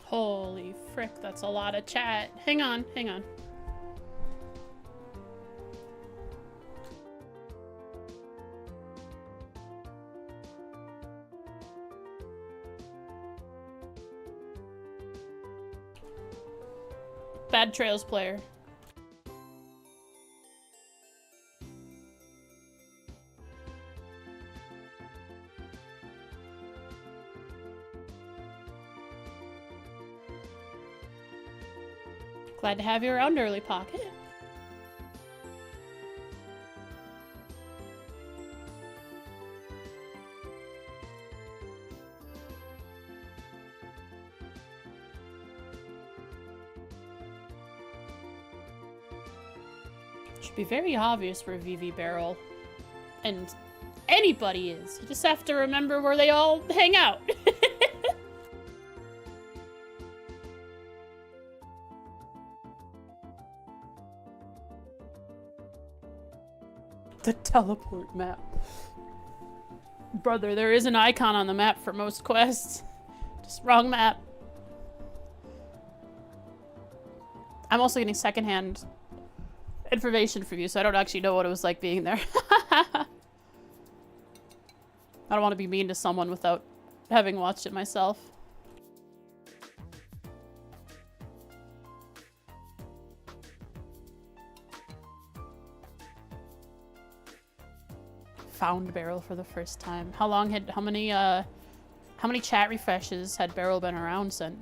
Holy frick, that's a lot of chat. Hang on, hang on. Bad Trails player. Glad to have you around, Early Pocket. Should be very obvious where VV Barrel and anybody is. You just have to remember where they all hang out. The teleport map. Brother, there is an icon on the map for most quests. Just wrong map. I'm also getting secondhand information from you, so I don't actually know what it was like being there. I don't want to be mean to someone without having watched it myself. Found Barrel for the first time. How many chat refreshes had Barrel been around since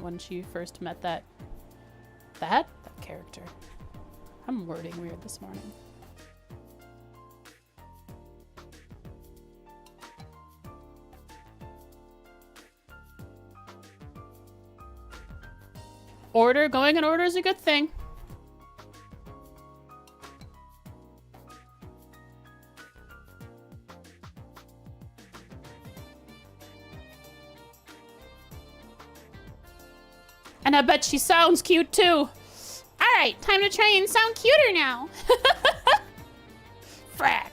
when she first met that character? I'm wording weird this morning. Going in order is a good thing. And I bet she sounds cute too. Alright, time to try and sound cuter now. Frack.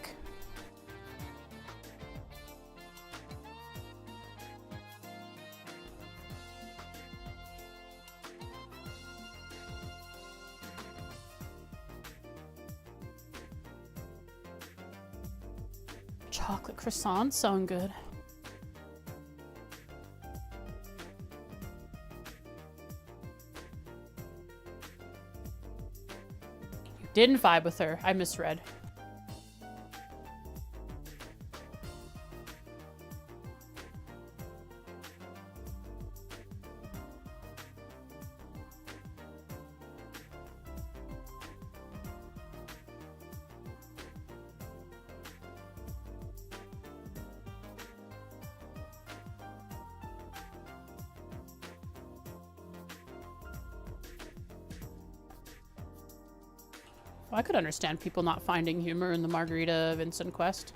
Chocolate croissants sound good. Didn't vibe with her. I misread. Well, I could understand people not finding humor in the Margarita Vincent quest.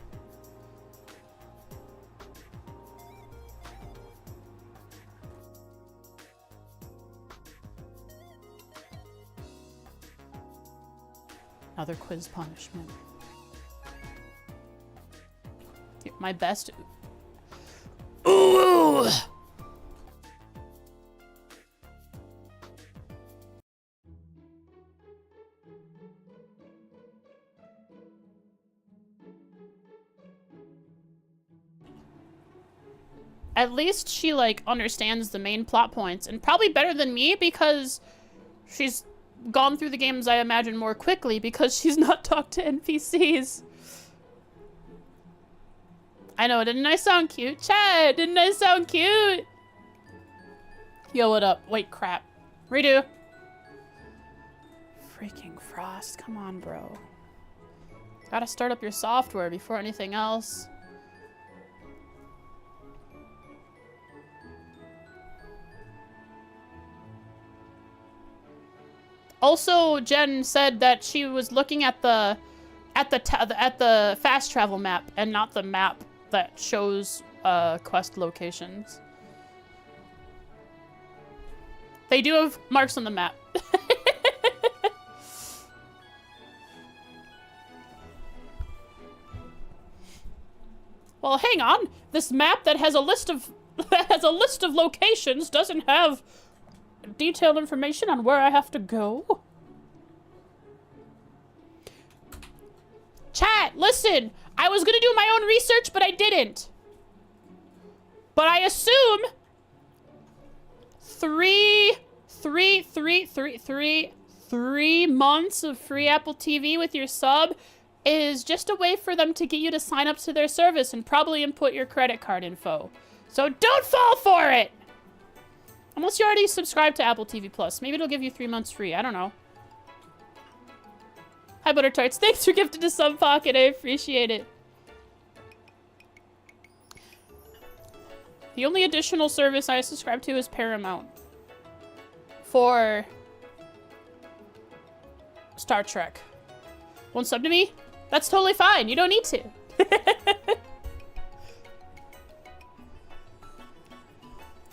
Another quiz punishment. My best. Ooh! At least she, like, understands the main plot points, and probably better than me because she's gone through the games, I imagine, more quickly because she's not talked to NPCs. I know, didn't I sound cute? Chad, didn't I sound cute? Yo, what up? Wait, crap. Redo. Freaking Frost, come on, bro. Gotta start up your software before anything else. Also, Jen said that she was looking at the fast travel map and not the map that shows quest locations. They do have marks on the map. Well, hang on. This map that has a list of locations doesn't have detailed information on where I have to go? Chat, listen. I was gonna do my own research, but I didn't. But I assume 3 months of free Apple TV with your sub is just a way for them to get you to sign up to their service and probably input your credit card info. So don't fall for it! Unless you already subscribed to Apple TV Plus. Maybe it'll give you 3 months free. I don't know. Hi, Butter Tarts. Thanks for gifting a sub pocket. I appreciate it. The only additional service I subscribe to is Paramount. For Star Trek. Won't sub to me? That's totally fine. You don't need to.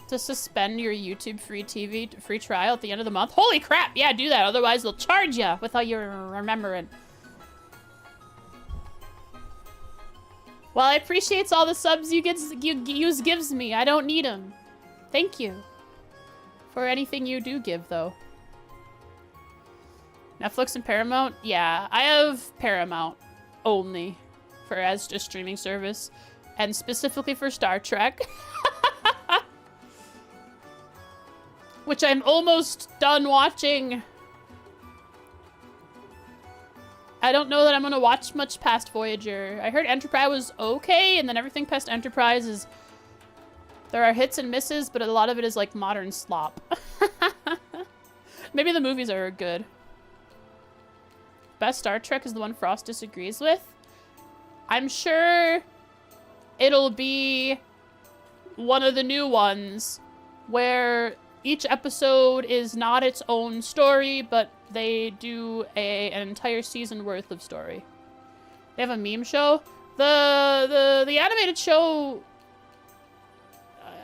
To suspend your YouTube free TV free trial at the end of the month? Holy crap! Yeah, do that. Otherwise, they'll charge you without you remembering. Well, I appreciate all the subs you gives me. I don't need them. Thank you. For anything you do give, though. Netflix and Paramount? Yeah, I have Paramount only for as a streaming service. And specifically for Star Trek. Which I'm almost done watching. I don't know that I'm gonna watch much past Voyager. I heard Enterprise was okay, and then everything past Enterprise is... There are hits and misses, but a lot of it is like modern slop. Maybe the movies are good. Best Star Trek is the one Frost disagrees with. I'm sure it'll be one of the new ones where each episode is not its own story, but they do an entire season worth of story. They have a meme show. The animated show,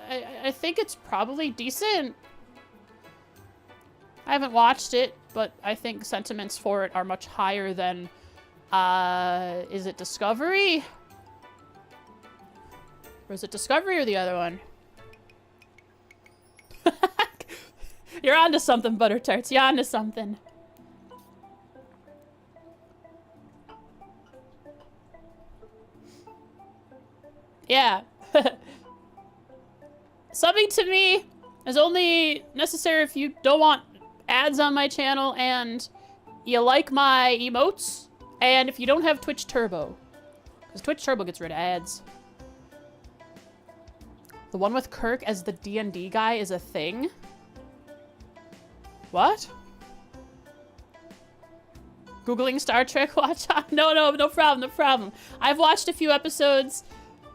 I think it's probably decent. I haven't watched it, but I think sentiments for it are much higher than, is it Discovery? Or is it Discovery or the other one? You're onto something, Butter Tarts. You're onto something. Yeah. Subbing to me is only necessary if you don't want ads on my channel and you like my emotes, and if you don't have Twitch Turbo. Because Twitch Turbo gets rid of ads. The one with Kirk as the D&D guy is a thing? What? Googling Star Trek watch? No problem. I've watched a few episodes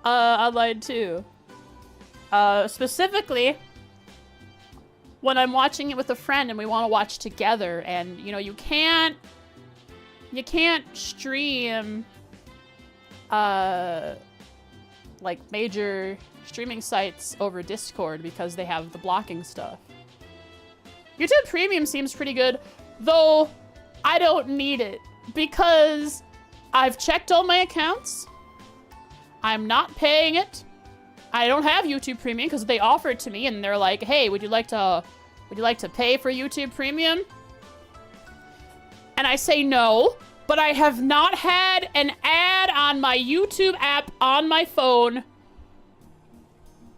online too. Specifically, when I'm watching it with a friend and we want to watch together, and you know, you can't stream like major streaming sites over Discord because they have the blocking stuff. YouTube Premium seems pretty good, though I don't need it because I've checked all my accounts. I'm not paying it. I don't have YouTube Premium because they offer it to me and they're like, "Hey, would you like to pay for YouTube Premium?" And I say no, but I have not had an ad on my YouTube app on my phone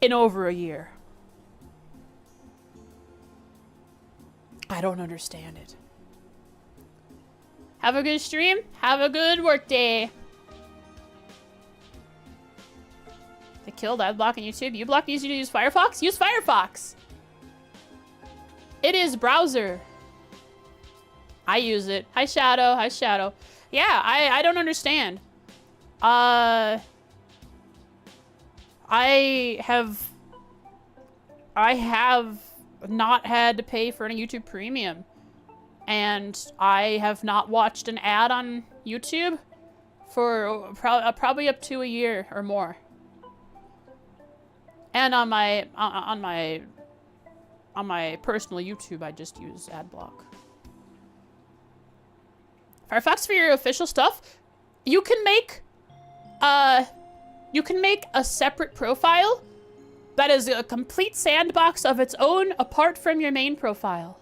in over a year. I don't understand it. Have a good stream. Have a good work day. They killed ad block on YouTube. uBlock needs you to use Firefox? Use Firefox. It is browser. I use it. Hi, Shadow. Hi, Shadow. Yeah, I don't understand. I have not had to pay for any YouTube Premium. And I have not watched an ad on YouTube for probably up to a year or more. And on my personal YouTube, I just use AdBlock. Firefox for your official stuff. You can make a separate profile that is a complete sandbox of its own apart from your main profile.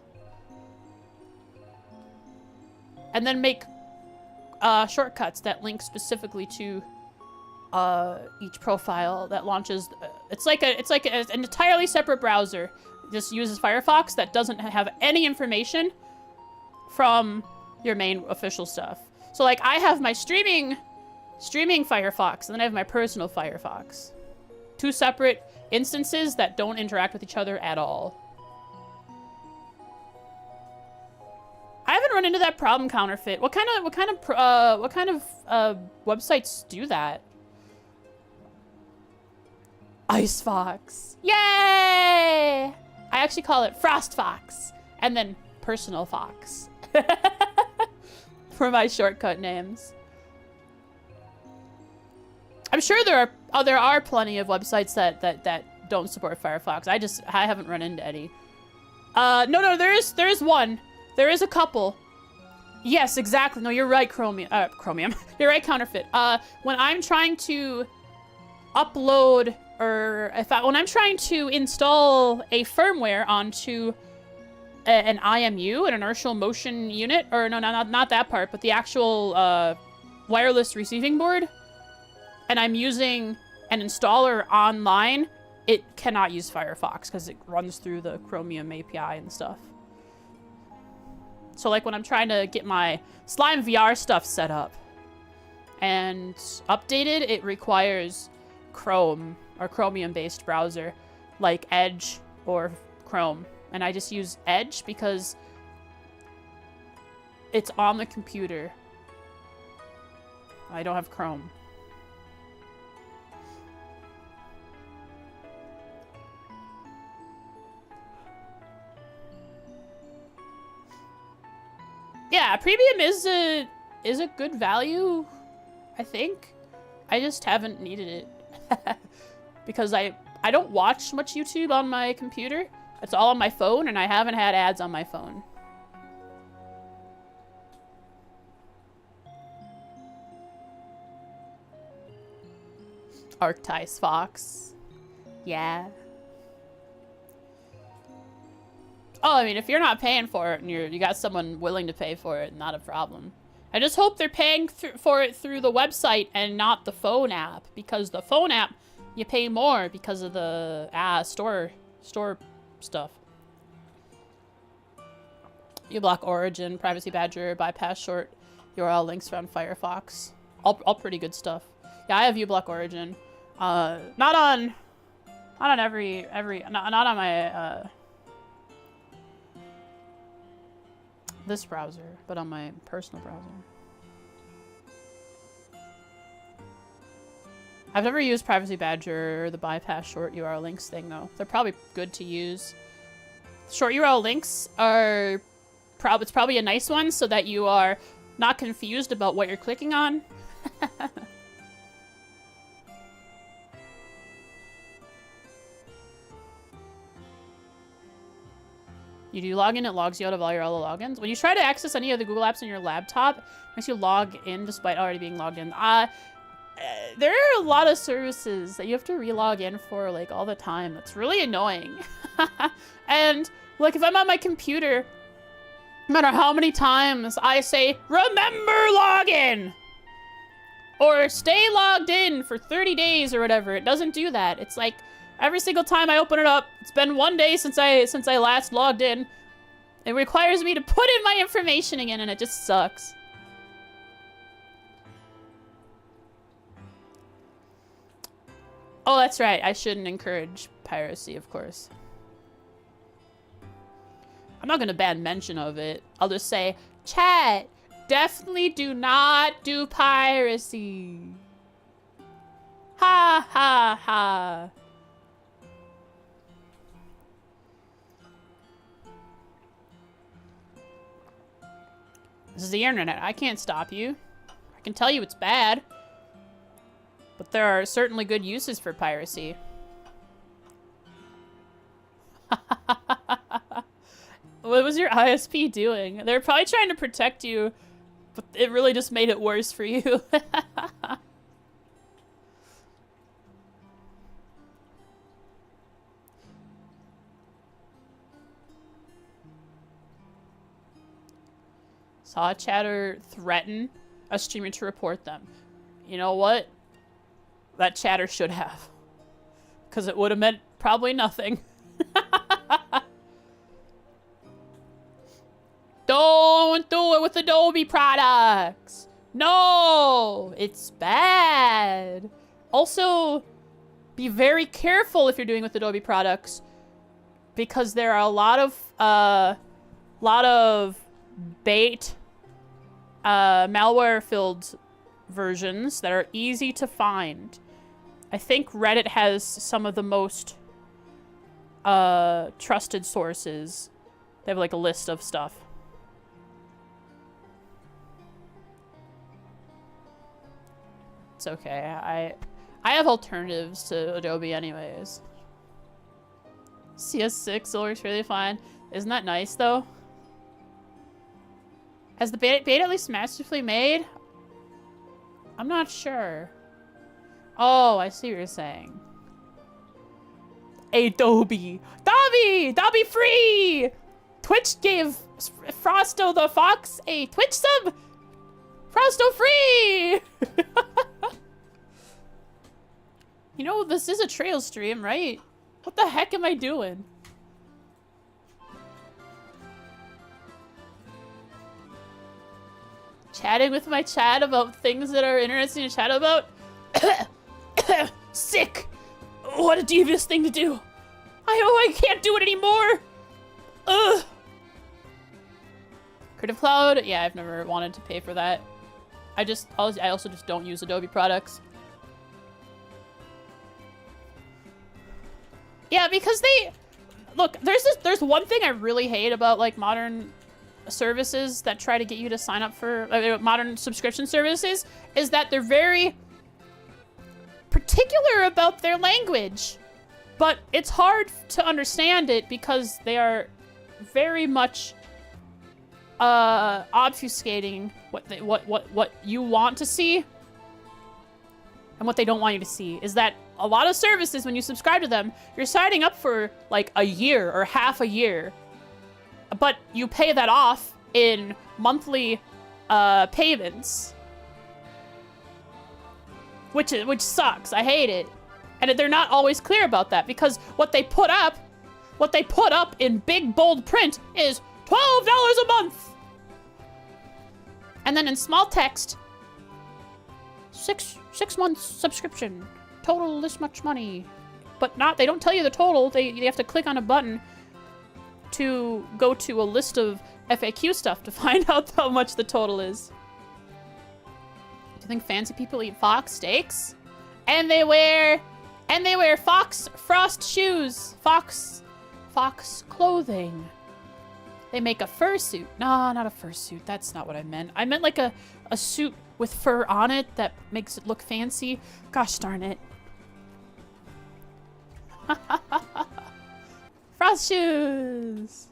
And then make shortcuts that link specifically to each profile that launches. It's like an entirely separate browser. It just uses Firefox that doesn't have any information from your main official stuff. So like I have my streaming Firefox, and then I have my personal Firefox. Two separate instances that don't interact with each other at all. I haven't run into that problem, Counterfeit. What kind of websites do that? Ice Fox. Yay! I actually call it Frost Fox and then Personal Fox for my shortcut names. I'm sure there are plenty of websites that don't support Firefox. I haven't run into any. No, there is one. There is a couple. Yes, exactly. No, you're right, Chromium. You're right, Counterfeit. When I'm trying to upload when I'm trying to install a firmware onto an IMU, an inertial motion unit, or no, not that part, but the actual wireless receiving board, and I'm using an installer online, it cannot use Firefox because it runs through the Chromium API and stuff. So like when I'm trying to get my Slime VR stuff set up and updated, it requires Chrome or Chromium-based browser like Edge or Chrome. And I just use Edge because it's on the computer. I don't have Chrome. Yeah, premium is a good value, I think. I just haven't needed it. Because I don't watch much YouTube on my computer. It's all on my phone, and I haven't had ads on my phone. Arctice Fox. Yeah. Oh, I mean, if you're not paying for it and you got someone willing to pay for it, not a problem. I just hope they're paying for it through the website and not the phone app, because the phone app, you pay more because of the store stuff. uBlock Origin, Privacy Badger, Bypass Short, URL links from Firefox. All pretty good stuff. Yeah, I have uBlock Origin. Not on my this browser, but on my personal browser. I've never used Privacy Badger or the Bypass Short URL links thing, though. They're probably good to use. Short URL links are it's probably a nice one so that you are not confused about what you're clicking on. You do log in, it logs you out of all your other logins. When you try to access any of the Google apps on your laptop, it makes you log in despite already being logged in. There are a lot of services that you have to re-log in for, like, all the time. That's really annoying. And, like, if I'm on my computer, no matter how many times I say, remember login! Or stay logged in for 30 days or whatever, it doesn't do that. It's like, every single time I open it up, it's been 1 day since I last logged in. It requires me to put in my information again, and it just sucks. Oh, that's right. I shouldn't encourage piracy, of course. I'm not gonna ban mention of it. I'll just say, chat, definitely do not do piracy. Ha ha ha. This is the internet. I can't stop you. I can tell you it's bad. But there are certainly good uses for piracy. What was your ISP doing? They're probably trying to protect you, but it really just made it worse for you. Saw a chatter threaten a streamer to report them. You know what? That chatter should have. Because it would have meant probably nothing. Don't do it with Adobe products. No, it's bad. Also, be very careful if you're doing with Adobe products, because there are a lot of bait, malware-filled versions that are easy to find. I think Reddit has some of the most trusted sources. They have like a list of stuff. It's okay. I have alternatives to Adobe anyways. CS6 still works really fine. Isn't that nice though? Has the beta at least masterfully made? I'm not sure. Oh, I see what you're saying. Adobe. Dobby free! Twitch gave Frosto the Fox a Twitch sub! Frosto free! You know, this is a trail stream, right? What the heck am I doing? Chatting with my chat about things that are interesting to chat about? Sick! What a devious thing to do! I can't do it anymore! Ugh! Creative Cloud? Yeah, I've never wanted to pay for that. I also just don't use Adobe products. Yeah, because they... Look, there's one thing I really hate about, like, modern services that try to get you to sign up for... modern subscription services, is that they're very particular about their language. But it's hard to understand it because they are very much obfuscating what you want to see and what they don't want you to see. Is that a lot of services, when you subscribe to them, you're signing up for like a year or half a year, but you pay that off in monthly payments, which sucks. I hate it. And they're not always clear about that, because what they put up in big bold print is $12 a month. And then in small text, six months subscription, total this much money. But they don't tell you the total. They have to click on a button to go to a list of FAQ stuff to find out how much the total is. Do you think fancy people eat fox steaks? And they wear fox frost shoes, fox clothing. They make a fursuit. No, not a fursuit. That's not what I meant. I meant like a suit with fur on it that makes it look fancy. Gosh darn it. Frost shoes.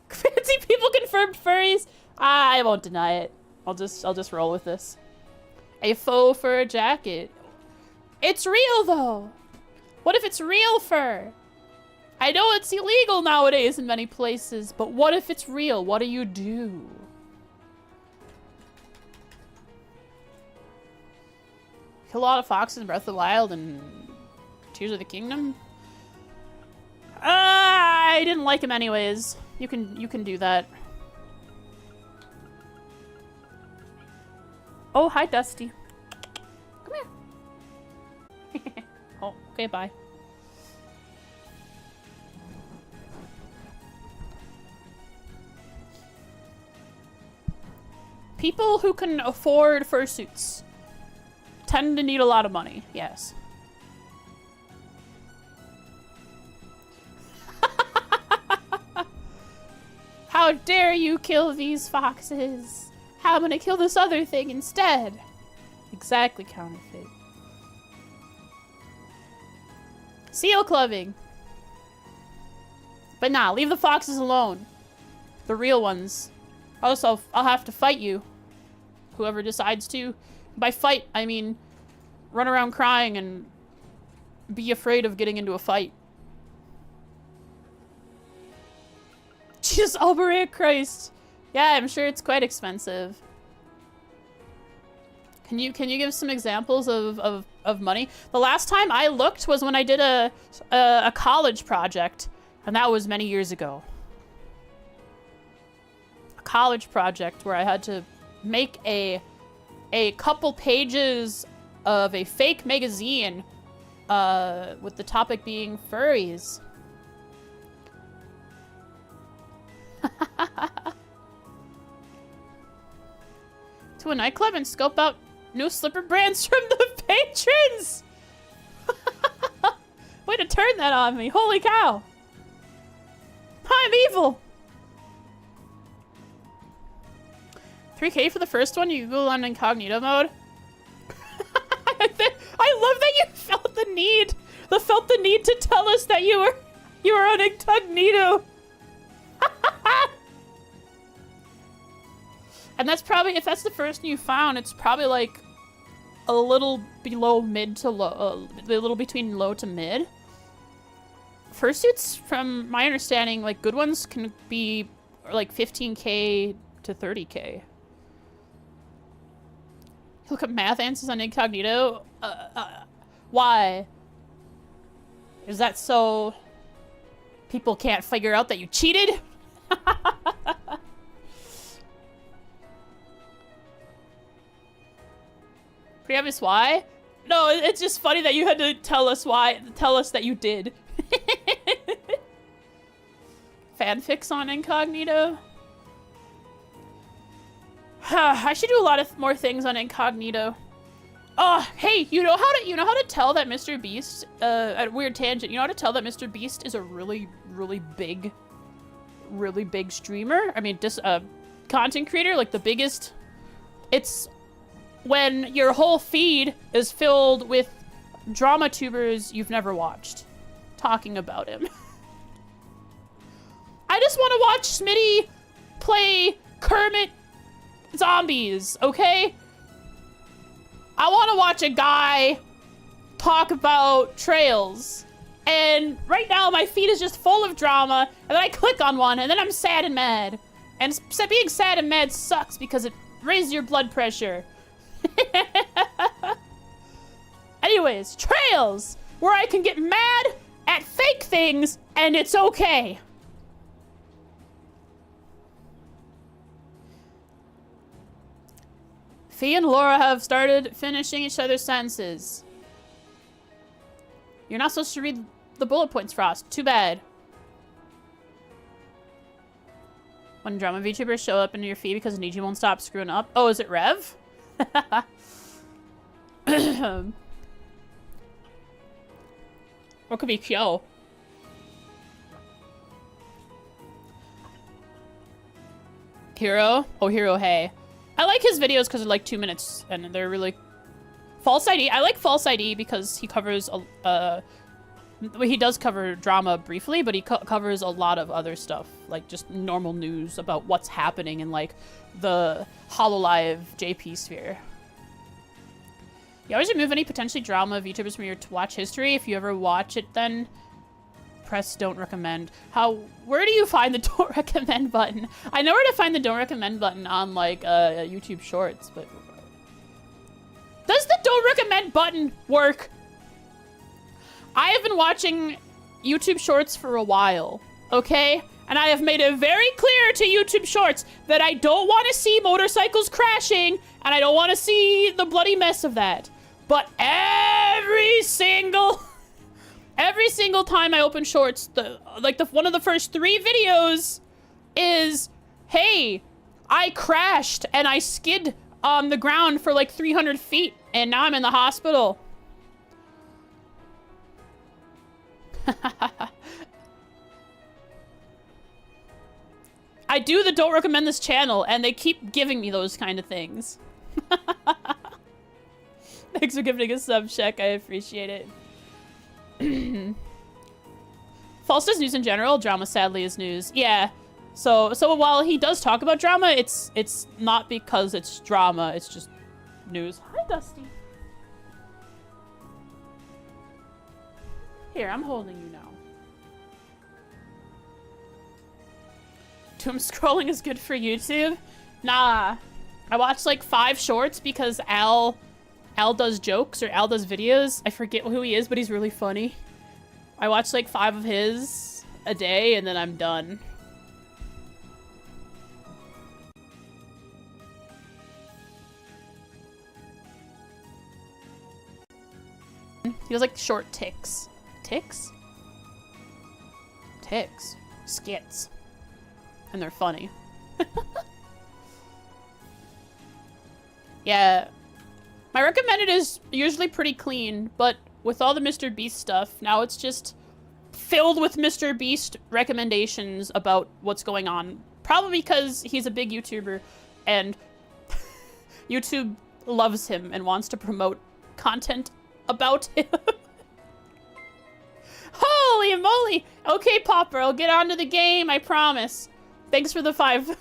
Fancy people confirmed furries. I won't deny it. I'll just roll with this. A faux fur jacket. It's real though. What if it's real fur? I know it's illegal nowadays in many places, but what if it's real? What do you do? Kill a lot of foxes in Breath of the Wild and Tears of the Kingdom? I didn't like him anyways. You can do that. Oh, hi Dusty. Come here. Oh, okay, bye. People who can afford fursuits tend to need a lot of money, yes. How dare you kill these foxes? How am I gonna kill this other thing instead? Exactly, counterfeit. Seal clubbing. But nah, leave the foxes alone. The real ones. Also, I'll have to fight you. Whoever decides to. By fight, I mean run around crying and be afraid of getting into a fight. Jesus, Albury Christ. Yeah, I'm sure it's quite expensive. Can you give some examples of money? The last time I looked was when I did a college project, and that was many years ago. A college project where I had to make a couple pages of a fake magazine with the topic being furries. To a nightclub and scope out new slipper brands from the patrons! Way to turn that on me. Holy cow. I'm evil. 3K for the first one, you Google on incognito mode. I love that you felt the need to tell us that you were on incognito. And that's probably, if that's the first one you found, it's probably like a little below mid to low, a little between low to mid. Fursuits, from my understanding, like good ones can be like 15K to 30K. Look up math answers on incognito. Why? Is that so people can't figure out that you cheated? Pretty obvious why? No, it's just funny that you had to tell us why. Tell us that you did. Fanfics on incognito. I should do a lot of more things on incognito. Oh, hey, you know how to tell that Mr. Beast, a weird tangent, you know how to tell that Mr. Beast is a really big streamer? I mean, content creator, like the biggest. It's when your whole feed is filled with drama tubers you've never watched talking about him. I just want to watch Smitty play Kermit zombies, okay? I want to watch a guy talk about trails. And right now my feed is just full of drama, and then I click on one, and then I'm sad and mad. And being sad and mad sucks because it raises your blood pressure. Anyways, trails, where I can get mad at fake things, and it's okay. Fee and Laura have started finishing each other's sentences. You're not supposed to read the bullet points, Frost. Too bad. When drama VTubers show up in your feed because Niji won't stop screwing up. Oh, is it Rev? Or could be Kyo. Hero? Oh, Hero, hey. I like his videos because they're like 2 minutes and they're really... False ID. I like False ID because he covers... he does cover drama briefly, but he covers a lot of other stuff. Like just normal news about what's happening in like the HoloLive JP sphere. You always remove any potentially drama VTubers from your watch history. If you ever watch it, then press don't recommend. Where do you find the don't recommend button? I know where to find the don't recommend button on like YouTube Shorts, but does the don't recommend button work? I have been watching YouTube Shorts for a while, okay? And I have made it very clear to YouTube Shorts that I don't want to see motorcycles crashing, and I don't want to see the bloody mess of that. But every single time I open Shorts, one of the first 3 videos is, hey, I crashed and I skid on the ground for like 300 feet, and now I'm in the hospital. I do the don't recommend this channel, and they keep giving me those kind of things. Thanks for giving a sub check. I appreciate it. False is news in general. Drama sadly is news. Yeah. So while he does talk about drama, it's not because it's drama. It's just news. Hi, Dusty. Here, I'm holding you now. Doom scrolling is good for YouTube? Nah. I watched like 5 shorts because Al does jokes or Al does videos. I forget who he is, but he's really funny. I watch like 5 of his a day and then I'm done. He does like short ticks. Ticks? Ticks. Skits. And they're funny. Yeah. My recommended is usually pretty clean, but with all the Mr. Beast stuff, now it's just filled with Mr. Beast recommendations about what's going on. Probably because he's a big YouTuber and YouTube loves him and wants to promote content about him. Holy moly! Okay, Popper, I'll get onto the game, I promise. Thanks for the 5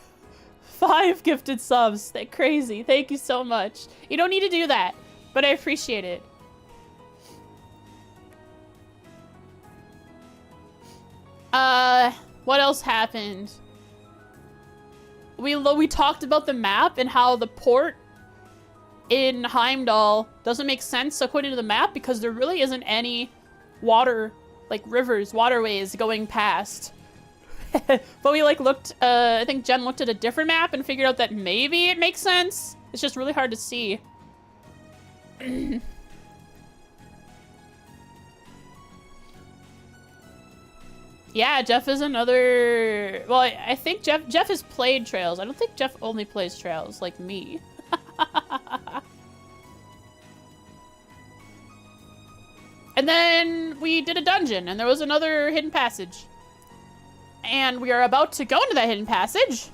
gifted subs. They're crazy. Thank you so much. You don't need to do that, but I appreciate it. What else happened? We talked about the map and how the port in Heimdall doesn't make sense according to the map because there really isn't any water, like rivers, waterways going past. But we like looked, I think Jen looked at a different map and figured out that maybe it makes sense. It's just really hard to see. Yeah, Jeff is another, well, I think Jeff has played Trails. I don't think Jeff only plays Trails like me. And then we did a dungeon and there was another hidden passage. And we are about to go into that hidden passage.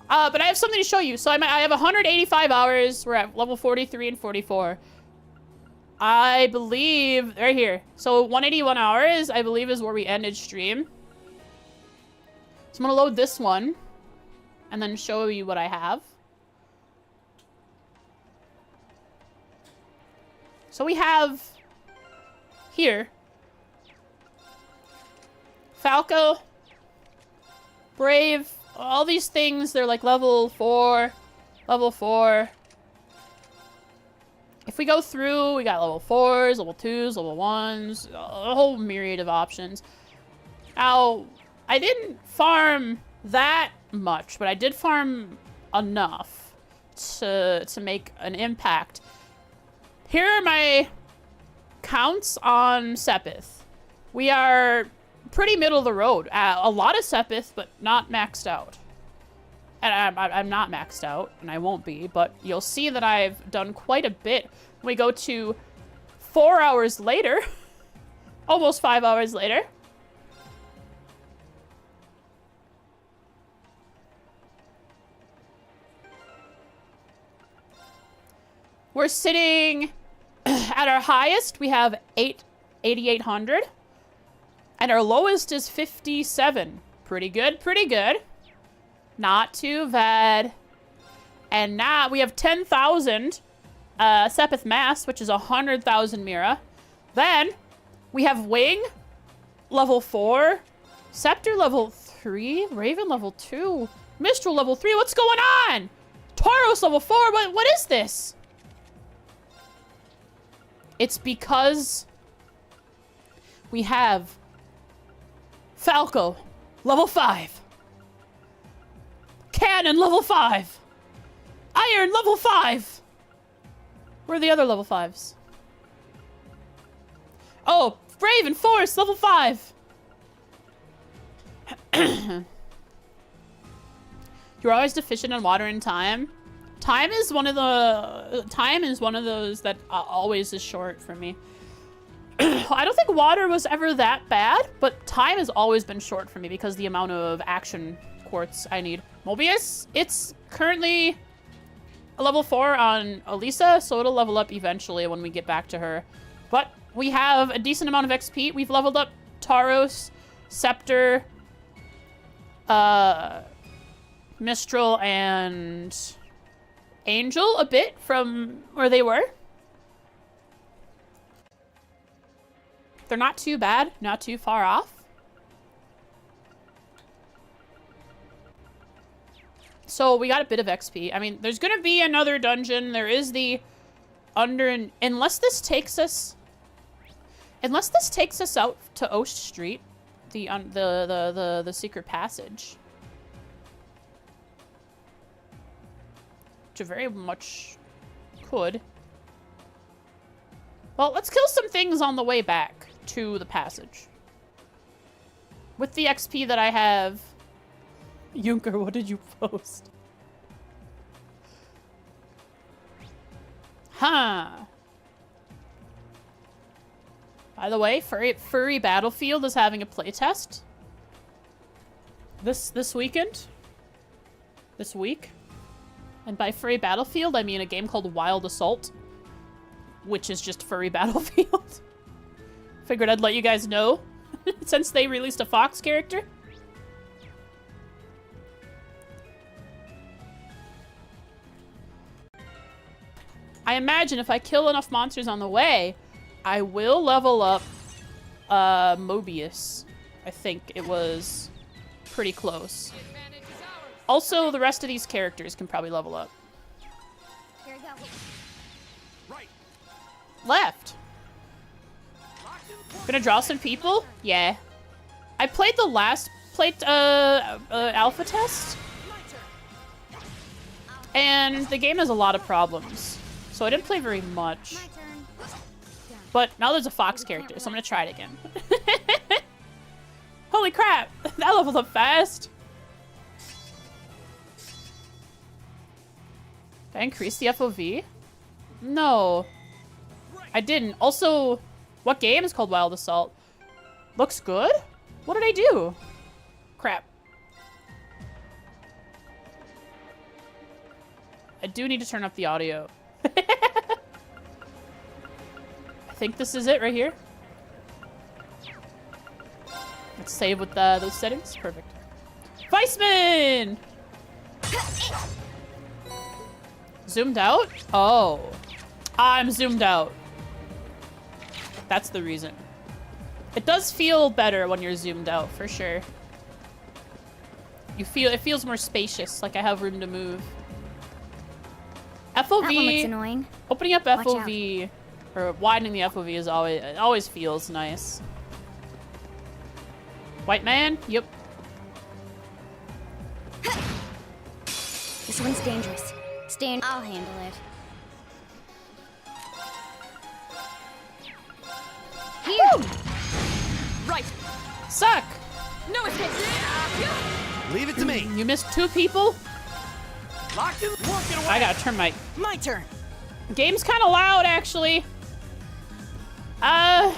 But I have something to show you. So I have 185 hours. We're at level 43 and 44. I believe, right here. So 181 hours, I believe, is where we ended stream. So I'm gonna load this one and then show you what I have. So we have here Falco, Brave, all these things, they're like level 4, level 4. If we go through, we got level 4s, level 2s, level 1s, a whole myriad of options. Now, I didn't farm that much, but I did farm enough to make an impact. Here are my counts on Sepith. We are pretty middle of the road. A lot of Sepith, but not maxed out. And I'm not maxed out, and I won't be, but you'll see that I've done quite a bit. We go to 4 hours later, almost 5 hours later. We're sitting at our highest, we have 8,800. And our lowest is 57. Pretty good, pretty good. Not too bad. And now we have 10,000 Sepith Mass, which is 100,000 Mira. Then we have Wing, level 4. Scepter, level 3. Raven, level 2. Mistral, level 3. What's going on? Tauros, level 4. What is this? It's because we have Falco, level 5. Cannon, level 5. Iron, level 5. Where are the other level 5s? Oh, Brave and Force, level 5. You're always deficient in water and time. Time is one of those that always is short for me. I don't think water was ever that bad, but time has always been short for me because the amount of action quartz I need. Mobius, it's currently a level 4 on Elisa, so it'll level up eventually when we get back to her. But we have a decent amount of XP. We've leveled up Tauros, Scepter, Mistral, and Angel a bit from where they were. They're not too bad, not too far off. So we got a bit of XP. I mean, there's gonna be another dungeon. There is the unless this takes us out to Oast Street, the secret passage. Which it very much could. Well, let's kill some things on the way back to the passage. With the XP that I have. Junker, what did you post? Huh. By the way, Furry Battlefield is having a playtest. This weekend. This week. And by Furry Battlefield, I mean a game called Wild Assault. Which is just Furry Battlefield. Figured I'd let you guys know. Since they released a Fox character. I imagine if I kill enough monsters on the way, I will level up Mobius. I think it was pretty close. Also, the rest of these characters can probably level up. Here we go. Right. Left. Gonna draw some people? Yeah. I played the last alpha test. And the game has a lot of problems. So I didn't play very much. But now there's a Fox character, so I'm gonna try it again. Holy crap! That leveled up fast! Did I increase the FOV? No. I didn't. Also, what game is called Wild Assault? Looks good? What did I do? Crap. I do need to turn up the audio. I think this is it right here. Let's save with those settings. Perfect. Weissman! Zoomed out? Oh. I'm zoomed out. That's the reason. It does feel better when you're zoomed out, for sure. It feels more spacious, like I have room to move. FOV. That one looks annoying. Opening up FOV or widening the FOV is always feels nice. White man? Yep. This one's dangerous. I'll handle it. Here. Right. Suck. No escape. Leave it to me. You missed 2 people? Locked in. Working away. I gotta turn my turn. game's kind of loud, actually. I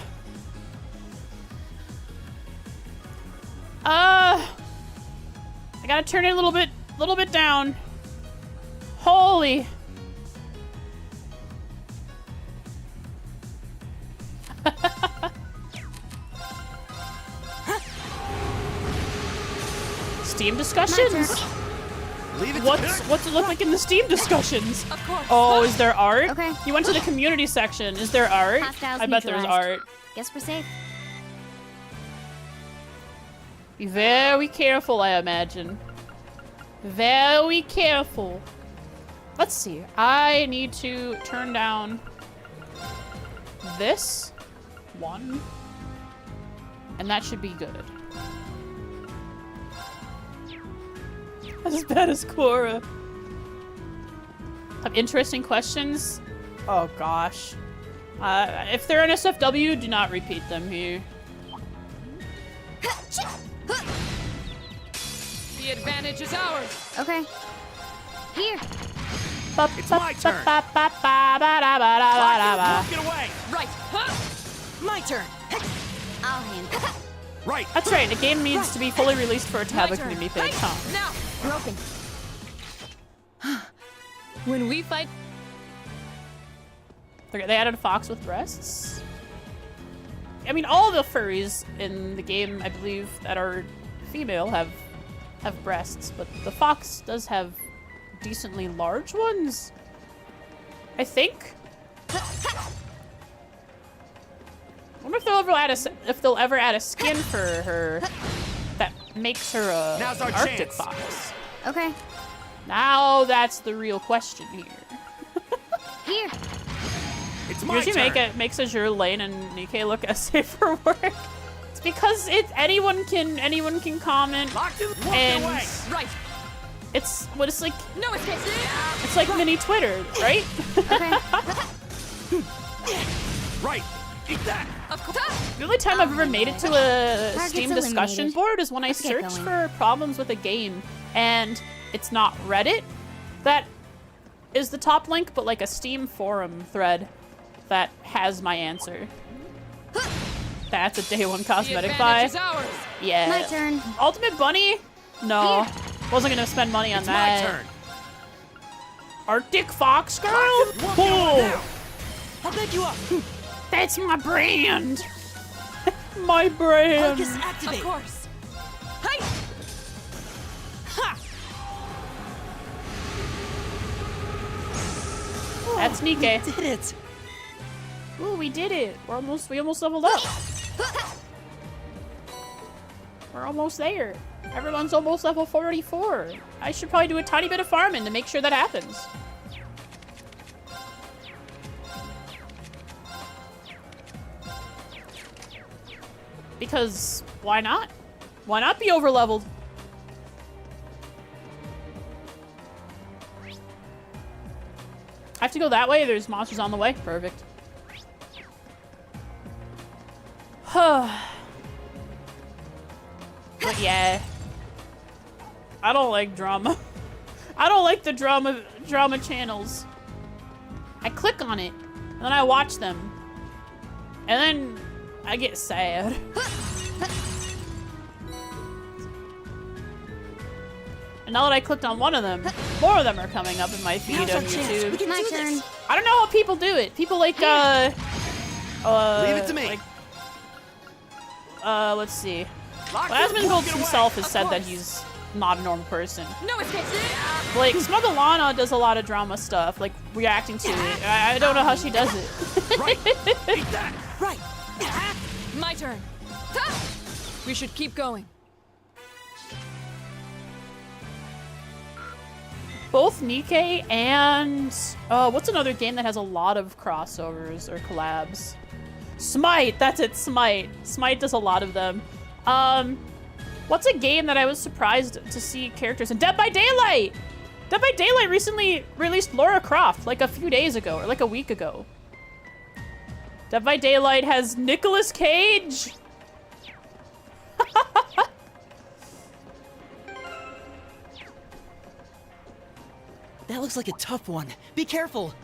gotta turn it a little bit down. Holy. Steam discussions? Leave it What's it look like in the Steam discussions? Of course. Oh, is there art? Okay. You went to the community section. Is there art? Hostiles I bet there's neutralized. art. Guess we're safe. Be very careful, I imagine. Very careful. Let's see. I need to turn down this one. And that should be good. As bad as Quora. Have interesting questions? Oh gosh. If they're NSFW, do not repeat them here. The advantage is ours. Okay. Here. It's my turn. Working away. Right. My turn. I'll handle it. Right. That's right, a game needs to be fully released for it to have a My turn. community page, huh? Now. Broken. When we fight. They added a fox with breasts? I mean, all the furries in the game, I believe, that are female have breasts, but the fox does have decently large ones. I think. I wonder if they'll ever add a skin for her that makes her a Now's our Arctic chance. fox. Okay. Now that's the real question here. Here. It's my Usually turn. makes Azure Lane and Nikkei look as safe for work. It's because anyone can comment, Locked in. Walk and away. Right. it's like No escape. it's like mini Twitter, right? Okay. Right. Eat that. Of course. The only time I've ever made it to a Target's Steam discussion eliminated. board is when I Let's get search going. for problems with a game, and it's not Reddit that is the top link, but like a Steam forum thread that has my answer. That's a day one The cosmetic buy. advantage is ours. Yeah. My turn. Ultimate Bunny? No. Wasn't gonna spend money on It's that. my turn. Arctic Fox Girl? Walk away Cool. now. I'll back you up. That's my brand. My brand. Focus Of activate. course. Hey. Ha. That's Nikkei. Did it. Ooh, we did it. We almost leveled up. We're almost there. Everyone's almost level 44. I should probably do a tiny bit of farming to make sure that happens. Because why not? Why not be overleveled? I have to go that way. There's monsters on the way. Perfect. But yeah. I don't like drama. I don't like the drama channels. I click on it, and then I watch them. And then I get sad. And now that I clicked on one of them, more of them are coming up in my feed Now's on our chance. We YouTube. can My do turn. this. I don't know how people do it. People like Leave it to me. like, let's see. Locked Well, in. Asmongold Walk away. himself has Of said that course. he's not a normal person. No escape. Like, Smugglana does a lot of drama stuff, like reacting to it. I don't know how she does it. Right. Eat that. Right. My turn. Ha. We should keep going. Both Nikkei and what's another game that has a lot of crossovers or collabs? Smite, that's it, Smite. Smite does a lot of them. What's a game that I was surprised to see characters in? Dead by Daylight! Dead by Daylight recently released Lara Croft like a few days ago, or like a week ago. Dead by Daylight has Nicolas Cage! That looks like a tough one. Be careful.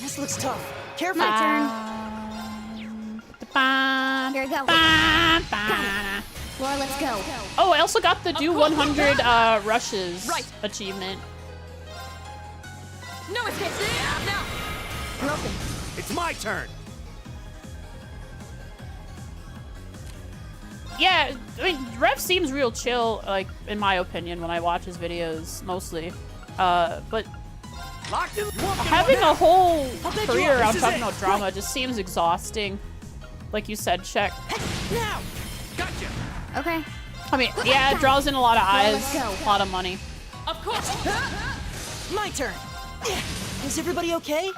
This looks tough. Careful. My turn. Ba- Here we go. ba- ba. Laura, let's go. Oh, I also got the do 100 rushes Right. achievement. No escape. Now. Broken. It's my turn. Yeah, I mean, Rev seems real chill, like, in my opinion, when I watch his videos, mostly. But Locked in. Walk having away. a whole I'll bet you career up. around This is talking it. about drama just seems exhausting. Like you said, check. Now. Gotcha. Okay. I mean, yeah, it draws in a lot of eyes, let's go. a lot of money. Of course. My turn. Is everybody okay?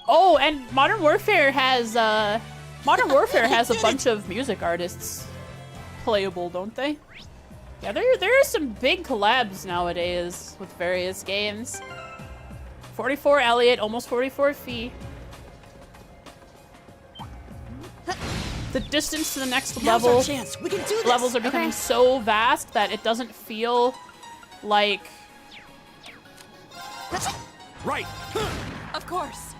Oh, and Modern Warfare has a bunch of music artists playable, don't they? Yeah, there are some big collabs nowadays with various games. 44 Elliot, almost 44 Fee. The distance to the next Now's level, our chance. We can do this. levels are becoming Okay. so vast that it doesn't feel like Right. Of course.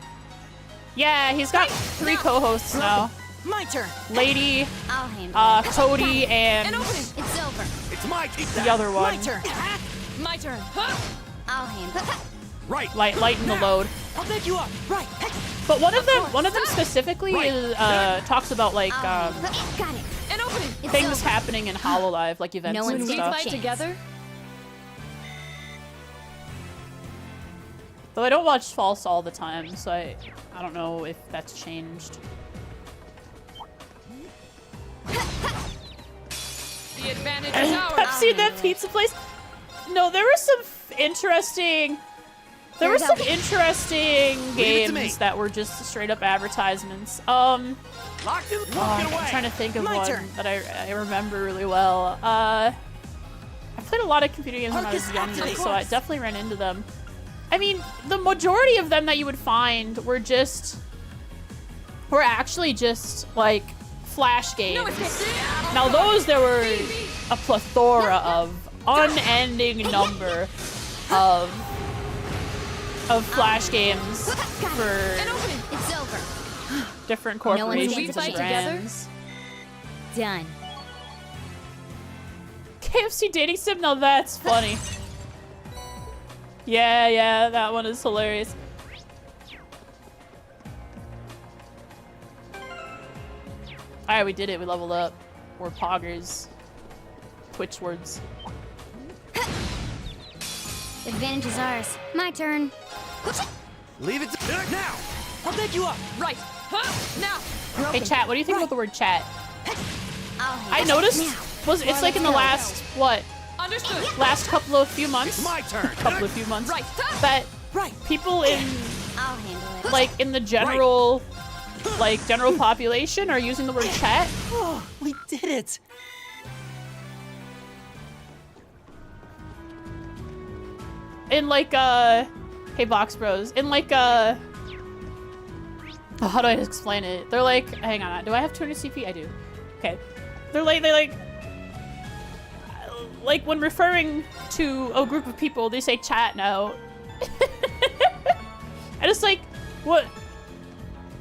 yeah, he's got 3 co-hosts now. My turn. Lady, I'll handle it. Cody, and An opening. It's over. It's my. Keep the that. other My one. turn. My turn. Ha. I'll handle it. Right. Lighten the load. I'll back you up. Right. But one of them specifically Right. is, talks about like Got it. An opening. It's things over. happening in HoloLive, like events No and one's We gonna stuff. fight chance. together. Though I don't watch False all the time, so I don't know if that's changed. The advantage is ours. Pepsi, that pizza place. No, there were some interesting. There were some interesting games that were just straight up advertisements. Locked and I'm trying to think of My one turn. that I remember really well. I played a lot of computer games when I was Focus younger, activate. so I definitely ran into them. I mean, the majority of them that you would find were actually just like flash games. Now those there were a plethora of, unending number of flash games for An opening. It's over. different No one's corporations getting and to fight together? brands. Done. KFC dating sim? Now that's funny. Yeah, that one is hilarious. Alright, we did it. We leveled up. We're poggers. Twitch words. Advantage is ours. My turn. Leave it to now. I'll back you up. Right. Now. Hey, chat, what do you think about the word chat? I'll I handle it. noticed it's like in the last, what, Understood. last couple of few months? My turn. Couple of few months. Right. That Right. people in, I'll handle it. like, in the general, like, general population are using the word chat. Oh, we did it. In like hey Box Bros, in like oh, how do I explain it? They're like, hang on, do I have 200 CP? I do. Okay. They're like when referring to a group of people, they say chat now. And it's like, what?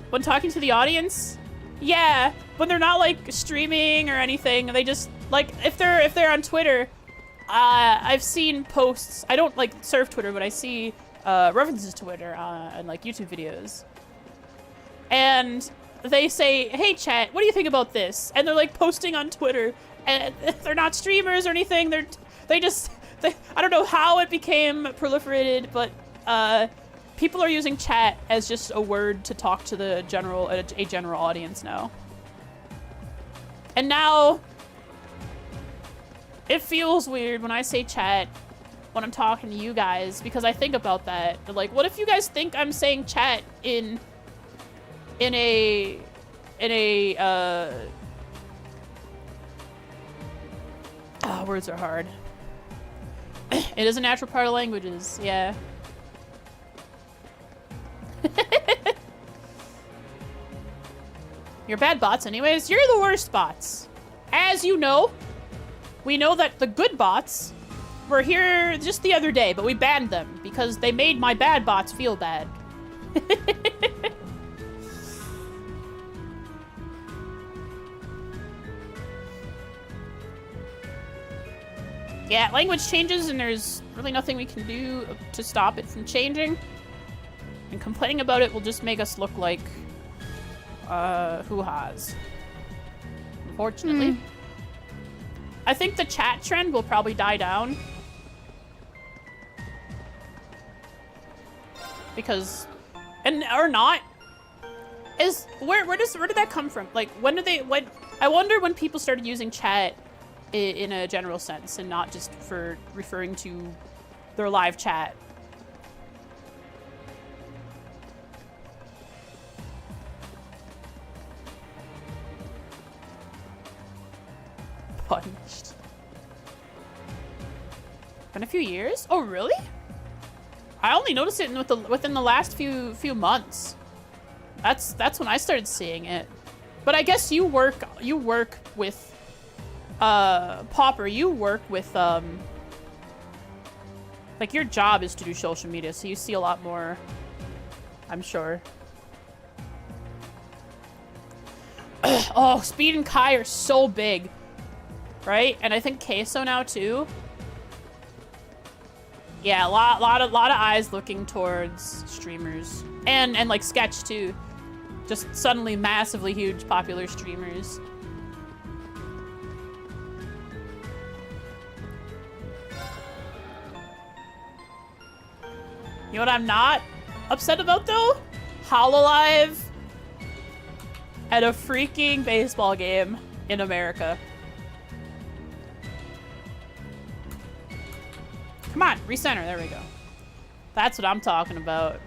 When talking to the audience? Yeah, when they're not like streaming or anything, they just like if they're on Twitter. I've seen posts. I don't like surf Twitter, but I see references to Twitter on like YouTube videos. And they say, "Hey chat, what do you think about this?" And they're like posting on Twitter, and they're not streamers or anything. They I don't know how it became proliferated, but people are using chat as just a word to talk to the general audience now. And now it feels weird when I say chat when I'm talking to you guys, because I think about that. Like, what if you guys think I'm saying chat in a words are hard. It is a natural part of languages, yeah. You're bad bots anyways. You're the worst bots. As you know, we know that the good bots were here just the other day, but we banned them because they made my bad bots feel bad. Yeah, language changes and there's really nothing we can do to stop it from changing. And complaining about it will just make us look like hoo-has. Unfortunately. I think the chat trend will probably die down. Because, or not. Where did that come from? Like, I wonder when people started using chat in a general sense and not just for referring to their live chat. Punished. Been a few years? Oh, really? I only noticed it within the last few months. That's when I started seeing it. But I guess you work with Popper, you work with like your job is to do social media, so you see a lot more, I'm sure. Oh, Speed and Kai are so big. Right? And I think Queso now too. Yeah, a lot of eyes looking towards streamers. And like Sketch too. Just suddenly massively huge popular streamers. You know what I'm not upset about though? Hololive at a freaking baseball game in America. Come on, recenter. There we go. That's what I'm talking about.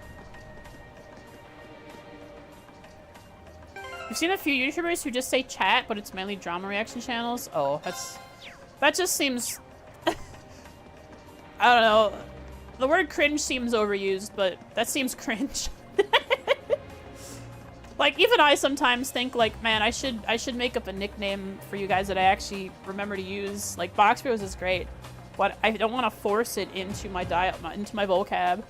I've seen a few YouTubers who just say chat, but it's mainly drama reaction channels. Oh, that just seems... I don't know. The word cringe seems overused, but that seems cringe. Like, even I sometimes think, like, man, I should make up a nickname for you guys that I actually remember to use. Like, Box Bros is great, but I don't want to force it into my into my vocab.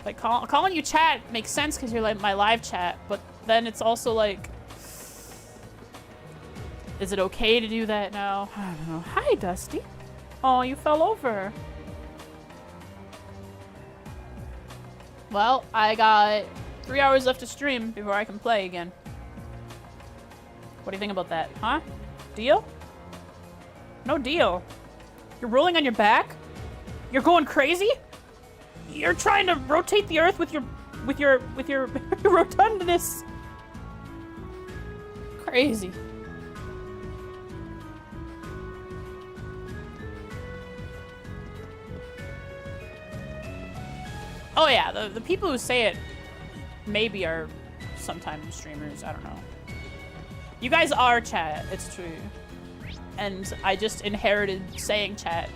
Like, calling you chat makes sense because you're like my live chat, but then it's also like, is it okay to do that now? I don't know. Hi, Dusty. Oh, you fell over. Well, I got 3 hours left to stream before I can play again. What do you think about that? Huh? Deal? No deal. You're rolling on your back? You're going crazy? You're trying to rotate the earth with your rotundness. Crazy. Oh yeah, the people who say it maybe are sometimes streamers, I don't know. You guys are chat, it's true. And I just inherited saying chat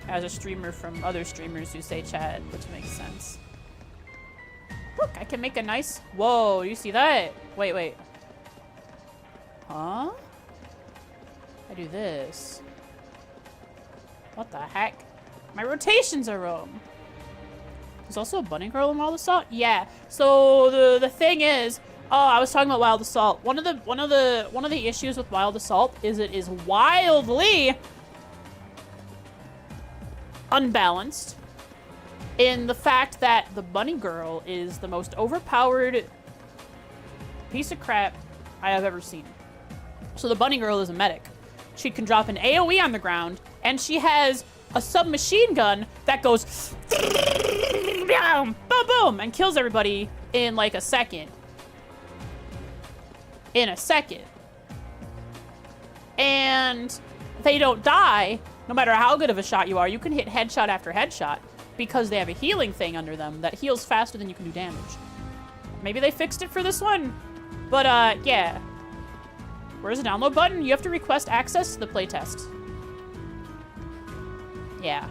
as a streamer from other streamers who say chat, which makes sense. Look, I can make a nice... Whoa, you see that? Wait. Huh? I do this. What the heck? My rotations are wrong. There's also a bunny girl in Wild Assault? Yeah. So the thing is, oh, I was talking about Wild Assault. One of the issues with Wild Assault is it is wildly unbalanced in the fact that the bunny girl is the most overpowered piece of crap I have ever seen. So the bunny girl is a medic. She can drop an AoE on the ground, and she has a submachine gun that goes boom, boom, boom, and kills everybody in like a second. And they don't die, no matter how good of a shot you are. You can hit headshot after headshot because they have a healing thing under them that heals faster than you can do damage. Maybe they fixed it for this one, but yeah. Where's the download button? You have to request access to the playtest. Yeah.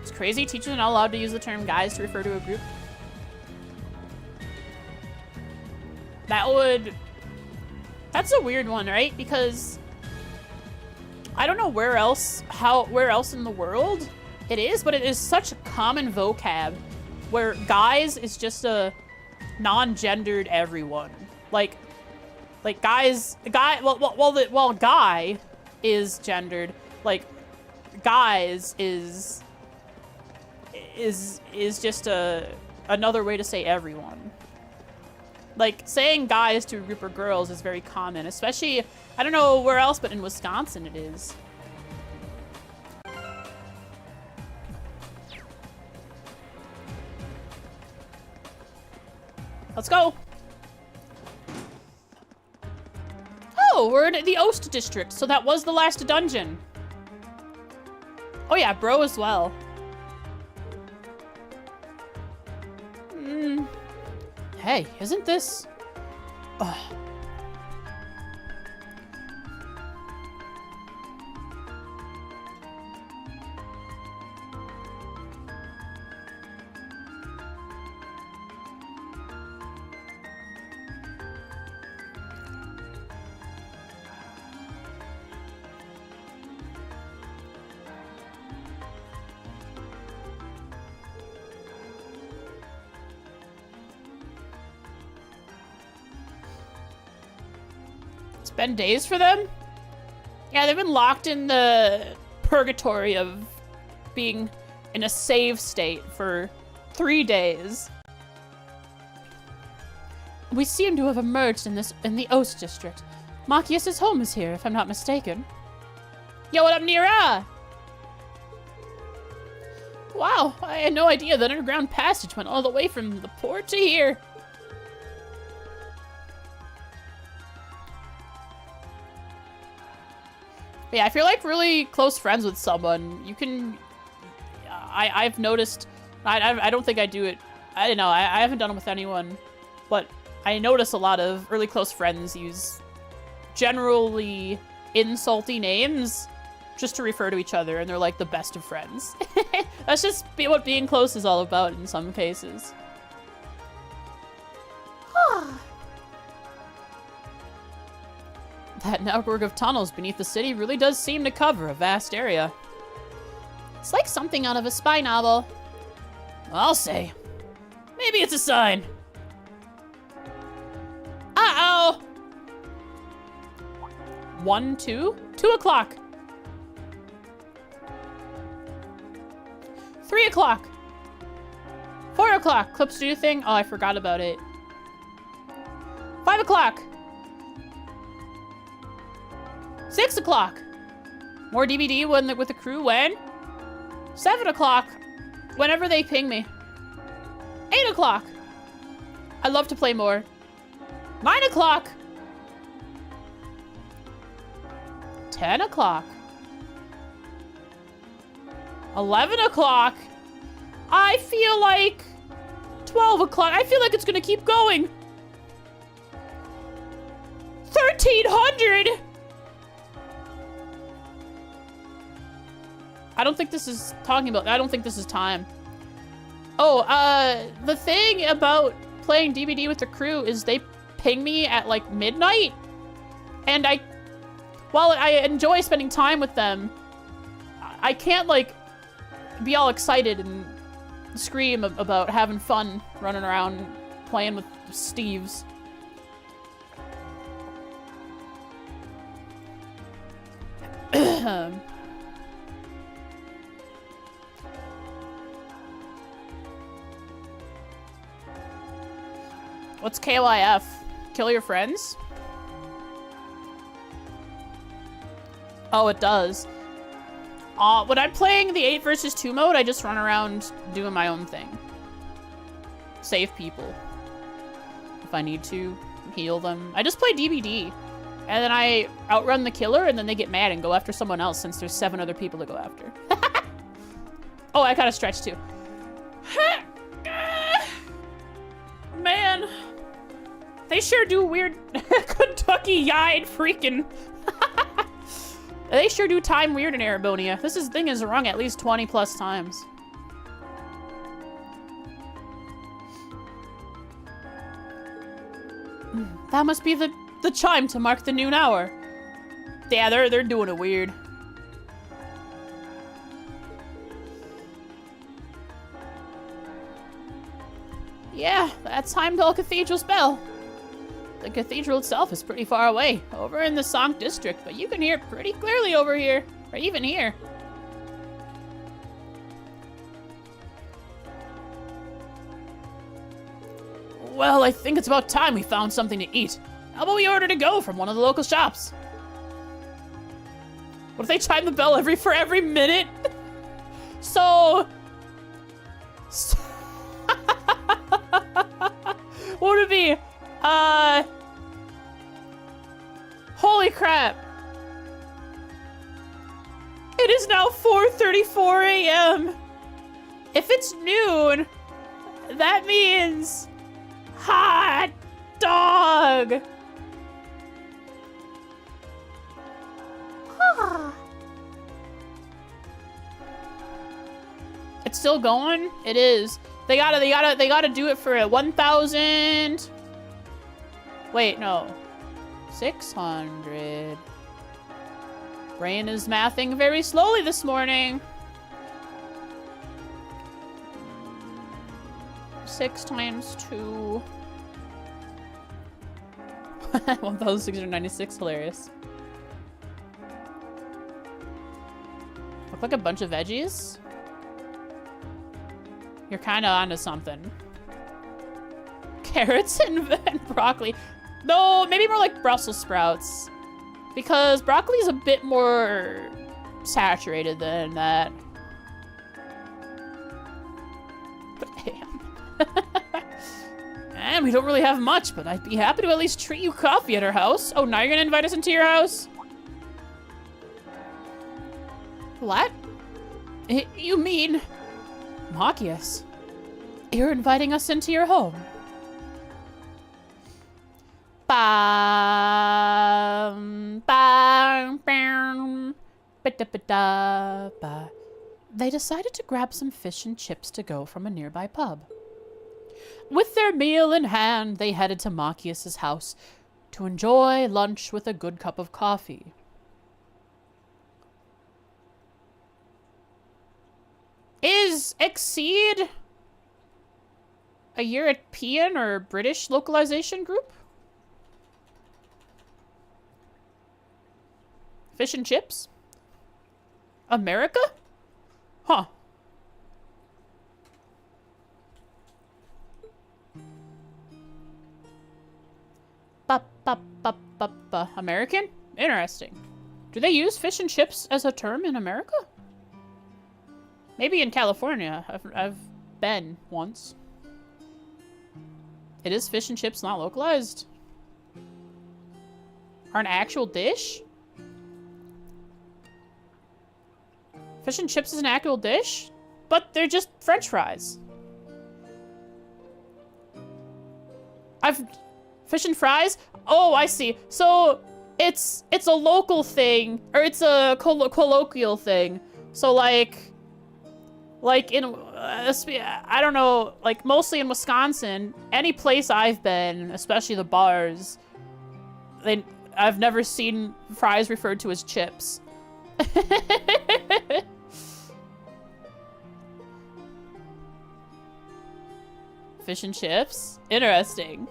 It's crazy. Teachers are not allowed to use the term guys to refer to a group. That's a weird one, right? Because I don't know where else in the world it is, but it is such a common vocab where guys is just a non-gendered everyone. Like while guy is gendered, like guys is just another way to say everyone. Like, saying guys to a group of girls is very common, especially, I don't know where else, but in Wisconsin it is. Let's go. Oh, we're in the Oast District, so that was the last dungeon. Oh yeah, bro as well. Hey, isn't this... Ugh. Been days for them? Yeah, they've been locked in the purgatory of being in a save state for 3 days. We seem to have emerged in the Oast District. Machias's home is here, if I'm not mistaken. Yo, what up, Nira? Wow, I had no idea that underground passage went all the way from the port to here. But yeah, if you're like really close friends with someone, you can. I've noticed. I don't think I do it. I don't know. I haven't done it with anyone, but I notice a lot of really close friends use generally insulty names just to refer to each other, and they're like the best of friends. That's just what being close is all about in some cases. That network of tunnels beneath the city really does seem to cover a vast area. It's like something out of a spy novel. I'll say. Maybe it's a sign. Uh-oh! 1, 2? 2 o'clock. 3 o'clock. 4 o'clock. Clips do thing. Oh, I forgot about it. 5 o'clock. 6 o'clock. More DBD with the crew when? 7 o'clock. Whenever they ping me. 8 o'clock. I'd love to play more. 9 o'clock. 10 o'clock. 11 o'clock. I feel like 12 o'clock. I feel like it's gonna keep going. 1300. I don't think this is talking about, I don't think this is time. Oh, the thing about playing DBD with the crew is they ping me at like midnight. And while I enjoy spending time with them, I can't like be all excited and scream about having fun running around playing with Steves. What's KYF? Kill your friends? Oh, it does. When I'm playing the 8 versus 2 mode, I just run around doing my own thing. Save people. If I need to, heal them. I just play DBD. And then I outrun the killer, and then they get mad and go after someone else since there's 7 other people to go after. Oh, I gotta stretch too. Man. They sure do weird Kentucky-eyed freaking... They sure do time weird in Arabonia. This thing is rung at least 20 plus times. That must be the chime to mark the noon hour. Yeah, they're doing it weird. Yeah, that's Heimdall Cathedral's bell. The cathedral itself is pretty far away, over in the Sankt district, but you can hear it pretty clearly over here, or even here. Well, I think it's about time we found something to eat. How about we order to go from one of the local shops? What if they chime the bell for every minute? So... What would it be? Holy crap. It is now 4:34 a.m. If it's noon, that means hot dog. It's still going? It is. They gotta do it for 1,000. Wait, no. 600. Brain is mathing very slowly this morning. 6 times 2. 1,696, hilarious. Look like a bunch of veggies. You're kind of onto something. Carrots and broccoli. No, maybe more like Brussels sprouts. Because broccoli is a bit more saturated than that. But damn. And we don't really have much, but I'd be happy to at least treat you coffee at our house. Oh, now you're gonna invite us into your house? What? You mean... Magius, you're inviting us into your home. Bam, bam, bam, ba-da-ba-da-ba. They decided to grab some fish and chips to go from a nearby pub. With their meal in hand, they headed to Machias's house to enjoy lunch with a good cup of coffee. Is Exceed a European or British localization group? Fish and chips? America? Huh. American? Interesting. Do they use fish and chips as a term in America? Maybe in California. I've been once. It is fish and chips, not localized. Are an actual dish? Fish and chips is an actual dish? But they're just French fries. Fish and fries? Oh, I see. So it's a local thing, or it's a colloquial thing. So like in I don't know, like mostly in Wisconsin, any place I've been, especially the bars, I've never seen fries referred to as chips. Fish and chips? Interesting.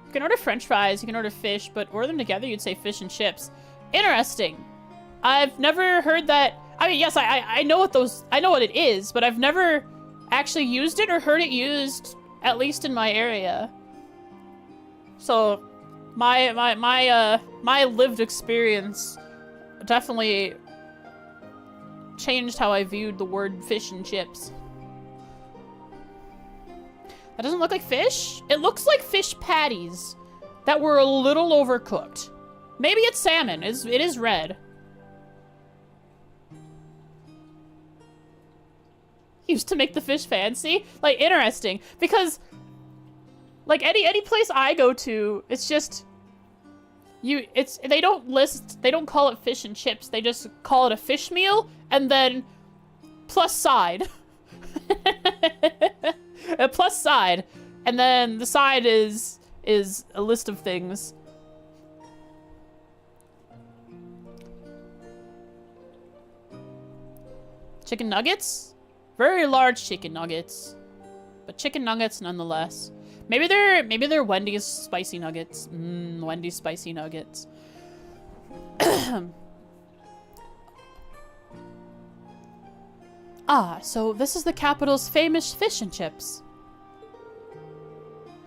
You can order French fries, you can order fish, but order them together, you'd say fish and chips. Interesting. I've never heard that. I mean, yes, I know what it is, but I've never actually used it or heard it used, at least in my area. So, my lived experience definitely changed how I viewed the word fish and chips. That doesn't look like fish. It looks like fish patties that were a little overcooked. Maybe it's salmon. It is red. Used to make the fish fancy. Like, interesting. Because, like, any place I go to, it's just... They don't call it fish and chips. They just call it a fish meal, and then plus side. A plus side. And then the side is a list of things. Chicken nuggets? Very large chicken nuggets. But chicken nuggets nonetheless. Maybe they're Wendy's spicy nuggets. Wendy's spicy nuggets. Ah, so this is the capital's famous fish and chips.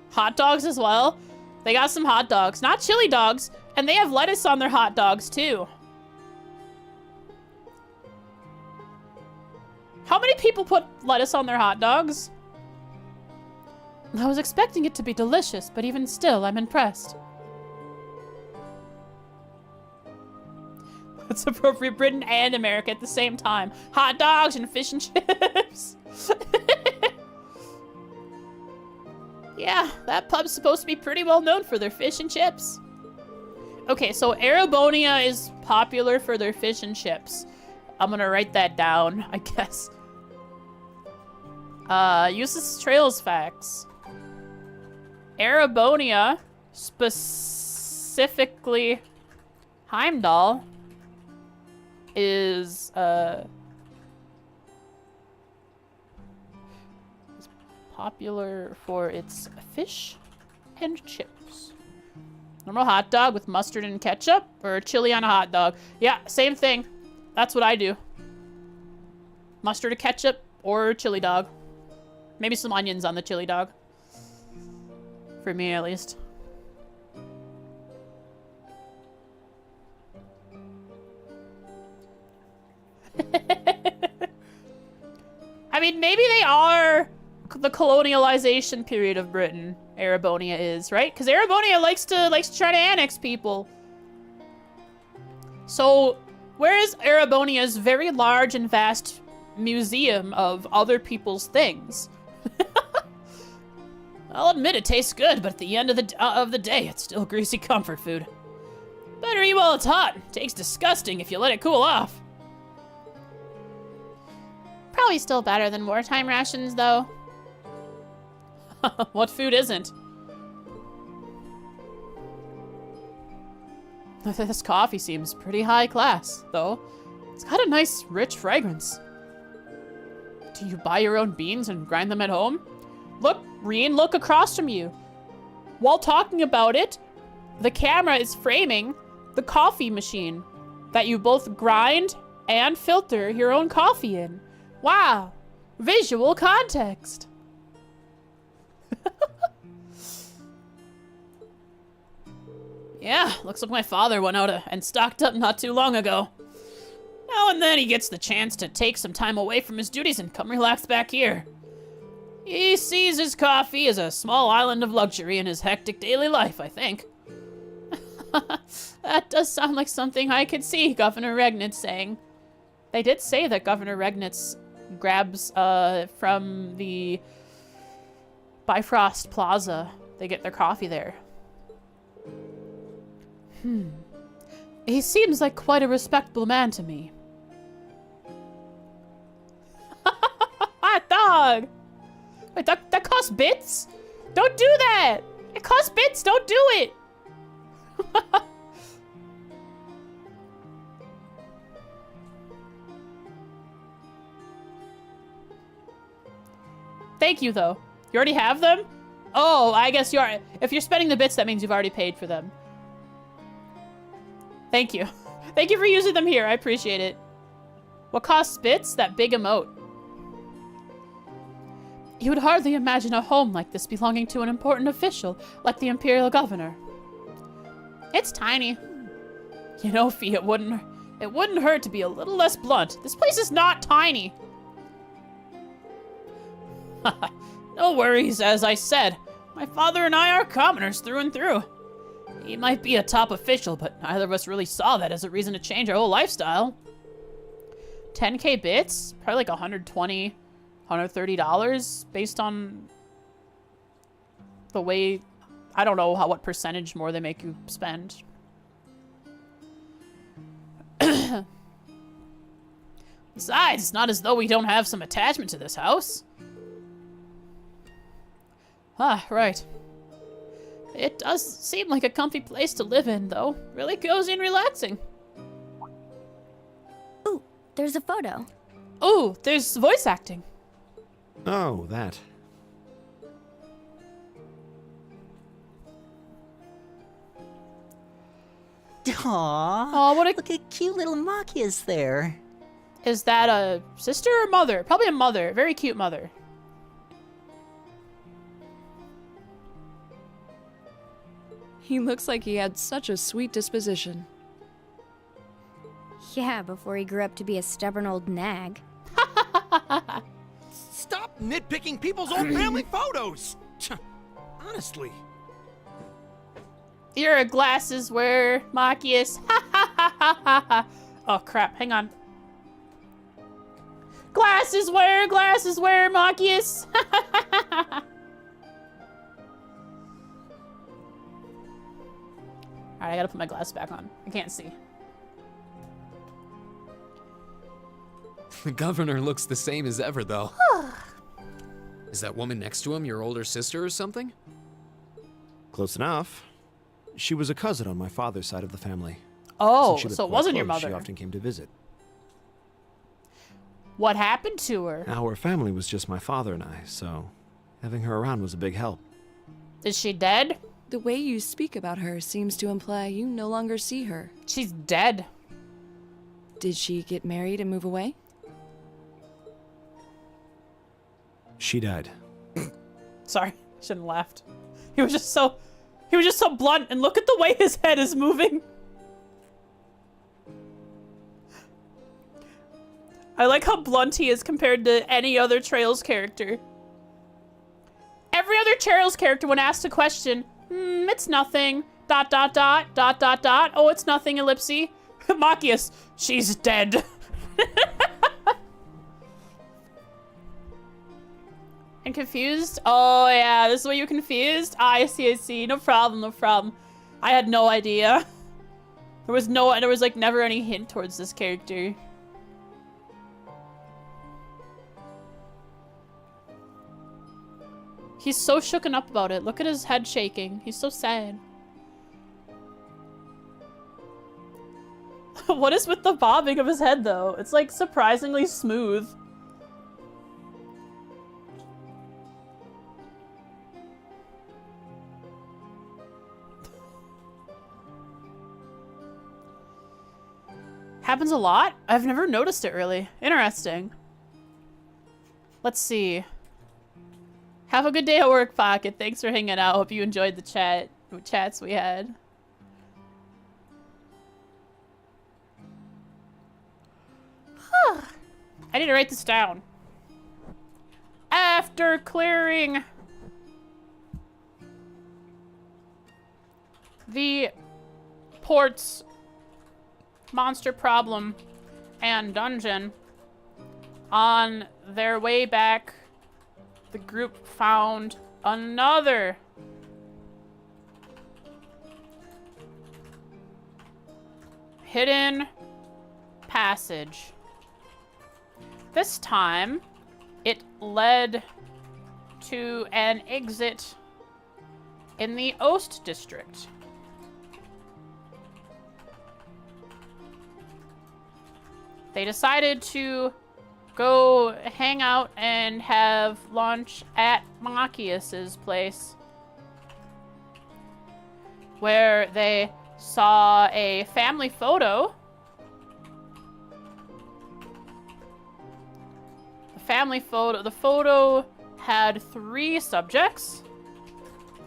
Hot dogs as well. They got some hot dogs. Not chili dogs. And they have lettuce on their hot dogs, too. How many people put lettuce on their hot dogs? I was expecting it to be delicious, but even still, I'm impressed. That's appropriate. Britain and America at the same time. Hot dogs and fish and chips. Yeah, that pub's supposed to be pretty well known for their fish and chips. Okay, so Arabonia is popular for their fish and chips. I'm gonna write that down, I guess. Uses Trails facts. Arabonia, specifically Heimdall, is popular for its fish and chips. Normal hot dog with mustard and ketchup, or chili on a hot dog. Yeah, same thing. That's what I do. Mustard and ketchup or chili dog. Maybe some onions on the chili dog. For me, at least. I mean, maybe they are the colonialization period of Britain. Arabonia is, right? Because Arabonia likes to try to annex people. So Where is Erebonia's very large and vast museum of other people's things? I'll admit it tastes good, but at the end of the day, it's still greasy comfort food. Better eat while it's hot. Tastes disgusting if you let it cool off. Probably still better than wartime rations, though. What food isn't? This coffee seems pretty high class, though. It's got a nice, rich fragrance. Do you buy your own beans and grind them at home? Look, Reen, look across from you. While talking about it, the camera is framing the coffee machine that you both grind and filter your own coffee in. Wow, visual context. Yeah, looks like my father went out and stocked up not too long ago. Now and then he gets the chance to take some time away from his duties and come relax back here. He sees his coffee as a small island of luxury in his hectic daily life, I think. That does sound like something I could see Governor Regnitz saying. They did say that Governor Regnitz grabs from the Bifrost Plaza. They get their coffee there. He seems like quite a respectable man to me. Hot dog! Wait, that costs bits? Don't do that! It costs bits, don't do it! Thank you, though. You already have them? Oh, I guess you are. If you're spending the bits, that means you've already paid for them. Thank you. Thank you for using them here. I appreciate it. What costs bits? That big emote. You would hardly imagine a home like this belonging to an important official like the Imperial Governor. It's tiny. You know, Fee, it wouldn't hurt to be a little less blunt. This place is not tiny. No worries, as I said. My father and I are commoners through and through. He might be a top official, but neither of us really saw that as a reason to change our whole lifestyle. 10k bits? Probably like $120, $130 based on the way, I don't know what percentage more they make you spend. Besides, it's not as though we don't have some attachment to this house. Ah, right. It does seem like a comfy place to live in, though. Really cozy and relaxing. Ooh, there's a photo. Ooh, there's voice acting. Oh, that. Aww. Oh, what a... Look at cute little Machias there. Is that a sister or mother? Probably a mother. Very cute mother. He looks like he had such a sweet disposition. Yeah, before he grew up to be a stubborn old nag. Stop nitpicking people's old family photos! Honestly. You're a glasses wearer, Machias. Oh, crap. Hang on. Glasses wearer, Machias. Alright, I gotta put my glasses back on. I can't see. The governor looks the same as ever, though. Is that woman next to him your older sister or something? Close enough. She was a cousin on my father's side of the family. Oh, Since she lived so it quite wasn't your close, mother. She often came to visit. What happened to her? Our family was just my father and I, so having her around was a big help. Is she dead? The way you speak about her seems to imply you no longer see her. She's dead. Did she get married and move away? She died. Sorry, shouldn't have laughed. He was just so blunt, and look at the way his head is moving. I like how blunt he is compared to any other Trails character. Every other Trails character, when asked a question, it's nothing, ... Oh, it's nothing, ellipsy. Machias, she's dead. And confused? Oh yeah, this is what you confused? I see, I see. No problem, no problem. I had no idea. There was like never any hint towards this character. He's so shooken up about it. Look at his head shaking. He's so sad. What is with the bobbing of his head though? It's like surprisingly smooth. Happens a lot? I've never noticed it really. Interesting. Let's see. Have a good day at work, Pocket. Thanks for hanging out. Hope you enjoyed the chats we had. I need to write this down. After clearing the port's monster problem and dungeon, on their way back, the group found another hidden passage. This time, it led to an exit in the Ost district. They decided to go hang out and have lunch at Machias's place, where they saw a family photo. The photo had 3 subjects: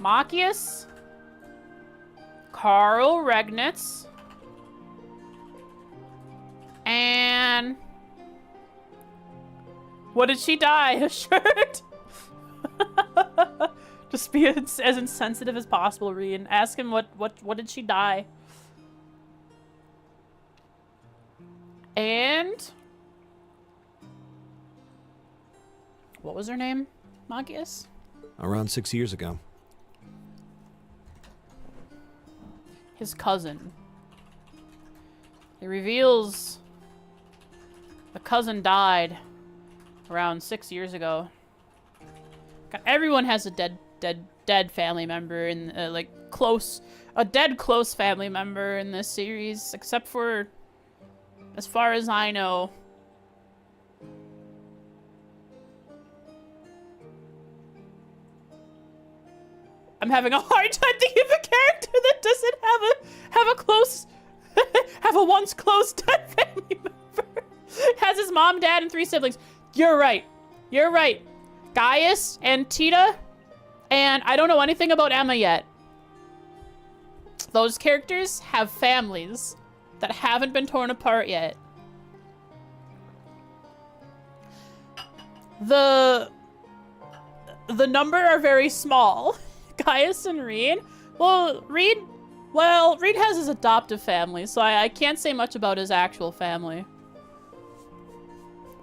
Machias, Carl Regnitz, and what did she die? A shirt? Just be as insensitive as possible, Rian. Ask him what did she die? And what was her name? Machias? Around 6 years ago. His cousin. It reveals the cousin died around 6 years ago. God, everyone has a dead family member in a dead close family member in this series, except for, as far as I know, I'm having a hard time thinking of a character that doesn't have a close have a once close dead family member. Has his mom, dad, and 3 siblings. You're right. You're right. Gaius and Tita, and I don't know anything about Emma yet. Those characters have families that haven't been torn apart yet. The number are very small. Gaius and Reed. Well, Reed has his adoptive family, so I can't say much about his actual family.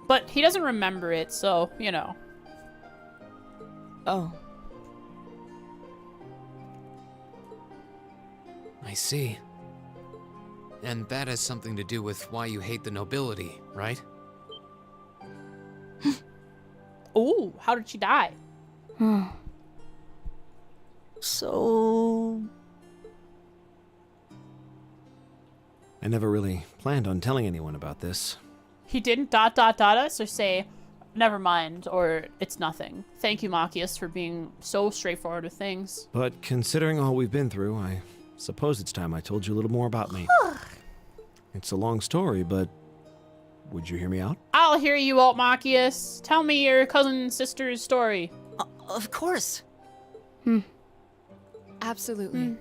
But he doesn't remember it, so, you know. Oh. I see. And that has something to do with why you hate the nobility, right? Ooh, how did she die? So... I never really planned on telling anyone about this. He didn't ... us or say, never mind, or it's nothing. Thank you, Machias, for being so straightforward with things. But considering all we've been through, I suppose it's time I told you a little more about me. It's a long story, but would you hear me out? I'll hear you out, Machias. Tell me your cousin sister's story. Of course. Absolutely.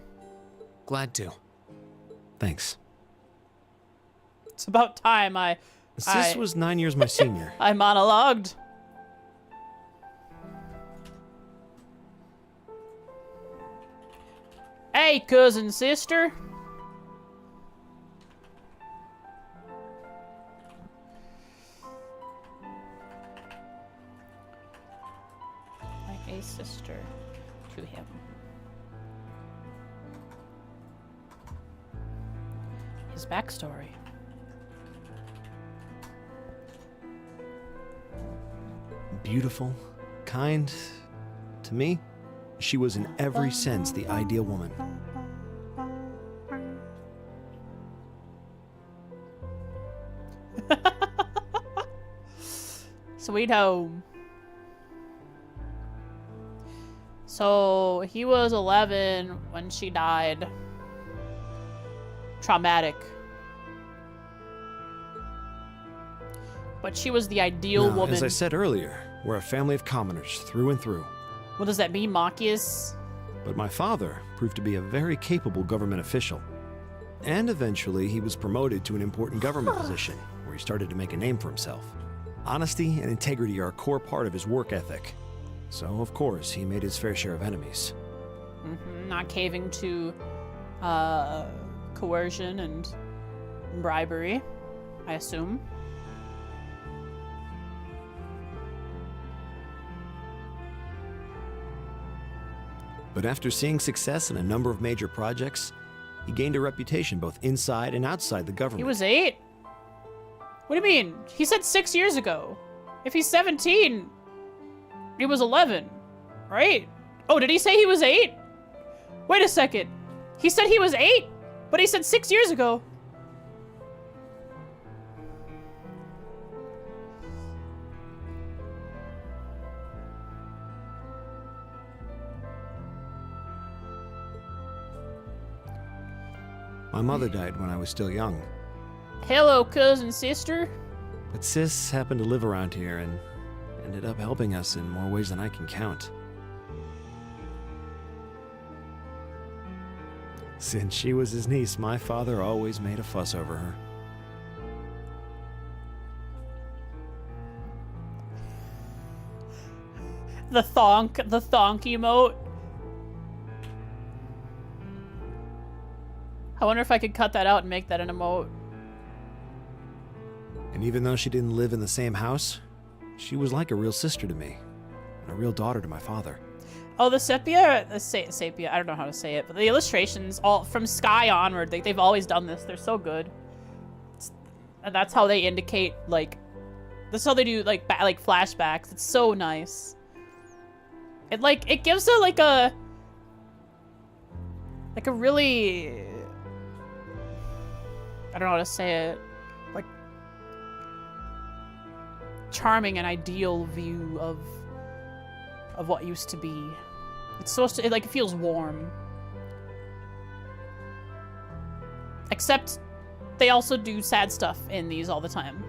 Glad to. Thanks. It's about time Sis was 9 years my senior. I monologued. Hey, cousin sister. to him. His backstory. Beautiful, kind. To me, she was in every sense the ideal woman. Sweet home. So he was 11 when she died. Traumatic. But she was the ideal Now, woman. as I said earlier, we're a family of commoners through and through. What does that mean, Machias? But my father proved to be a very capable government official. And eventually, he was promoted to an important government position, where he started to make a name for himself. Honesty and integrity are a core part of his work ethic. So, of course, he made his fair share of enemies. Not caving to coercion and bribery, I assume. But after seeing success in a number of major projects, he gained a reputation both inside and outside the government. He was 8? What do you mean? He said 6 years ago. If he's 17, he was 11, right? Oh, did he say he was 8? Wait a second. He said he was 8, but he said 6 years ago. My mother died when I was still young. Hello, cousin, sister. But Sis happened to live around here and ended up helping us in more ways than I can count. Since she was his niece, my father always made a fuss over her. The thonk emote. I wonder if I could cut that out and make that an emote. And even though she didn't live in the same house, she was like a real sister to me, and a real daughter to my father. Oh, the sepia, sepia, I don't know how to say it, but the illustrations, all from Sky onward, they've always done this. They're so good. And that's how they indicate, like, that's how they do, like, flashbacks. It's so nice. It gives it, like a really, I don't know how to say it, like, charming and ideal view of what used to be. It's supposed to, it feels warm. Except they also do sad stuff in these all the time.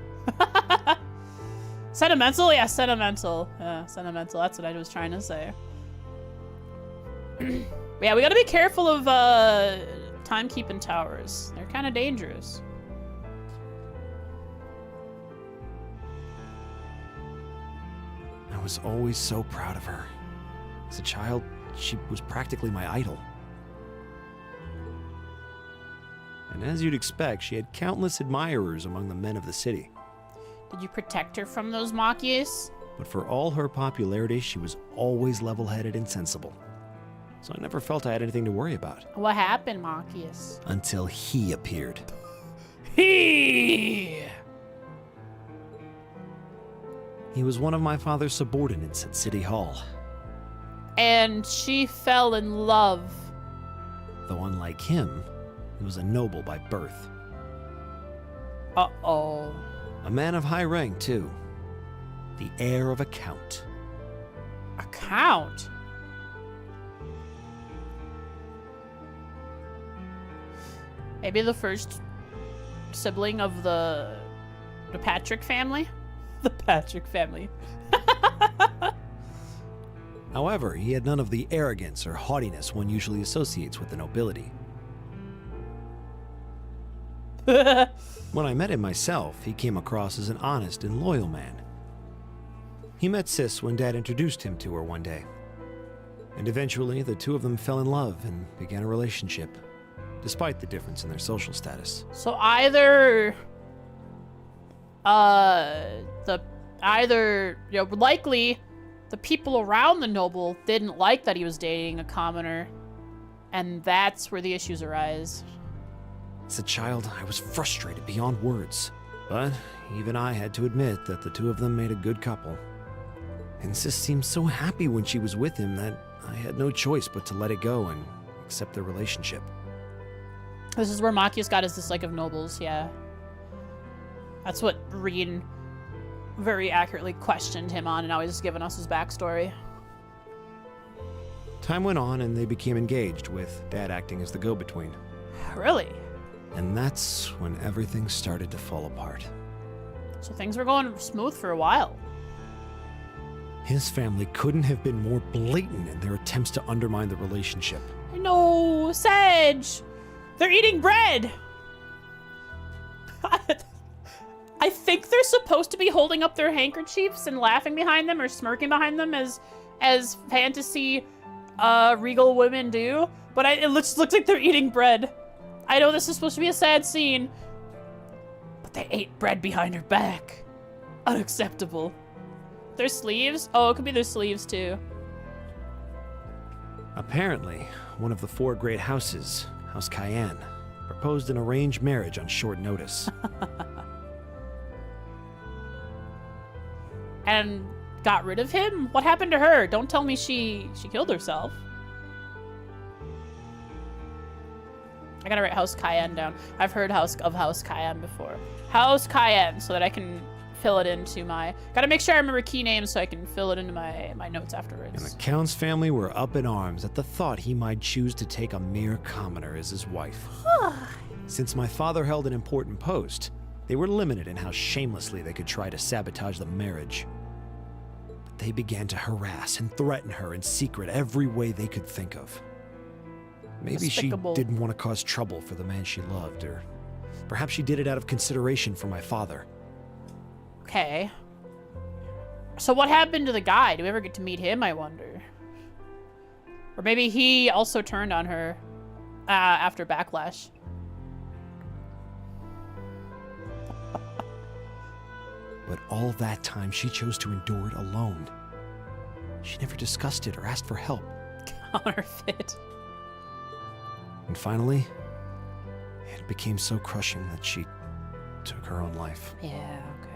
Sentimental? Yeah, sentimental. Yeah, sentimental. That's what I was trying to say. Yeah, we gotta be careful of timekeeping towers. They're kind of dangerous. I was always so proud of her. As a child, she was practically my idol. And as you'd expect, she had countless admirers among the men of the city. Did you protect her from those Machias? But for all her popularity, she was always level-headed and sensible. So I never felt I had anything to worry about. What happened, Machias? Until he appeared. He was one of my father's subordinates at City Hall. And she fell in love. Though unlike him, he was a noble by birth. Uh-oh. A man of high rank, too. The heir of a count. A count? Maybe the first sibling of the Patrick family? The Patrick family. However, he had none of the arrogance or haughtiness one usually associates with the nobility. When I met him myself, he came across as an honest and loyal man. He met Sis when Dad introduced him to her one day. And eventually, the two of them fell in love and began a relationship, despite the difference in their social status. So either, likely the people around the noble didn't like that he was dating a commoner, and that's where the issues arise. As a child, I was frustrated beyond words, but even I had to admit that the two of them made a good couple. And Sis seemed so happy when she was with him that I had no choice but to let it go and accept their relationship. This is where Machias got his dislike of nobles, yeah. That's what Reed very accurately questioned him on, and now he's given us his backstory. Time went on and they became engaged, with Dad acting as the go-between. Really? And that's when everything started to fall apart. So things were going smooth for a while. His family couldn't have been more blatant in their attempts to undermine the relationship. No, Sedge! They're eating bread! I think they're supposed to be holding up their handkerchiefs and laughing behind them or smirking behind them as fantasy regal women do, but it looks like they're eating bread. I know this is supposed to be a sad scene, but they ate bread behind her back. Unacceptable. Their sleeves? Oh, it could be their sleeves too. Apparently, one of the 4 great houses, House Cayenne, proposed an arranged marriage on short notice. And got rid of him? What happened to her? Don't tell me she killed herself. I gotta write House Cayenne down. I've heard House Cayenne before. House Cayenne, so that I can fill it into my... Gotta make sure I remember key names so I can fill it into my notes afterwards. And the Count's family were up in arms at the thought he might choose to take a mere commoner as his wife. Since my father held an important post, they were limited in how shamelessly they could try to sabotage the marriage. But they began to harass and threaten her in secret every way they could think of. Maybe Despicable. she didn't want to cause trouble for the man she loved, or perhaps she did it out of consideration for my father. Okay. So what happened to the guy? Do we ever get to meet him, I wonder? Or maybe he also turned on her after Backlash. But all that time, she chose to endure it alone. She never discussed it or asked for help. Counterfeit. And finally, it became so crushing that she took her own life. Yeah, okay.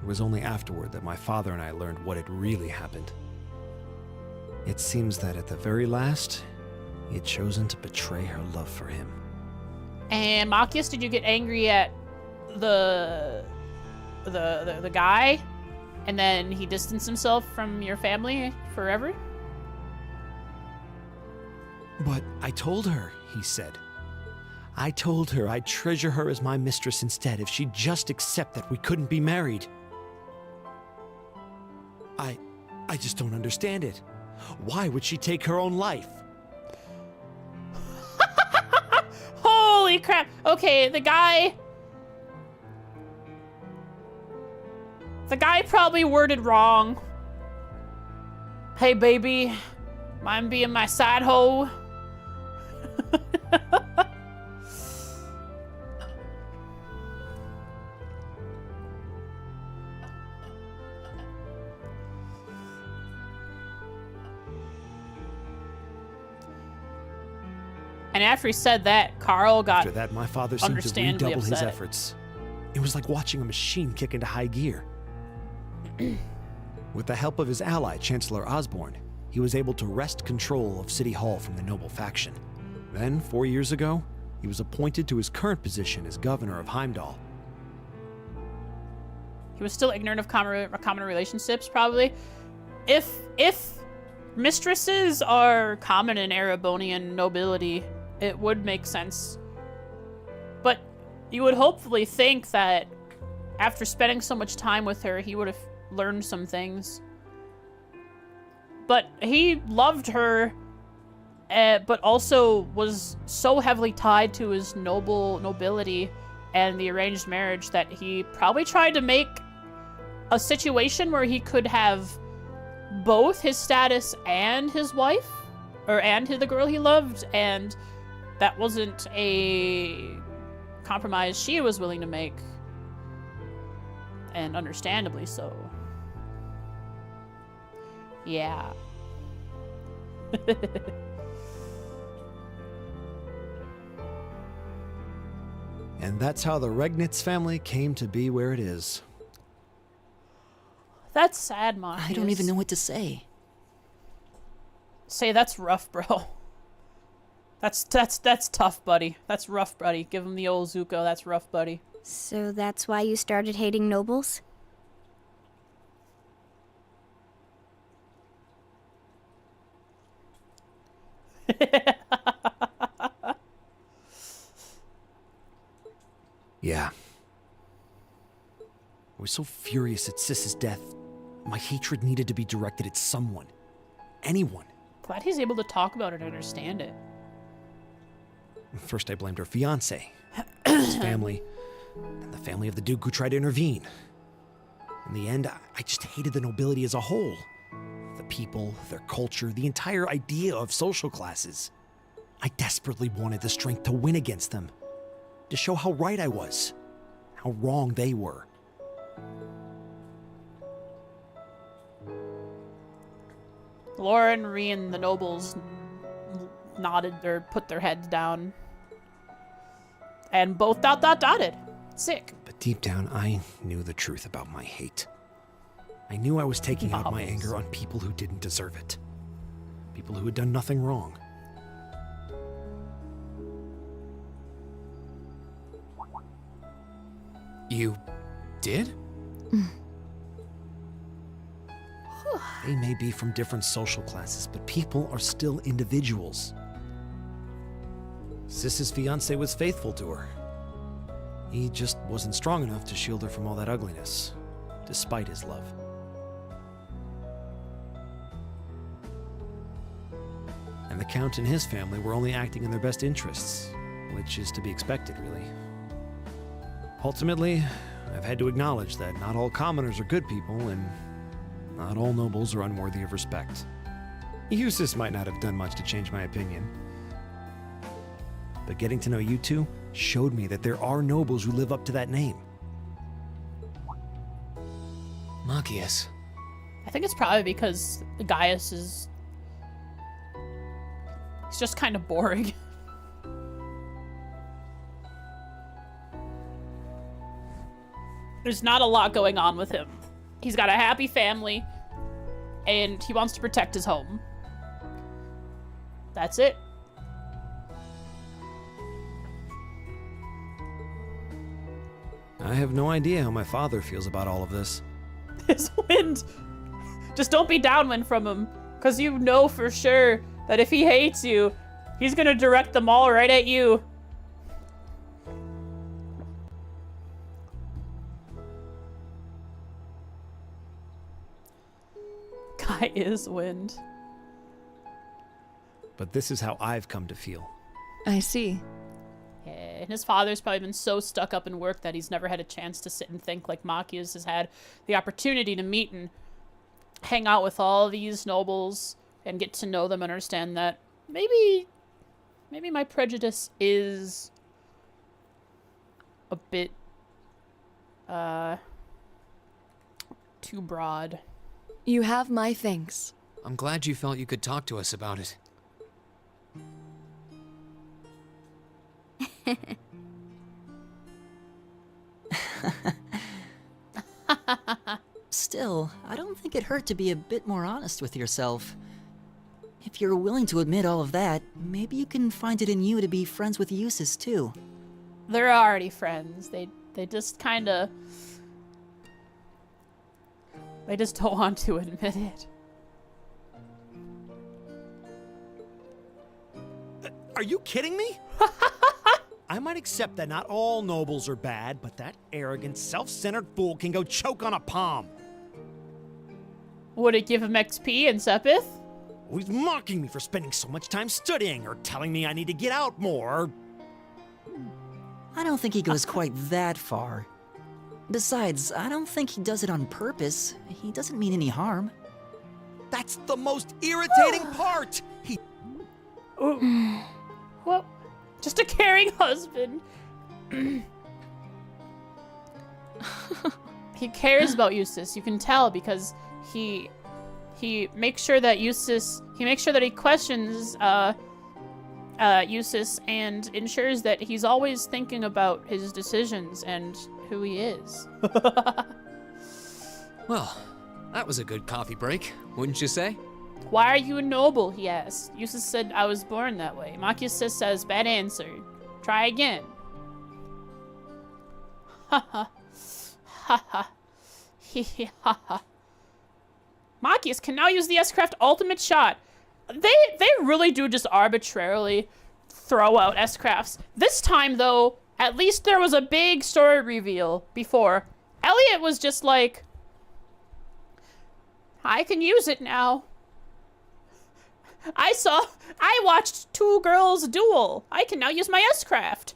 It was only afterward that my father and I learned what had really happened. It seems that at the very last, he had chosen to betray her love for him. And Machias, did you get angry at the guy, and then he distanced himself from your family forever? But I told her, he said. I told her I'd treasure her as my mistress instead if she'd just accept that we couldn't be married. I just don't understand it. Why would she take her own life? Holy crap. Okay, the guy probably worded wrong. Hey, baby. Mind being my side hoe? And after he said that, Carl got After that, my father seemed to understandably redouble his upset. efforts. It was like watching a machine kick into high gear. With the help of his ally, Chancellor Osborne, he was able to wrest control of City Hall from the noble faction. Then, 4 years ago, he was appointed to his current position as governor of Heimdall. He was still ignorant of common relationships, probably. If mistresses are common in Erebonian nobility, it would make sense. But you would hopefully think that after spending so much time with her, he would have learned some things. But he loved her, but also was so heavily tied to his nobility and the arranged marriage that he probably tried to make a situation where he could have both his status and his wife, and the girl he loved, and that wasn't a compromise she was willing to make. And understandably so. Yeah. And that's how the Regnitz family came to be where it is. That's sad, Monty. I don't even know what to say. Say that's rough, bro. That's tough, buddy. That's rough, buddy. Give him the old Zuko. That's rough, buddy. So that's why you started hating nobles? Yeah. I was so furious at Sis's death. My hatred needed to be directed at someone. Anyone. Glad he's able to talk about it and understand it. First I blamed her fiancé, his family, and the family of the Duke who tried to intervene. In the end, I just hated the nobility as a whole. The people, their culture, the entire idea of social classes. I desperately wanted the strength to win against them. To show how right I was. How wrong they were. Lauren, Ree, and the nobles nodded or put their heads down. And both dotted. Sick. But deep down, I knew the truth about my hate. I knew I was taking out my anger on people who didn't deserve it. People who had done nothing wrong. You did? They may be from different social classes, but people are still individuals. Sis's fiancé was faithful to her. He just wasn't strong enough to shield her from all that ugliness, despite his love. And the Count and his family were only acting in their best interests, which is to be expected, really. Ultimately, I've had to acknowledge that not all commoners are good people, and not all nobles are unworthy of respect. Eustace might not have done much to change my opinion. But getting to know you two showed me that there are nobles who live up to that name. Machias. I think it's probably because Gaius is... He's just kind of boring. There's not a lot going on with him. He's got a happy family, and he wants to protect his home. That's it. I have no idea how my father feels about all of this. His wind. Just don't be downwind from him, because you know for sure that if he hates you, he's gonna direct them all right at you. Guy is wind. But this is how I've come to feel. I see. Yeah, and his father's probably been so stuck up in work that he's never had a chance to sit and think like Machias has had the opportunity to meet and hang out with all these nobles and get to know them and understand that maybe my prejudice is a bit too broad. You have my thanks. I'm glad you felt you could talk to us about it. Still, I don't think it hurt to be a bit more honest with yourself. If you're willing to admit all of that, maybe you can find it in you to be friends with Eustace too. They're already friends. They just kind of... They just don't want to admit it. Are you kidding me? I might accept that not all nobles are bad, but that arrogant, self-centered fool can go choke on a palm. Would it give him XP in Sepith? He's mocking me for spending so much time studying, or telling me I need to get out more. I don't think he goes quite that far. Besides, I don't think he does it on purpose. He doesn't mean any harm. That's the most irritating part! Well, just a caring husband. He cares about Eustace. You can tell because he makes sure that he questions Eustace and ensures that he's always thinking about his decisions and who he is. Well, that was a good coffee break, wouldn't you say? Why are you a noble? He asked. Eustace said, I was born that way. Machias says, bad answer. Try again. Ha ha. Ha ha. Hee ha ha. Machias can now use the S-Craft ultimate shot. They really do just arbitrarily throw out S-Crafts. This time, though, at least there was a big story reveal before. Elliot was just like, I can use it now. I watched two girls duel. I can now use my S-Craft.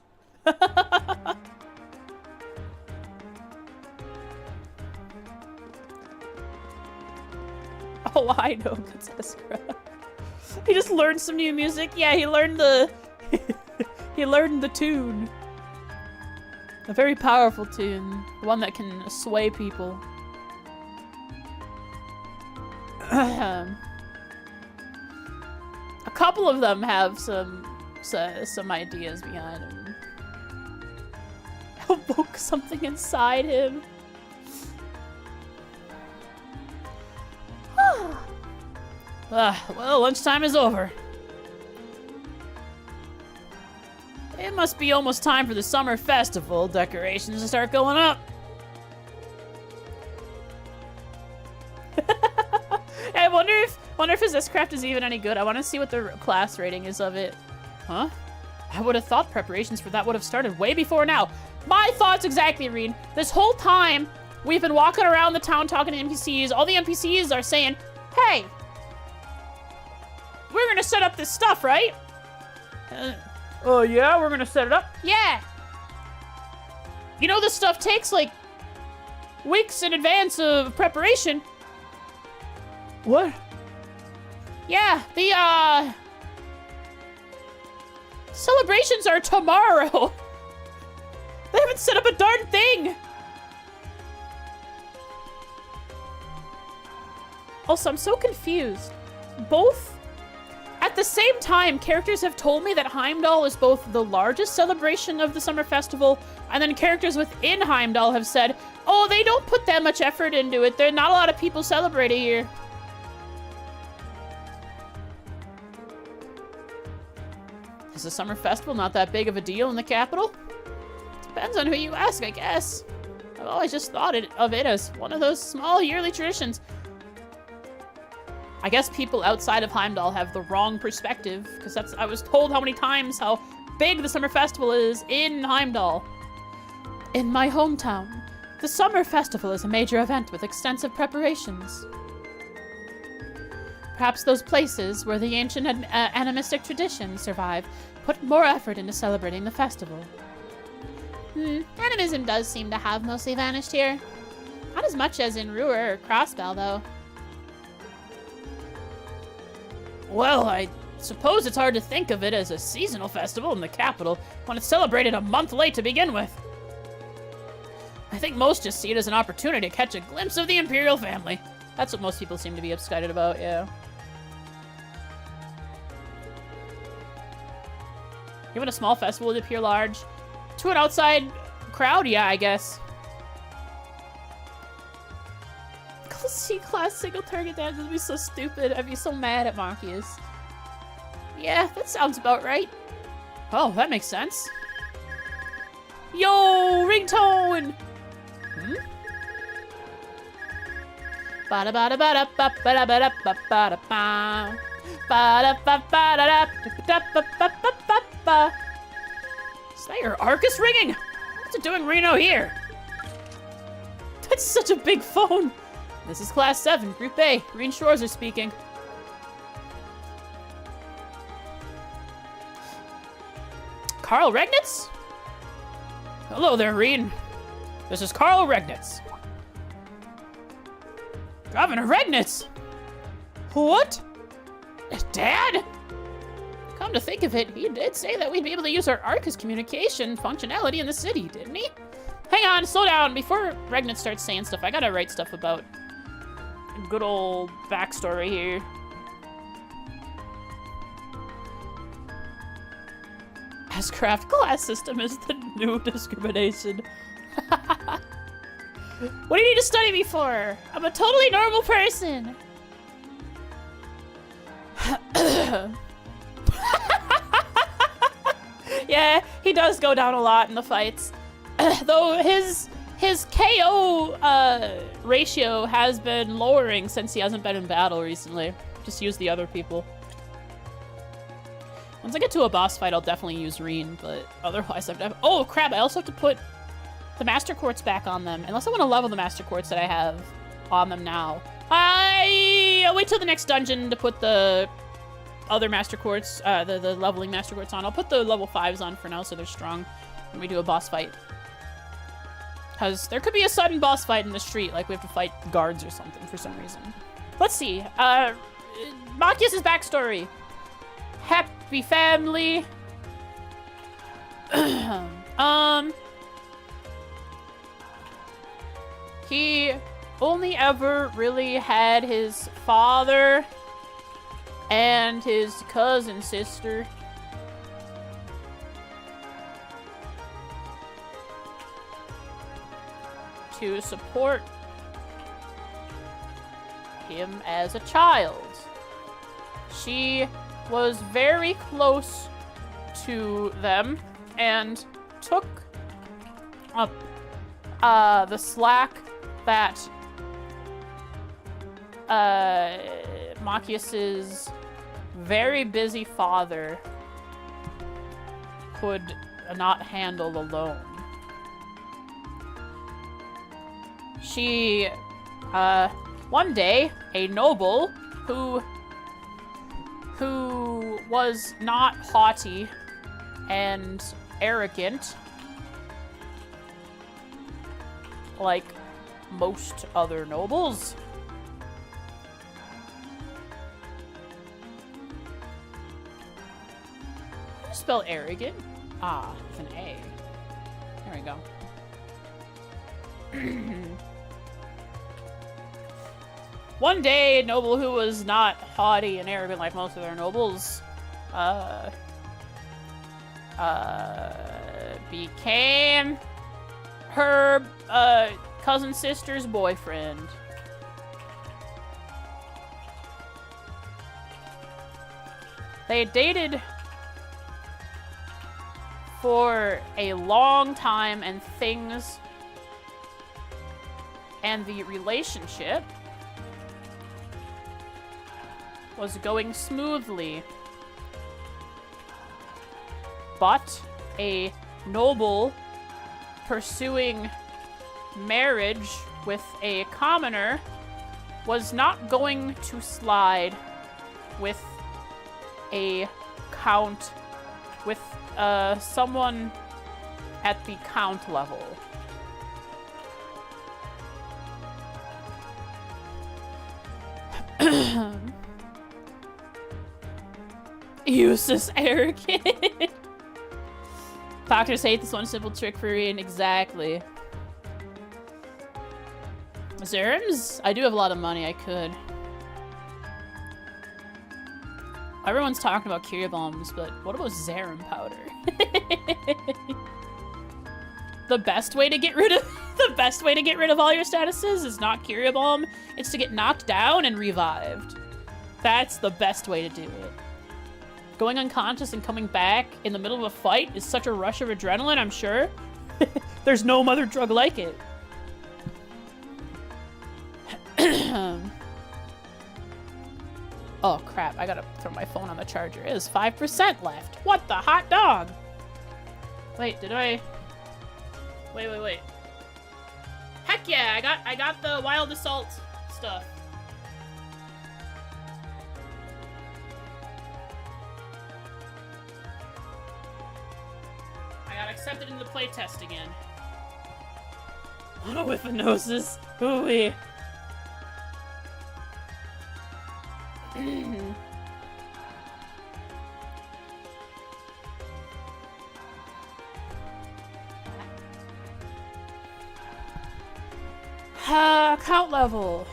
Oh, I know that's S-Craft. He just learned some new music. Yeah, he learned the he learned the tune. A very powerful tune. One that can sway people. A couple of them have some ideas behind them. Evoke something inside him. Well, lunchtime is over. It must be almost time for the summer festival decorations to start going up. I wonder if his S-Craft is even any good. I want to see what the class rating is of it. Huh? I would have thought preparations for that would have started way before now. My thoughts exactly, Reed. This whole time, we've been walking around the town talking to NPCs. All the NPCs are saying, hey, we're gonna set up this stuff, right? Oh yeah, we're gonna set it up? Yeah. You know this stuff takes like weeks in advance of preparation. What? Yeah, the celebrations are tomorrow. They haven't set up a darn thing. Also, I'm so confused. Both at the same time, characters have told me that Heimdall is both the largest celebration of the summer festival, and then characters within Heimdall have said, oh, they don't put that much effort into it. There are not a lot of people celebrating here. Is the summer festival not that big of a deal in the capital? Depends on who you ask, I guess. I've always just thought of it as one of those small yearly traditions. I guess people outside of Heimdall have the wrong perspective, because I was told how many times how big the summer festival is in Heimdall. In my hometown, the summer festival is a major event with extensive preparations. Perhaps those places where the ancient animistic traditions survive put more effort into celebrating the festival. Animism does seem to have mostly vanished here. Not as much as in Ruhr or Crossbell, though. Well, I suppose it's hard to think of it as a seasonal festival in the capital when it's celebrated a month late to begin with. I think most just see it as an opportunity to catch a glimpse of the Imperial family. That's what most people seem to be excited about, yeah. Given a small festival would appear large. To an outside crowd, yeah, I guess. C-class single target damage would be so stupid. I'd be so mad at Machias. Yeah, that sounds about right. Oh, that makes sense. Yo, ringtone! Is that your Arcus ringing? What's it doing Reno here? That's such a big phone. This is Class 7, Group A. Green Shores are speaking. Carl Regnitz? Hello there, Reen. This is Carl Regnitz. Governor Regnitz! What? Dad? Come to think of it, he did say that we'd be able to use our Arcus communication functionality in the city, didn't he? Hang on, slow down. Before Regnant starts saying stuff, I gotta write stuff about good old backstory here. As craft class system is the new discrimination. What do you need to study me for? I'm a totally normal person. Yeah, he does go down a lot in the fights. Though his KO ratio has been lowering since he hasn't been in battle recently. Just use the other people. Once I get to a boss fight, I'll definitely use Reen, but otherwise I've never— oh crap, I also have to put the Master Quartz back on them. Unless I want to level the Master Quartz that I have on them now. I'll wait till the next dungeon to put the other Master Quartz, the leveling Master Quartz on. I'll put the level 5s on for now so they're strong when we do a boss fight. Because there could be a sudden boss fight in the street, like we have to fight guards or something for some reason. Let's see. Machias' backstory. Happy family. He only ever really had his father and his cousin sister. To support him as a child. She was very close to them and took up the slack that Machias's very busy father could not handle alone. She, one day, a noble who was not haughty and arrogant like most other nobles. How do you spell arrogant? Ah, with an A. There we go. One day, a noble who was not haughty and arrogant like most of their nobles, became her, cousin sister's boyfriend. They dated for a long time and the relationship was going smoothly. But a noble pursuing marriage with a commoner was not going to slide with a count, with someone at the count level. Useless arrogant. Doctors hate this one simple trick for Reen. Exactly. Zerims? I do have a lot of money. I could. Everyone's talking about Curia bombs, but what about Zerum powder? The best way to get rid of all your statuses is not Curia bomb. It's to get knocked down and revived. That's the best way to do it. Going unconscious and coming back in the middle of a fight is such a rush of adrenaline, I'm sure. There's no other drug like it. Oh crap, I gotta throw my phone on the charger. It is 5% left. What the hot dog? Wait, did I... Wait. Heck yeah, I got the Wild Assault stuff. I got accepted into the playtest again. What a whiff of noses. Ooh-wee. Count level.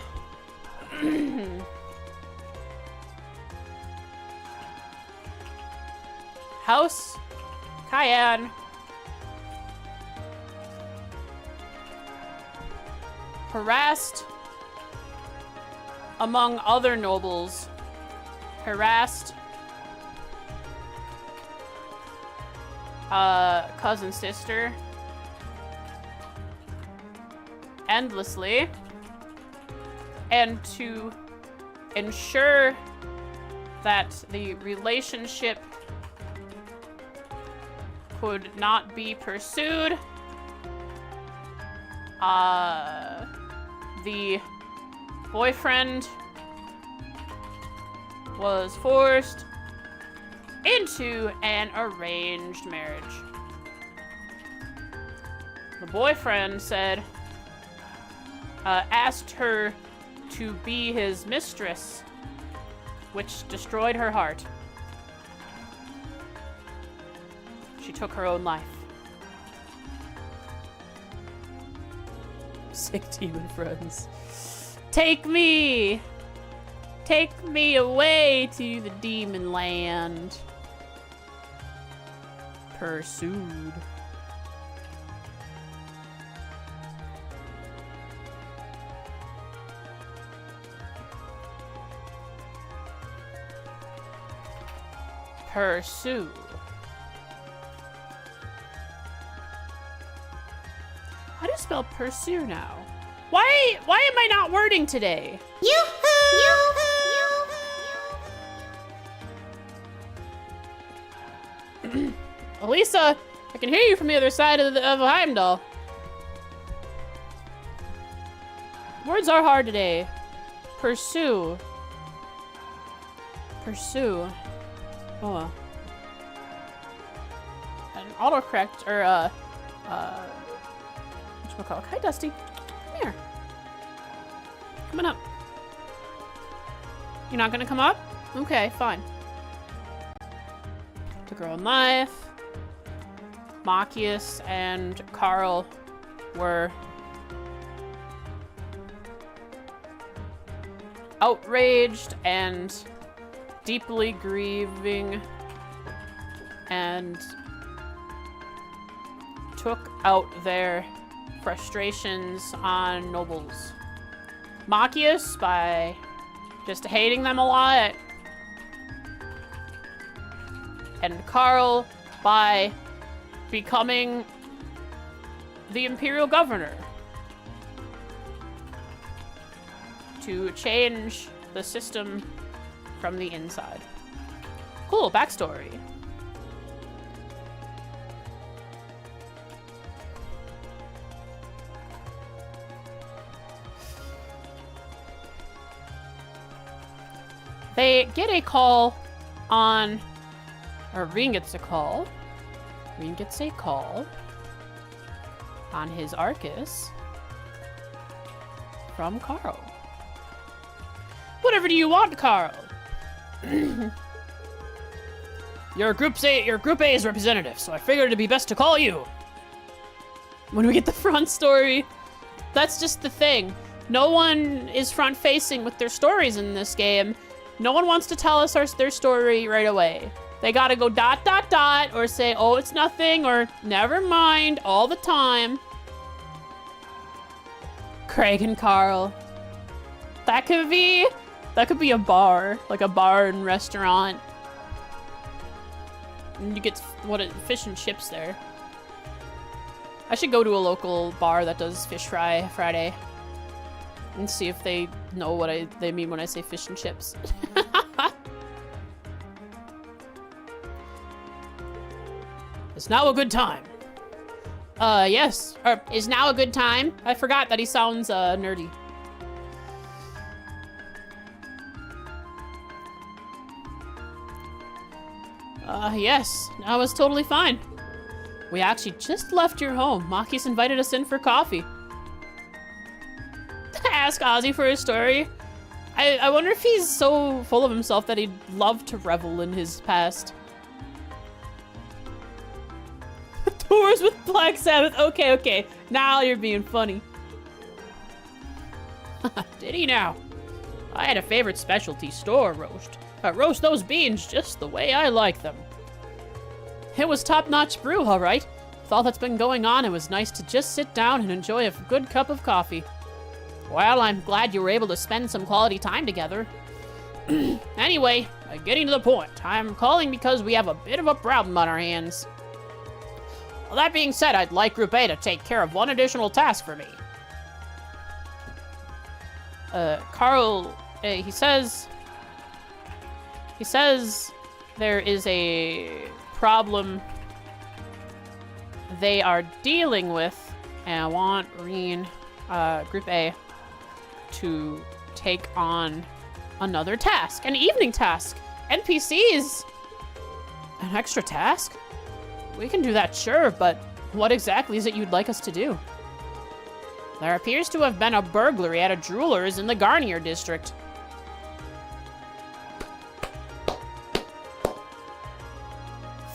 House, Cayenne. Harassed among other nobles. Harassed cousin sister endlessly, and to ensure that the relationship could not be pursued, the boyfriend was forced into an arranged marriage. The boyfriend said, asked her to be his mistress, which destroyed her heart. She took her own life. Sick demon friends. Take me! Take me away to the demon land. Pursued. Pursue. How do you spell pursue now? Why am I not wording today? Elisa, I can hear you from the other side of Heimdall. Words are hard today. Pursue. Pursue. Oh well. An autocorrect, or whatchamacallit? Hi, Dusty. Come here. Coming up. You're not gonna come up? Okay, fine. Took her own life. Machias and Carl were outraged and deeply grieving, and took out their frustrations on nobles. Machias by just hating them a lot, and Carl by becoming the imperial governor to change the system from the inside. Cool backstory. They get a call on, or Ring gets a call. Ring gets a call on his Arcus from Carl. Whatever do you want, Carl? You're Group A's representative, so I figured it'd be best to call you. When we get the front story, that's just the thing. No one is front-facing with their stories in this game. No one wants to tell us their story right away. They gotta go ... or say, oh, it's nothing, or never mind, all the time. Craig and Carl. That could be a bar, like a bar and restaurant. And you get fish and chips there. I should go to a local bar that does fish fry Friday and see if they know what they mean when I say fish and chips. It's now a good time. Yes. Or, is now a good time? I forgot that he sounds nerdy. Yes. Now it's totally fine. We actually just left your home. Maki's invited us in for coffee. Ask Ozzy for his story. I wonder if he's so full of himself that he'd love to revel in his past. Tours with Black Sabbath. Okay. Now you're being funny. Did he now? I had a favorite specialty store roast. Roast those beans just the way I like them. It was top-notch brew, all right. With all that's been going on, it was nice to just sit down and enjoy a good cup of coffee. Well, I'm glad you were able to spend some quality time together. Anyway, getting to the point, I'm calling because we have a bit of a problem on our hands. Well, that being said, I'd like Group A to take care of one additional task for me. Carl, he says there is a problem they are dealing with, and I want Group A to take on another task, an evening task. NPCs? An extra task? We can do that, sure, but what exactly is it you'd like us to do? There appears to have been a burglary at a jeweler's in the Garnier district.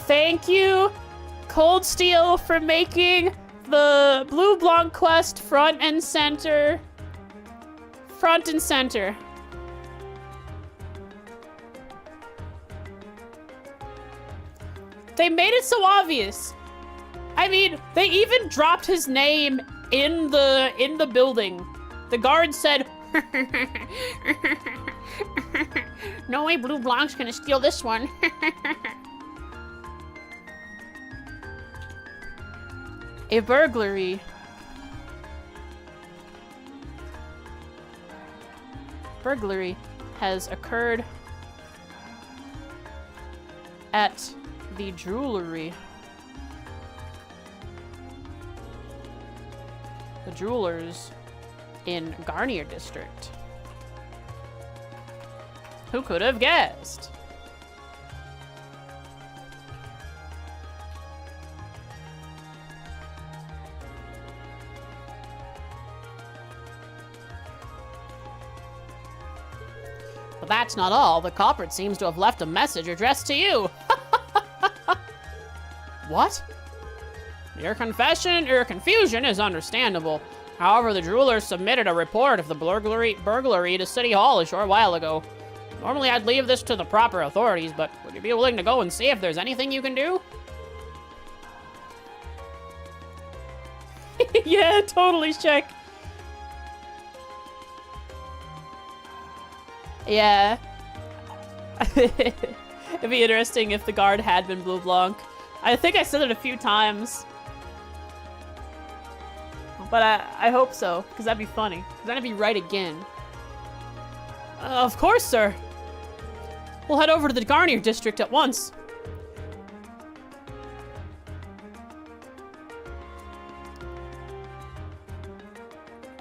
Thank you, Cold Steel, for making the Blue Blanc quest front and center. Front and center. They made it so obvious. I mean, they even dropped his name in the building. The guard said, "No way Blue Blanc's gonna steal this one." A burglary. Burglary has occurred at the jewelry. The jewelers in Garnier district. Who could have guessed? But that's not all. The culprit seems to have left a message addressed to you. What? Your confusion is understandable. However, the jeweler submitted a report of the burglary to City Hall a short while ago. Normally, I'd leave this to the proper authorities, but would you be willing to go and see if there's anything you can do? Yeah, totally, check. Yeah. It'd be interesting if the guard had been Blue Blanc. I think I said it a few times. But I hope so, because that'd be funny. Because then I'd be right again. Of course, sir. We'll head over to the Garnier district at once.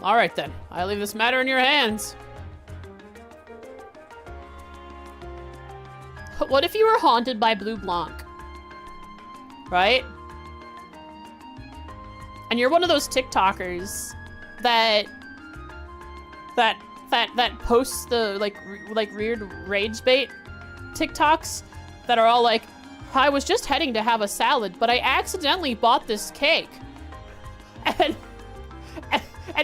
All right, then. I leave this matter in your hands. What if you were haunted by Blue Blanc? Right? And you're one of those TikTokers that posts the like weird rage bait TikToks that are all like, I was just heading to have a salad, but I accidentally bought this cake. And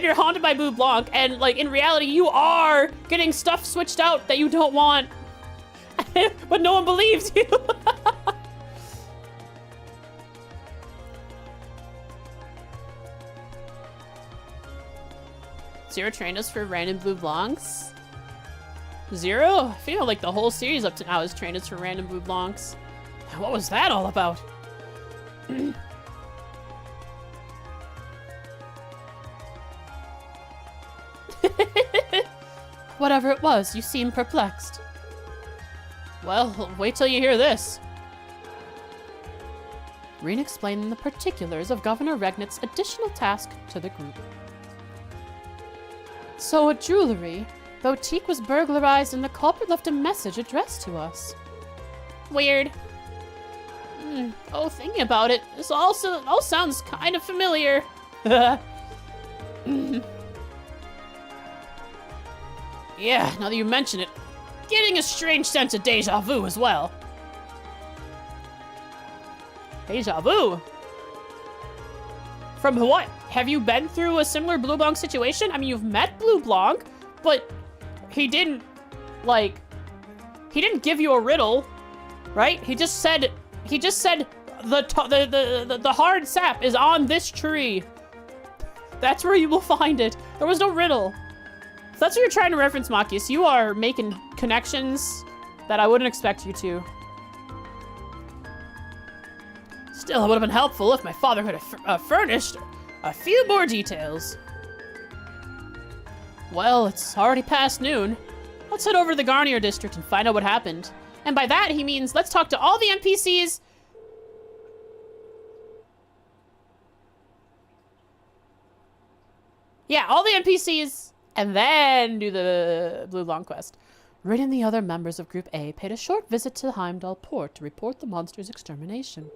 you're haunted by Blue Blanc, and like in reality you are getting stuff switched out that you don't want. But no one believes you. Zero trained us for random Blue Blancs? Zero? I feel like the whole series up to now has trained us for random Blue Blancs. What was that all about? Whatever it was, you seem perplexed. Well, wait till you hear this. Reen explained the particulars of Governor Regnit's additional task to the group. So a jewelry boutique was burglarized and the culprit left a message addressed to us. Weird. Oh, thinking about it, this all sounds kind of familiar. Yeah, now that you mention it, getting a strange sense of deja vu as well. Deja vu? From what? Have you been through a similar Blue Blanc situation? I mean, you've met Blue Blanc. But he didn't, like, he didn't give you a riddle, right? He just said the hard sap is on this tree. That's where you will find it. There was no riddle. If that's what you're trying to reference, Machias, you are making connections that I wouldn't expect you to. Still, it would have been helpful if my father could have furnished a few more details. Well, it's already past noon. Let's head over to the Garnier district and find out what happened. And by that, he means let's talk to all the NPCs. Yeah, all the NPCs, and then do the Blue Long quest. Rin and the other members of Group A paid a short visit to Heimdall Port to report the monster's extermination.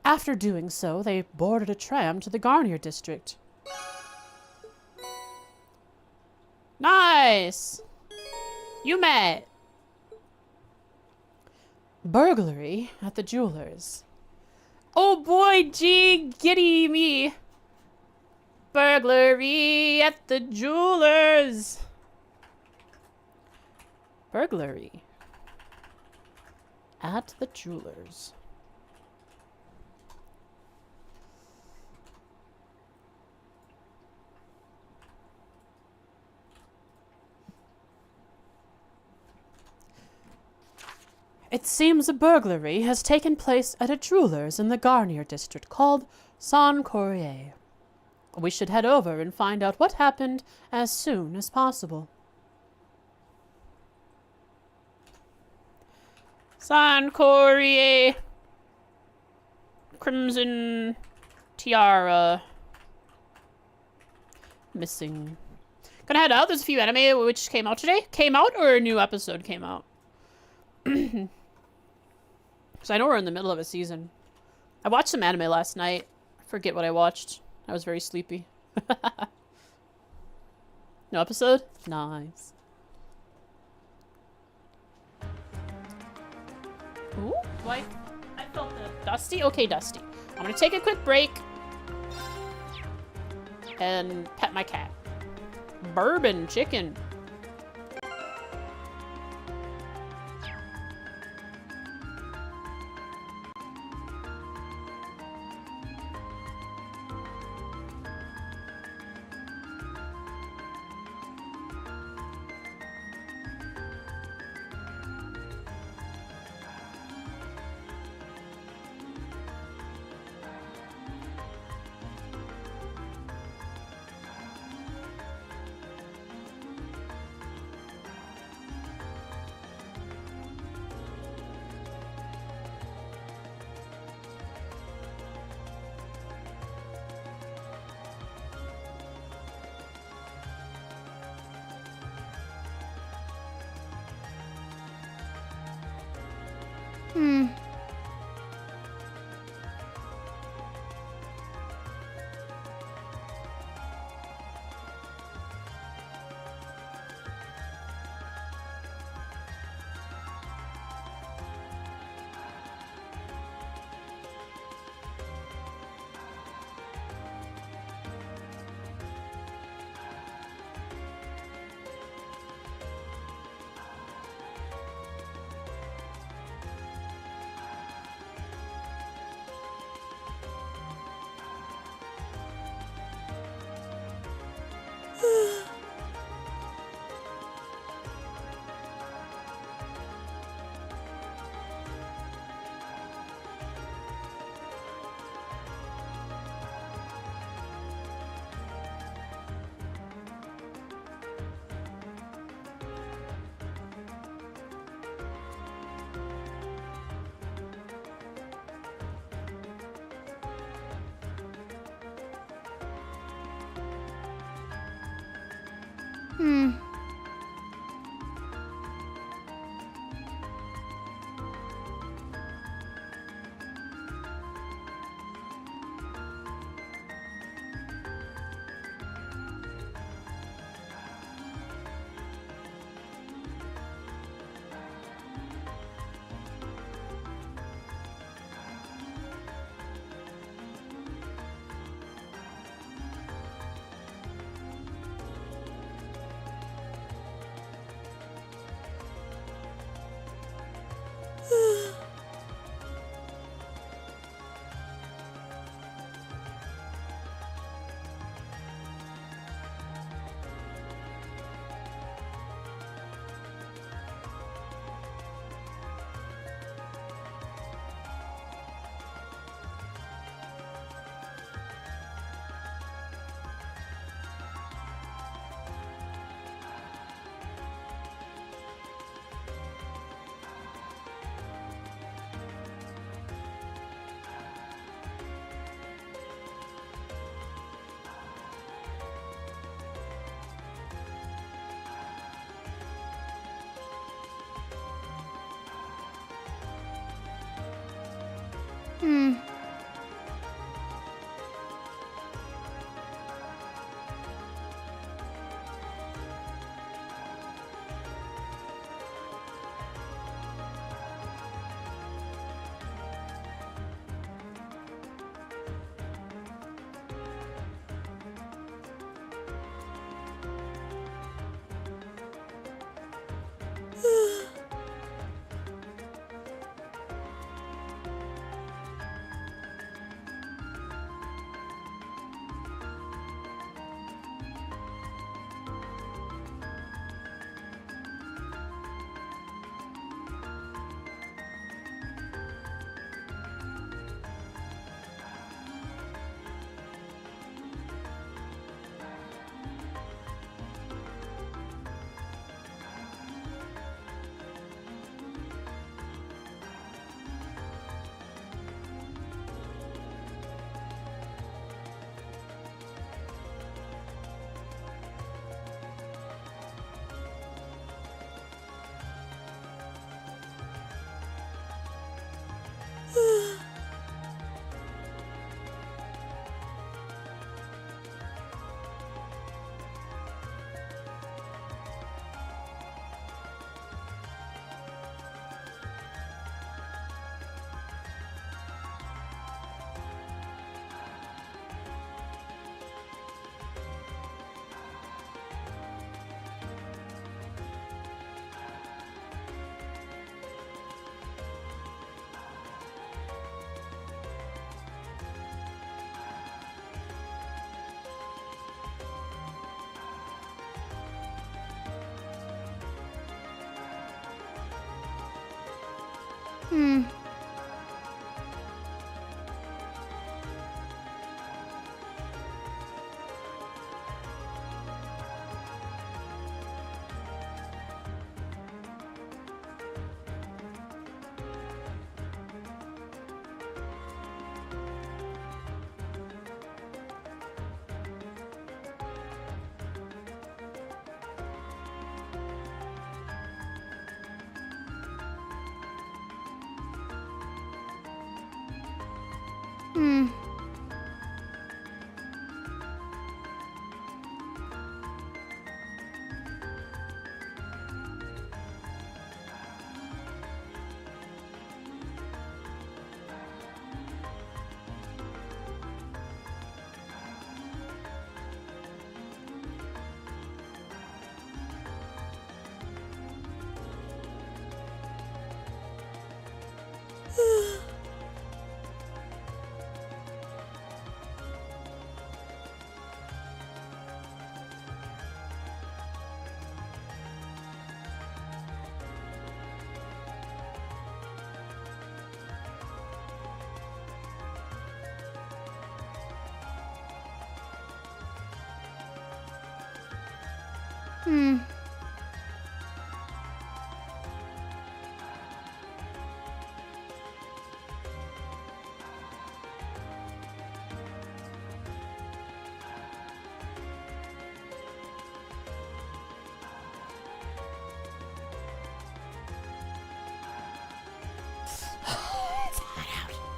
After doing so, they boarded a tram to the Garnier district. Nice! You met. Burglary at the jeweler's. Oh boy, gee, giddy me. Burglary at the jeweler's. Burglary at the jeweler's. It seems a burglary has taken place at a jeweler's in the Garnier district called San Courier. We should head over and find out what happened as soon as possible. San Courier. Crimson Tiara. Missing. Gonna head out. There's a few anime which came out today. Came out or a new episode came out? Because I know we're in the middle of a season. I watched some anime last night. I forget what I watched. I was very sleepy. No episode? Nice. Ooh, I felt the Dusty? Okay, Dusty. I'm gonna take a quick break. And pet my cat. Bourbon chicken.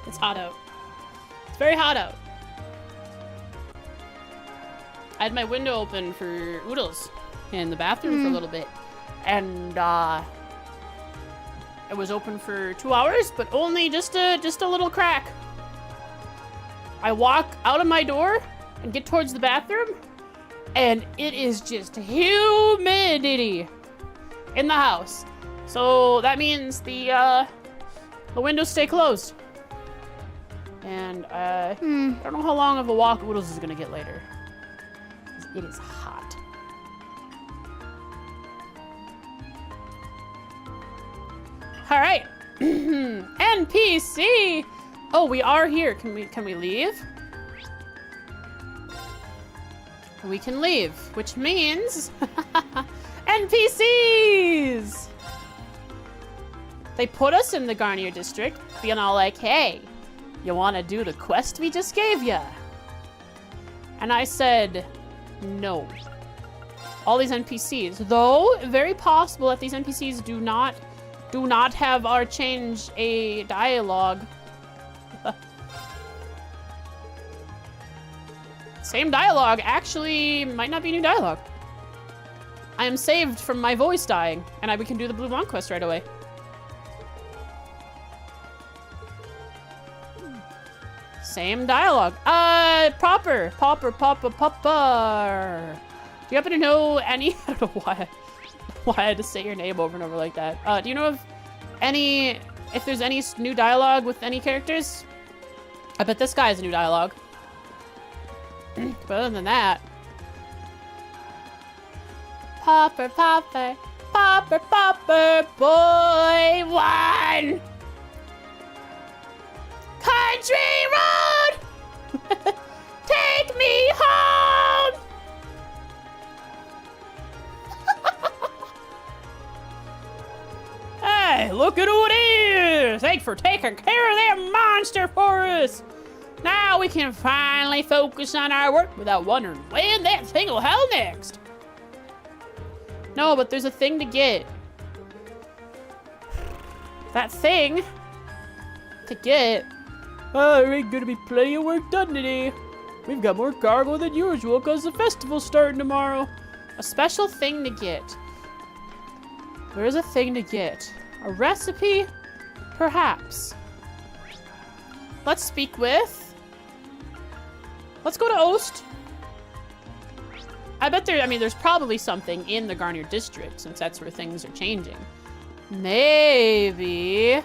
It's hot out. It's very hot out. I had my window open for oodles in the bathroom for a little bit. And it was open for 2 hours, but only just a little crack. I walk out of my door and get towards the bathroom, and it is just humidity in the house. So that means the windows stay closed. And I don't know how long of a walk Oodles is gonna get later. It is hot. All right, NPC. Oh, we are here. Can we leave? We can leave, which means NPCs. They put us in the Garnier district, being all like, "Hey, you want to do the quest we just gave ya?" And I said, no. All these NPCs, though very possible that these NPCs do not have our change a dialogue. Same dialogue. Actually, might not be new dialogue. I am saved from my voice dying, and we can do the Blue Monk quest right away. Same dialogue. Popper. Do you happen to know any? I don't know why I had to say your name over and over like that. Do you know if there's any new dialogue with any characters? I bet this guy has a new dialogue. But other than that, Popper, boy one. Country road, take me home. Hey, look at who it is! Thanks for taking care of that monster for us. Now we can finally focus on our work without wondering when that thing will hell next. No, but there's a thing to get. That thing to get. Oh, there ain't gonna be plenty of work done today. We've got more cargo than usual because the festival's starting tomorrow. A special thing to get. There is a thing to get. A recipe? Perhaps. Let's speak with... Let's go to Ost. I bet there's probably something in the Garnier district since that's where things are changing. Maybe.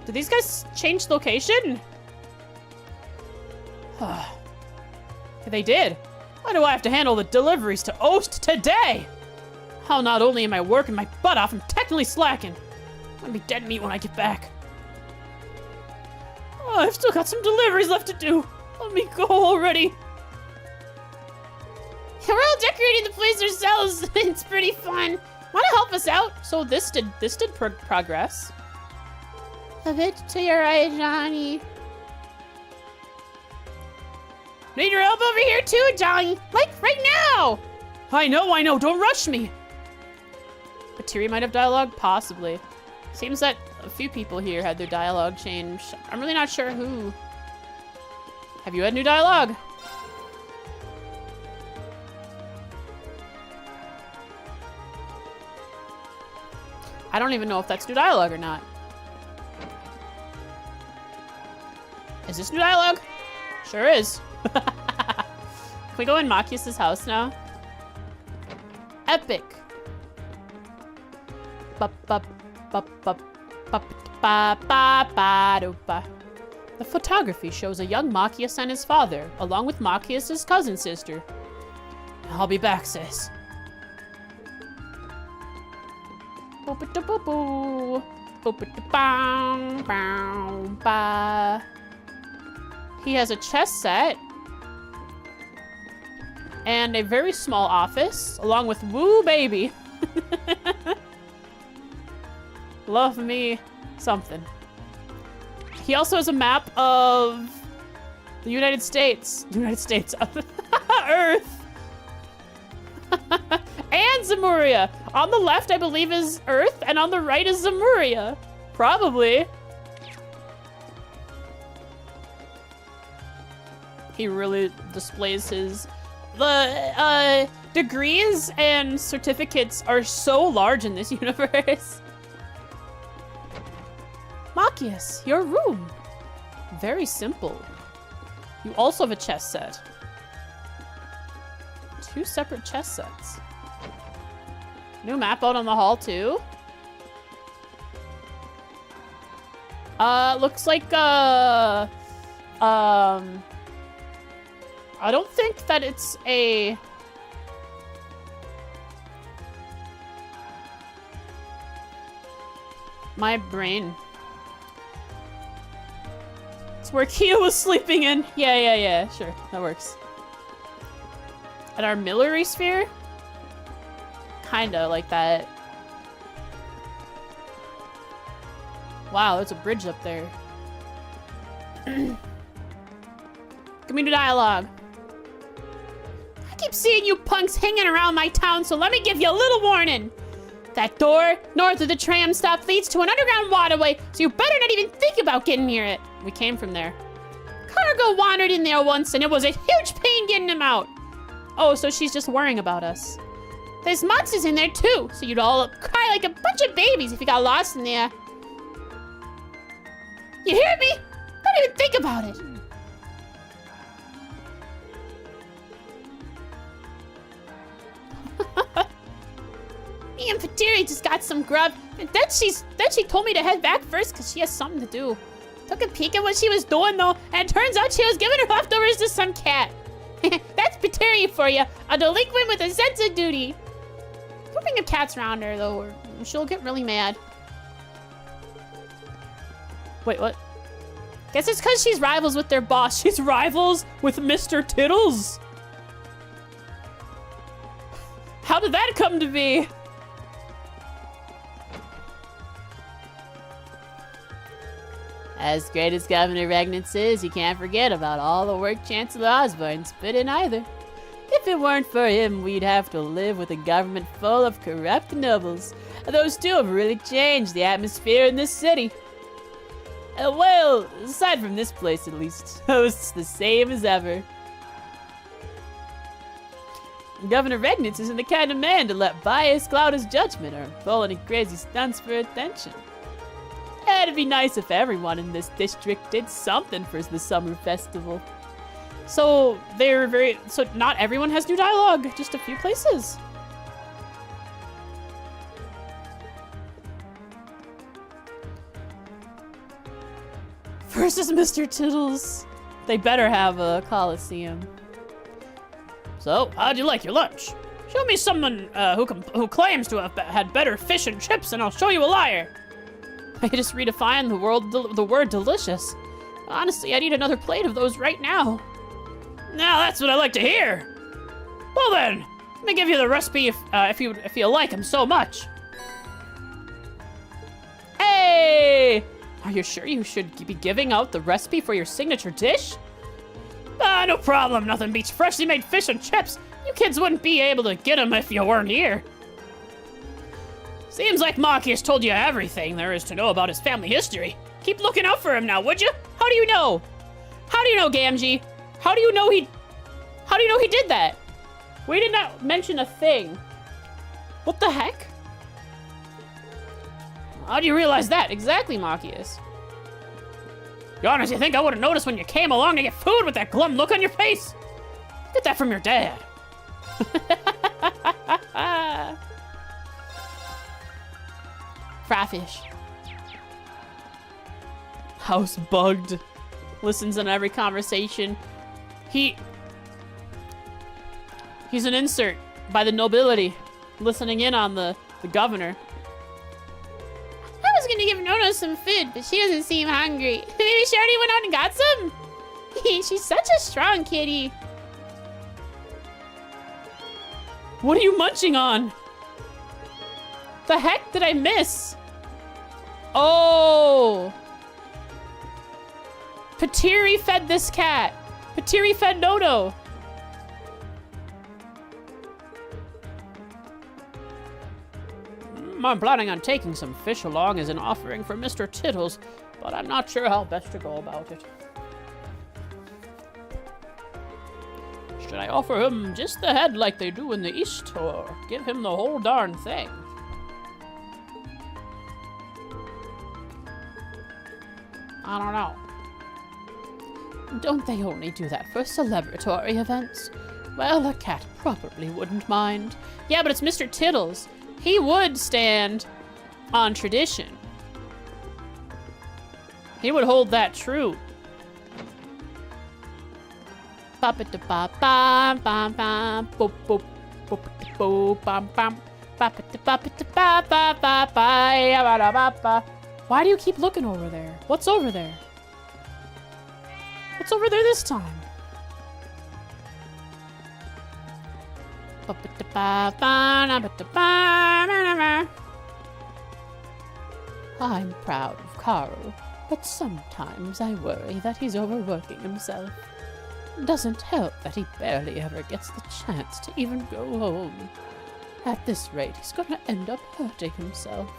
Did these guys change location? They did. Why do I have to handle the deliveries to Ost today? How not only am I working my butt off, I'm technically slacking. I'm gonna be dead meat when I get back. Oh, I've still got some deliveries left to do. Let me go already. We're all decorating the place ourselves. It's pretty fun. Wanna help us out? So this did progress. A bit to your right, Johnny. Need your help over here too, Johnny. Like right now. I know. Don't rush me. But Tiri might have dialogue? Possibly. Seems that a few people here had their dialogue changed. I'm really not sure who. Have you had new dialogue? I don't even know if that's new dialogue or not. Is this new dialogue? Sure is. Can we go in Machias' house now? Epic. The photography shows a young Machias and his father, along with Machias' cousin sister. I'll be back, sis. He has a chess set and a very small office, along with Woo Baby. Love me something. He also has a map of the United States. Earth. And Zemuria. On the left, I believe, is Earth, and on the right is Zemuria. Probably. He really displays his... The degrees and certificates are so large in this universe. Machias, your room. Very simple. You also have a chess set. 2 separate chess sets. New map out on the hall too. Looks like I don't think that it's a... My brain. It's where Kia was sleeping in. Yeah, sure, that works. At our Millery sphere? Kinda like that. Wow, there's a bridge up there. Give me the dialogue. I keep seeing you punks hanging around my town, so let me give you a little warning. That door north of the tram stop leads to an underground waterway, so you better not even think about getting near it. We came from there. Cargo Virgo wandered in there once and it was a huge pain getting him out. Oh, so she's just worrying about us. There's monsters in there too, so you'd all cry like a bunch of babies if you got lost in there. You hear me? Don't even think about it. Me and Patiri just got some grub, and then she told me to head back first because she has something to do. Took a peek at what she was doing though, and it turns out she was giving her leftovers to some cat. That's Patiri for you, a delinquent with a sense of duty. Don't bring the cats around her though, or she'll get really mad. Wait, what? Guess it's because she's rivals with their boss. She's rivals with Mr. Tittles. How did that come to be? As great as Governor Regnitz is, you can't forget about all the work Chancellor Osborne's put in either. If it weren't for him, we'd have to live with a government full of corrupt nobles. Those two have really changed the atmosphere in this city. Well, aside from this place at least, it's the same as ever. Governor Regnitz isn't the kind of man to let bias cloud his judgment or pull any crazy stunts for attention. It'd be nice if everyone in this district did something for the summer festival. So not everyone has new dialogue, just a few places. Versus Mr. Tittles. They better have a coliseum. So, how'd you like your lunch? Show me someone who claims to have had better fish and chips, and I'll show you a liar. I just redefined the word delicious. Honestly, I'd eat another plate of those right now. Now that's what I like to hear. Well then, let me give you the recipe if you like them so much. Hey! Are you sure you should be giving out the recipe for your signature dish? No problem. Nothing beats freshly made fish and chips. You kids wouldn't be able to get them if you weren't here. Seems like Maki has told you everything there is to know about his family history. Keep looking out for him now, would you? How do you know? How do you know, Gamgee? How do you know he did that? We did not mention a thing. What the heck? How do you realize that? Exactly, Machias. You honestly think I would have noticed when you came along to get food with that glum look on your face? Get that from your dad. Fryfish. House bugged. Listens in every conversation. He's an insert by the nobility, listening in on the governor. I was gonna give Nono some food, but she doesn't seem hungry. Maybe she already went out and got some? She's such a strong kitty. What are you munching on? The heck did I miss? Oh! Patiri fed this cat. Patiri fed Nono. I'm planning on taking some fish along as an offering for Mr. Tittles, but I'm not sure how best to go about it. Should I offer him just the head like they do in the East, or give him the whole darn thing? I don't know. Don't they only do that for celebratory events? Well, a cat probably wouldn't mind. Yeah, but it's Mr. Tittles. He would stand on tradition. He would hold that true. Why do you keep looking over there? What's over there? What's over there this time? I'm proud of Carl, but sometimes I worry that he's overworking himself. Doesn't help that he barely ever gets the chance to even go home. At this rate, he's gonna end up hurting himself.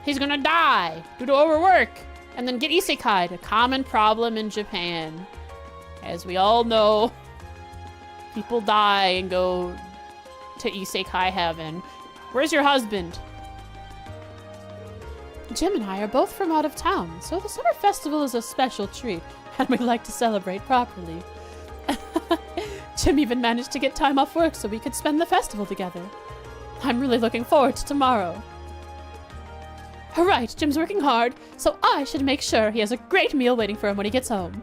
He's gonna die due to overwork. And then get isekai, a common problem in Japan. As we all know, people die and go to isekai heaven. Where's your husband? Jim and I are both from out of town, so the summer festival is a special treat, and we'd like to celebrate properly. Jim even managed to get time off work so we could spend the festival together. I'm really looking forward to tomorrow. Alright, Jim's working hard, so I should make sure he has a great meal waiting for him when he gets home.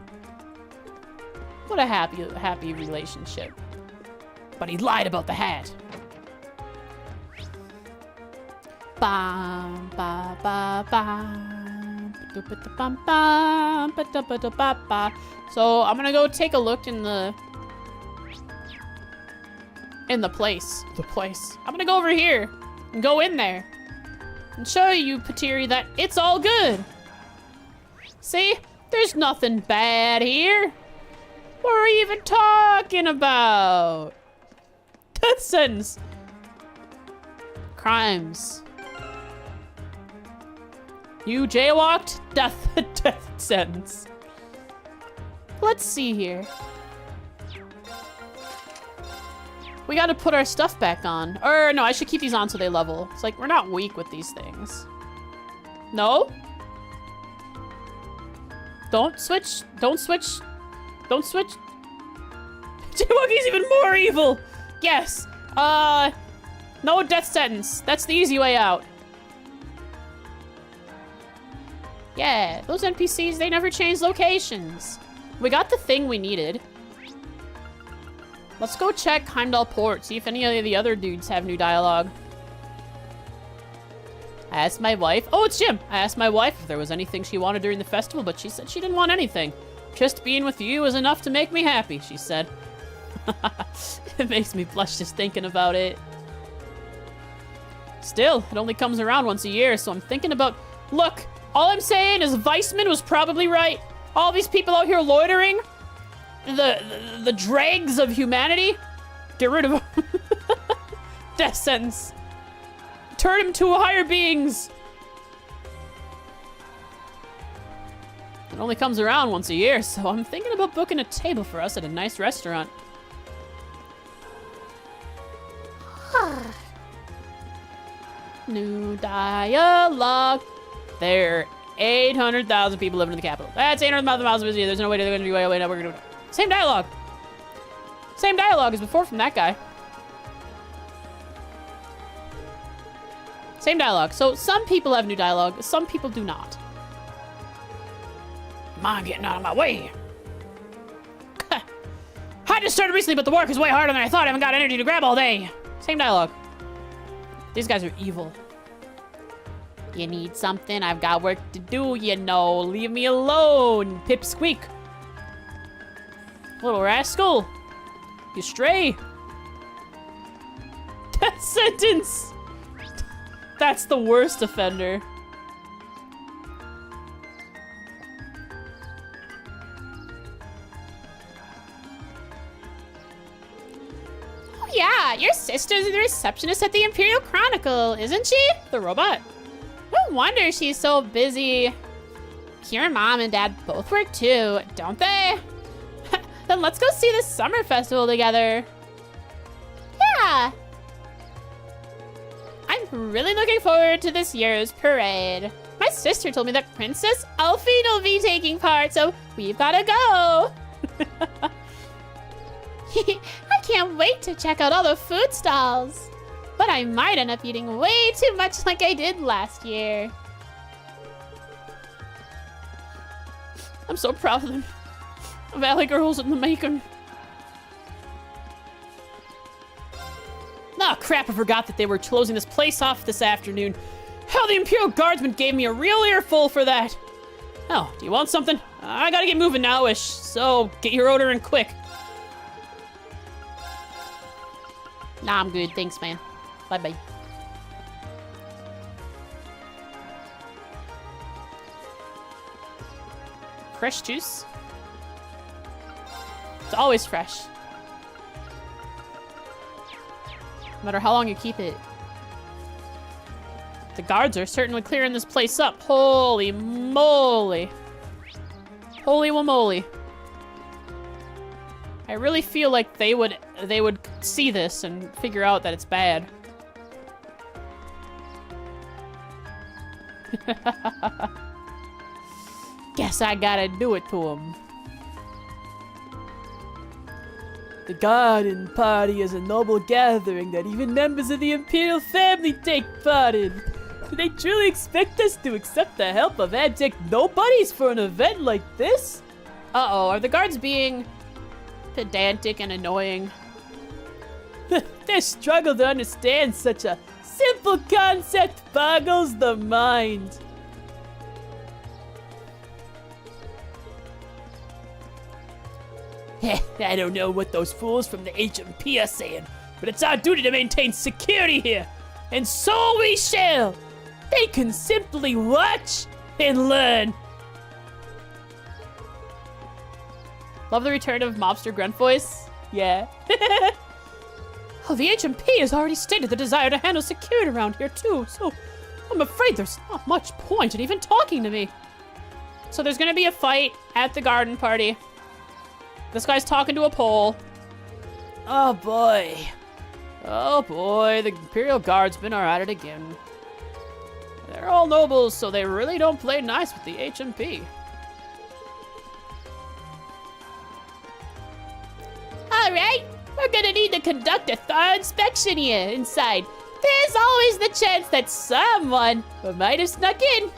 What a happy relationship. But he lied about the hat. Bam, ba, ba, bam. Ba-da-ba-da-bam, bam, ba-da-ba-da-ba-ba. So I'm gonna go take a look in the place. I'm gonna go over here and go in there and show you, Patiri, that it's all good. See? There's nothing bad here. What are we even talking about? Death sentence. Crimes. You jaywalked? Death sentence. Let's see here. We gotta put our stuff back on. Or no, I should keep these on so they level. It's like, we're not weak with these things. No? Don't switch. Don't switch. Don't switch. Jaywalking's even more evil. Yes. No death sentence. That's the easy way out. Yeah, those NPCs, they never change locations. We got the thing we needed. Let's go check Heimdall Port, see if any of the other dudes have new dialogue. I asked my wife, oh, it's Jim. I asked my wife if there was anything she wanted during the festival, but she said she didn't want anything. Just being with you is enough to make me happy, she said. It makes me blush just thinking about it. Still, it only comes around once a year, so I'm thinking about... Look, all I'm saying is Weissman was probably right. All these people out here loitering, the dregs of humanity, get rid of them. Death sentence. Turn him to higher beings. It only comes around once a year, so I'm thinking about booking a table for us at a nice restaurant. New dialogue. There are 800,000 people living in the capital. That's 800,000 miles of busy. There's no way they're going to do way. No, we're going to do it. Same dialogue. Same dialogue as before from that guy. Same dialogue. So some people have new dialogue. Some people do not. Mind getting out of my way. I just started recently, but the work is way harder than I thought. I haven't got energy to grab all day. Same dialogue. These guys are evil. You need something? I've got work to do, you know. Leave me alone, pipsqueak. Little rascal. You stray. Death sentence. That's the worst offender. Oh yeah, your sister's the receptionist at the Imperial Chronicle, isn't she? The robot. No wonder she's so busy. Your mom and dad both work too, don't they? Then let's go see the summer festival together. Yeah. I'm really looking forward to this year's parade. My sister told me that Princess Elfie will be taking part, so we've gotta go. I can't wait to check out all the food stalls. But I might end up eating way too much like I did last year. I'm so proud of them. Valley Girls in the making. Oh crap, I forgot that they were closing this place off this afternoon. Hell, the Imperial Guardsman gave me a real earful for that. Oh, do you want something? I gotta get moving now-ish, so get your order in quick. Nah, I'm good, thanks man. Bye-bye. Fresh juice? It's always fresh. No matter how long you keep it. The guards are certainly clearing this place up. Holy moly. Holy moly. I really feel like they would see this and figure out that it's bad. Guess I gotta do it to him. The garden party is a noble gathering that even members of the Imperial family take part in. Do they truly expect us to accept the help of abject nobodies for an event like this? Uh-oh, are the guards being pedantic and annoying? Their struggle to understand such a simple concept boggles the mind. I don't know what those fools from the HMP are saying, but it's our duty to maintain security here, and so we shall. They can simply watch and learn. Love the return of Mobster Grunt voice. Yeah. Oh, the HMP has already stated the desire to handle security around here too, so I'm afraid there's not much point in even talking to me. So there's gonna be a fight at the garden party. This guy's talking to a pole. Oh boy. Oh boy, the Imperial Guard's been at it again. They're all nobles, so they really don't play nice with the HMP. Alright, we're gonna need to conduct a thorough inspection here inside. There's always the chance that someone might have snuck in.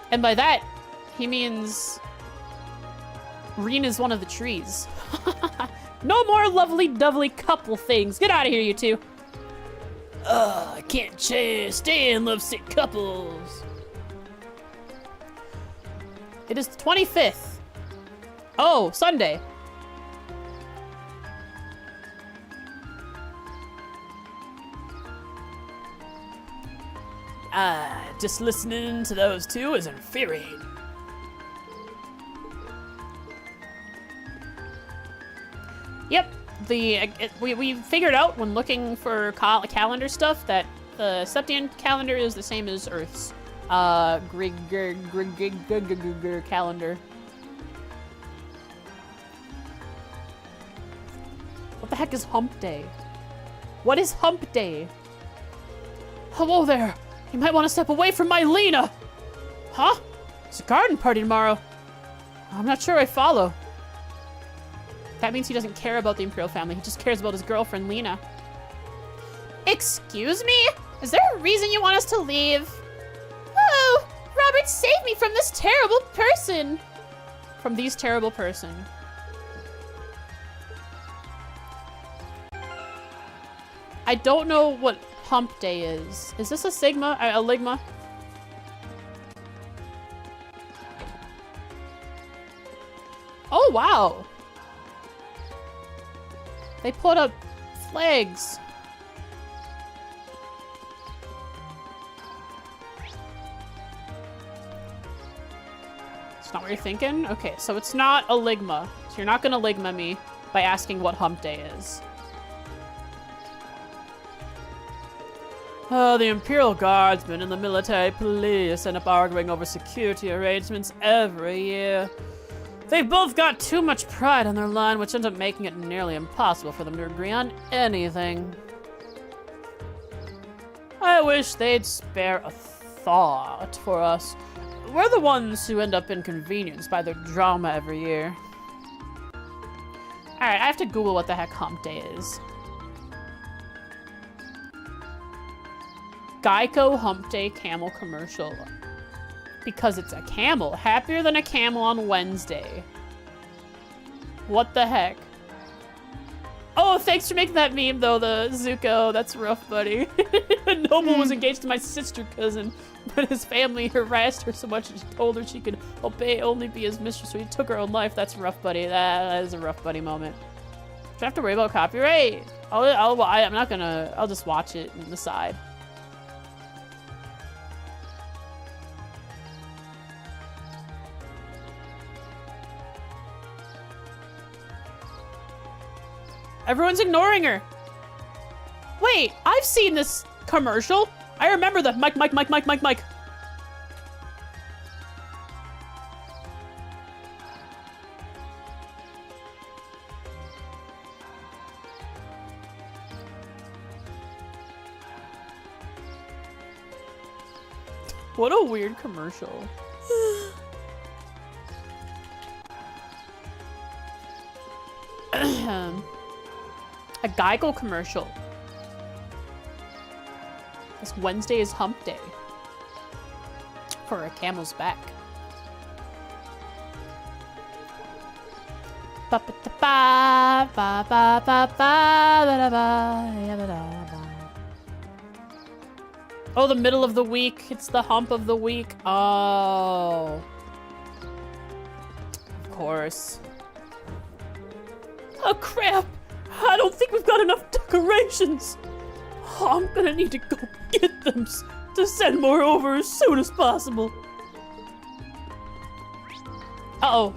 And by that, he means Reen is one of the trees. No more lovely-dovely couple things. Get out of here, you two. Ugh, I can't stand lovesick couples. It is the 25th. Oh, Sunday. Just listening to those two is infuriating. Yep, we figured out when looking for calendar stuff that the Septian calendar is the same as Earth's calendar. What the heck is Hump Day? What is Hump Day? Hello there. You might want to step away from my Lena. Huh? It's a garden party tomorrow. I'm not sure I follow. That means he doesn't care about the Imperial family. He just cares about his girlfriend, Lena. Excuse me? Is there a reason you want us to leave? Oh, Robert, save me from this terrible person. From these terrible person. I don't know what Hump Day is. Is this a Sigma? A Ligma? Oh, wow. They put up flags. It's not what you're thinking? Okay, so it's not a Ligma. So you're not gonna Ligma me by asking what Hump Day is. Oh, the Imperial Guardsmen and the military police end up arguing over security arrangements every year. They've both got too much pride on their line, which ends up making it nearly impossible for them to agree on anything. I wish they'd spare a thought for us. We're the ones who end up inconvenienced by their drama every year. Alright, I have to Google what the heck Hump Day is. Geico Hump Day camel commercial. Because it's a camel. Happier than a camel on Wednesday. What the heck? Oh, thanks for making that meme, though, the Zuko. That's rough, buddy. Noble was engaged to my sister cousin, but his family harassed her so much that she told her she could only be his mistress, so he took her own life. That's rough, buddy. That is a rough, buddy moment. Do I have to worry about copyright? I'm not gonna... I'll just watch it and decide. Everyone's ignoring her. Wait, I've seen this commercial. I remember the Mike. What a weird commercial. A Geico commercial. This Wednesday is hump day. For a camel's back. Oh, the middle of the week. It's the hump of the week. Oh. Of course. Oh, crap. I don't think we've got enough decorations. Oh, I'm gonna need to go get them to send more over as soon as possible. Uh-oh.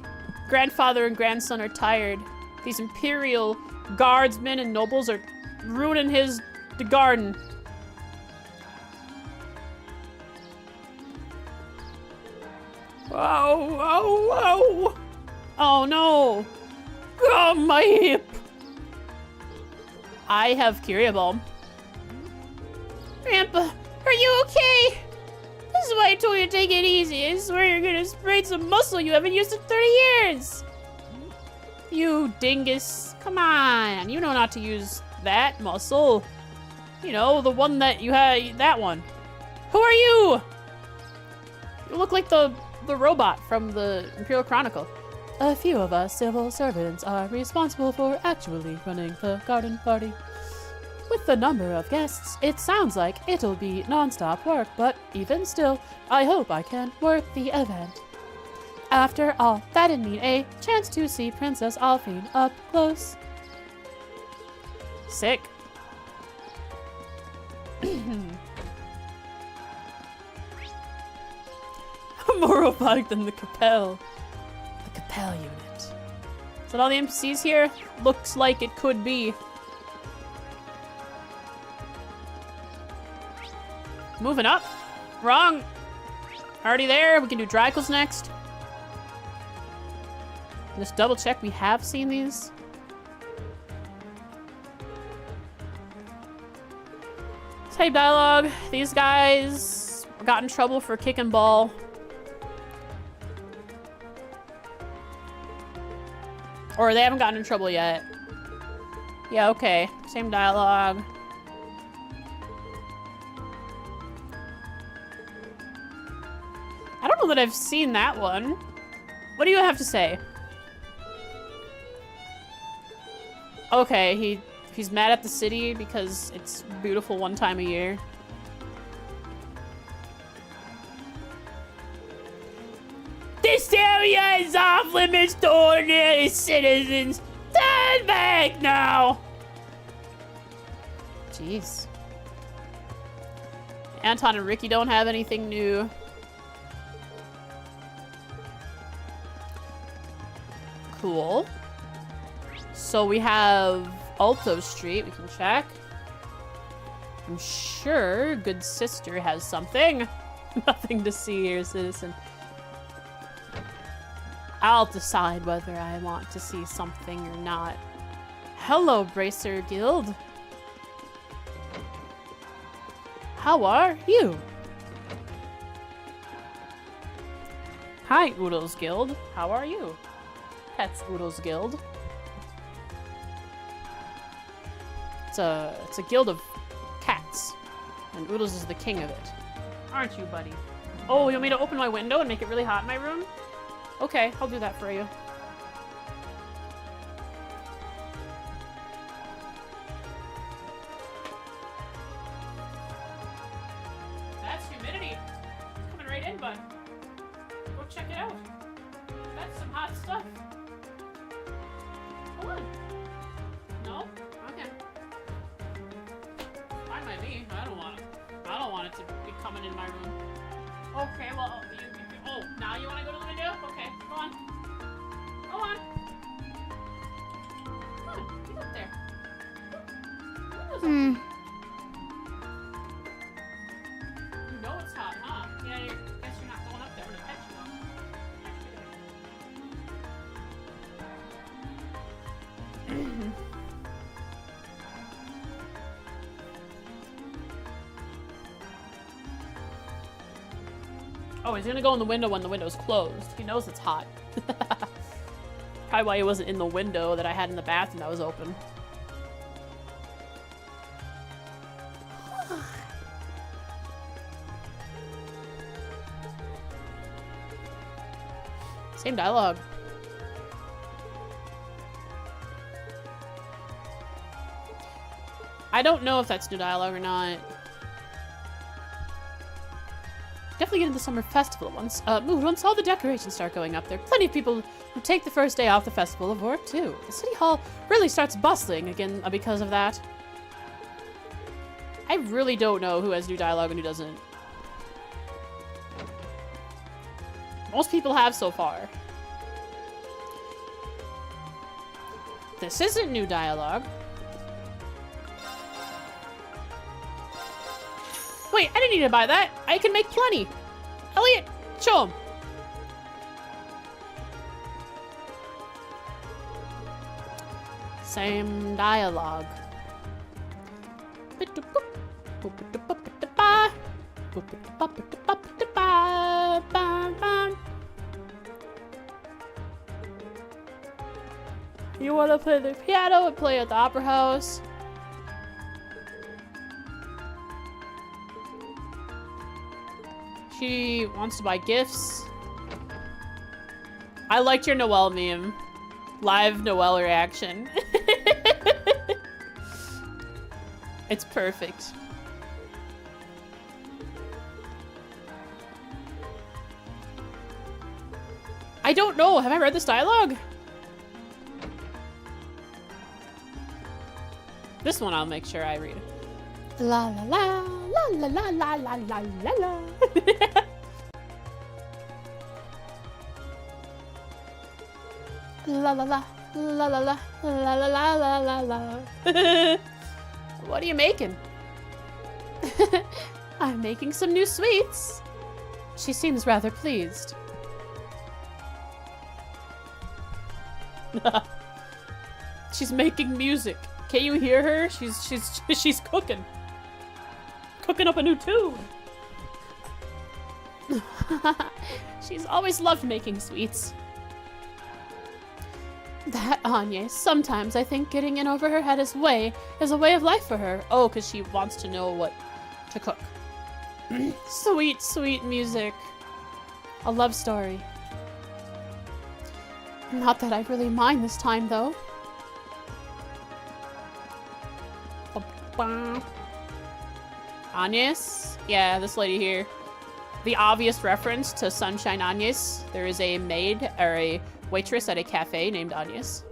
Grandfather and grandson are tired. These imperial guardsmen and nobles are ruining the garden. Oh, oh no. Oh, my hip. I have Curia Balm. Grandpa, are you okay? This is why I told you to take it easy. I swear you're gonna sprain some muscle you haven't used in 30 years. You dingus. Come on. You know not to use that muscle. You know, the one that you had, that one. Who are you? You look like the robot from the Imperial Chronicle. A few of us civil servants are responsible for actually running the garden party. With the number of guests, it sounds like it'll be non-stop work, but even still, I hope I can work the event. After all, that'd mean a chance to see Princess Alphine up close. Sick. More robotic than the Capel. The Capel unit. Is that all the NPCs here? Looks like it could be. Moving up. Wrong. Already there. We can do Dracula's next. Just double check we have seen these. Type dialogue. These guys got in trouble for kicking ball. Or they haven't gotten in trouble yet. Yeah, okay. Same dialogue. I don't know that I've seen that one. What do you have to say? Okay, he's mad at the city because it's beautiful one time a year. This area is off limits to ordinary citizens. Turn back now. Jeez. Anton and Ricky don't have anything new. Cool. So we have Alto Street. We can check. I'm sure Good Sister has something. Nothing to see here, citizen. I'll decide whether I want to see something or not. Hello, Bracer Guild. How are you? Hi, Oodles Guild. How are you? Pets Oodles Guild. It's a guild of cats, and Oodles is the king of it. Aren't you, buddy? Oh, you want me to open my window and make it really hot in my room? Okay, I'll do that for you. That's humidity. Coming right in, bud. Go check it out. That's some hot stuff. Come on. No? Okay. Fine by me. I don't want it to be coming in my room. Okay, well, oh, now you want to go to the window? Okay, go on. Go on. Come on, get up there. Oh, he's gonna go in the window when the window's closed. He knows it's hot. Probably why he wasn't in the window that I had in the bathroom that was open. Same dialogue. I don't know if that's new dialogue or not. Definitely get into the summer festival once all the decorations start going up. There are plenty of people who take the first day off the festival of work too. The city hall really starts bustling again because of that. I really don't know who has new dialogue and who doesn't. Most people have so far. This isn't new dialogue. Wait, I didn't need to buy that. I can make plenty. Elliot, show him. Same dialogue. You want to play the piano and play at the opera house? She wants to buy gifts. I liked your Noelle meme. Live Noelle reaction. It's perfect. I don't know. Have I read this dialogue? This one I'll make sure I read. La la la la la la la la la la. La la la la la la la la la la la. What are you making? I'm making some new sweets. She seems rather pleased. She's making music. Can you hear her? She's cooking. Cooking up a new tune. She's always loved making sweets. That Anya. Sometimes I think getting in over her head is a way of life for her. Oh, because she wants to know what to cook. Sweet, sweet music. A love story. Not that I really mind this time, though. Agnes? Yeah, this lady here. The obvious reference to Sunshine Agnes. There is a maid, or a waitress at a cafe named Agnes.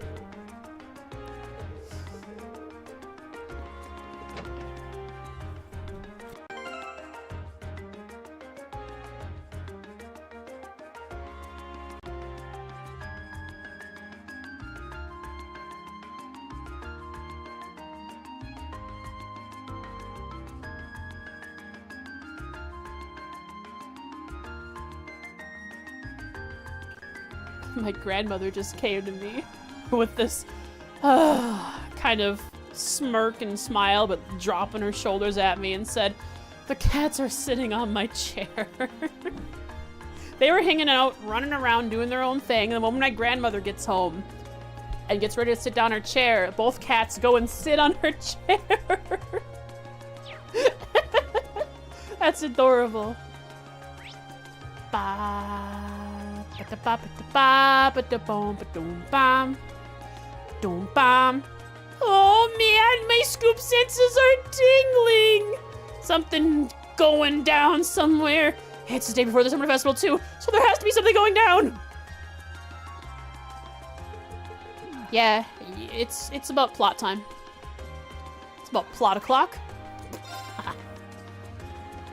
My grandmother just came to me with this kind of smirk and smile, but dropping her shoulders at me and said, "The cats are sitting on my chair." They were hanging out, running around, doing their own thing. And the moment my grandmother gets home and gets ready to sit down her chair, both cats go and sit on her chair. That's adorable. Bye. Oh man, my scoop senses are tingling. Something going down somewhere. It's the day before the summer festival too, so there has to be something going down. Yeah, it's about plot time. It's about plot o'clock.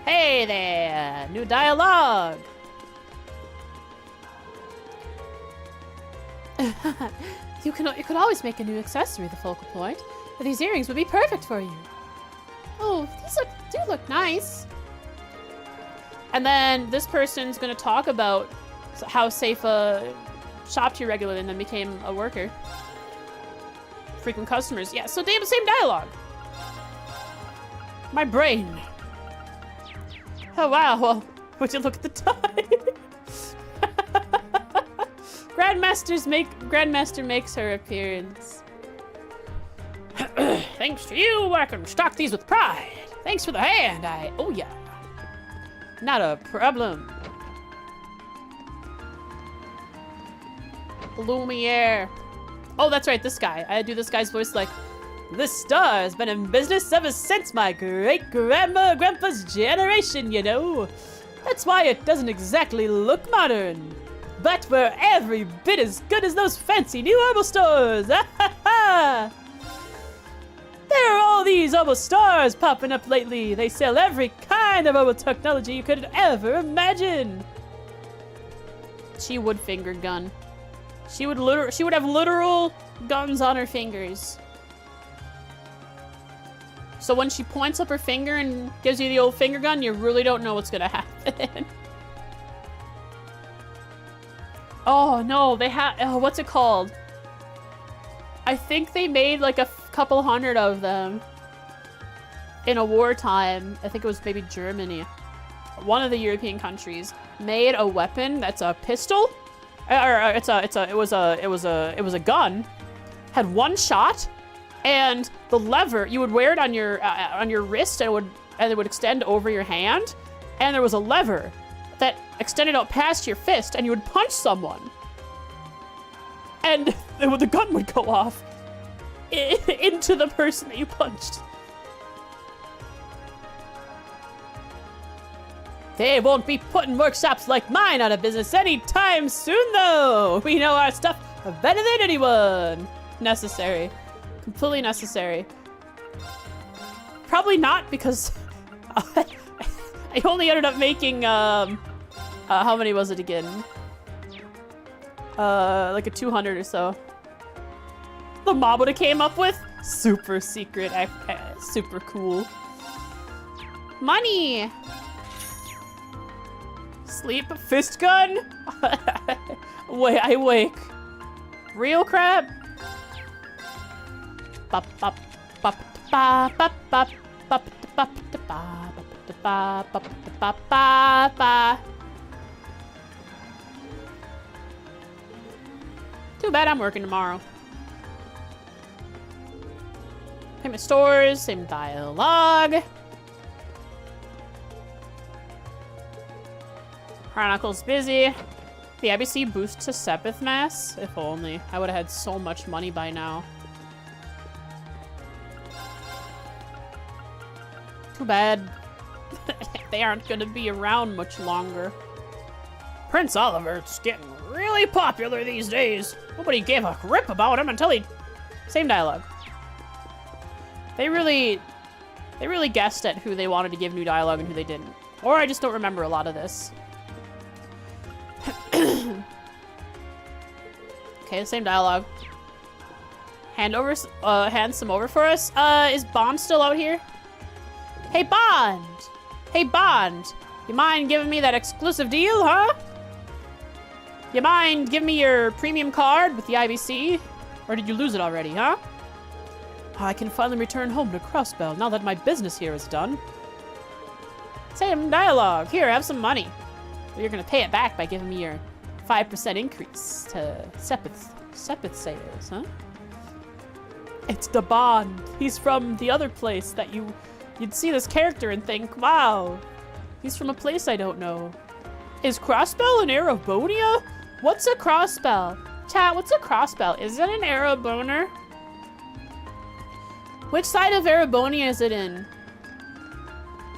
Hey there, new dialogue. You could always make a new accessory the focal point. But these earrings would be perfect for you. Oh, these do look nice. And then this person's gonna talk about how Seifa shopped here regularly and then became a worker. Frequent customers. Yeah, so they have the same dialogue. My brain. Oh wow, well, Would you look at the time? Grandmaster makes her appearance. Thanks to you, I can stock these with pride. Thanks for the hand. Oh yeah. Not a problem. Lumiere. Oh, that's right, this guy. I do this guy's voice like, this star has been in business ever since my grandpa's generation, you know. That's why it doesn't exactly look modern. But we're every bit as good as those fancy new herbal stores. There are all these herbal stores popping up lately. They sell every kind of herbal technology you could ever imagine. She would finger gun. She would have literal guns on her fingers. So when she points up her finger and gives you the old finger gun, you really don't know what's gonna happen. Oh no, they have, what's it called? I think they made like a couple hundred of them in a wartime. I think it was maybe Germany. One of the European countries made a weapon that's a pistol. It was a gun. Had one shot, and the lever, you would wear it on your wrist, and it would extend over your hand, and there was a lever that extended out past your fist, and you would punch someone, and the gun would go off into the person that you punched. They won't be putting workshops like mine out of business anytime soon, though. We know our stuff better than anyone. Necessary. Completely necessary. Probably not, because I only ended up making, how many was it again? Like a 200 or so. The mob would have came up with? Super secret, super cool. Money! Sleep, fist gun? Wait, I wake. Real crap? Bop, bop, bop, bop, bop, bop, bop, bop, bop, bop, bop, bop. Too bad I'm working tomorrow. Payment stores, same dialogue. Chronicle's busy. The IBC boost to Sepith Mass? If only. I would have had so much money by now. Too bad. They aren't gonna be around much longer. Prince Oliver's getting really popular these days. Nobody gave a rip about him until he... Same dialogue. They really guessed at who they wanted to give new dialogue and who they didn't. Or I just don't remember a lot of this. Okay, same dialogue. Hand some over for us. Is Bond still out here? Hey, Bond! Hey, Bond! You mind giving me that exclusive deal, huh? You mind giving me your premium card with the IBC? Or did you lose it already, huh? I can finally return home to Crossbell now that my business here is done. Same dialogue. Here, have some money. You're gonna pay it back by giving me your 5% increase to Sepith sales, huh? It's the Bond. He's from the other place that you'd see this character and think, wow, he's from a place I don't know. Is Crossbell in Erebonia? What's a Crossbell? Chat, what's a Crossbell? Is it an Ereboner? Which side of Erebonia is it in?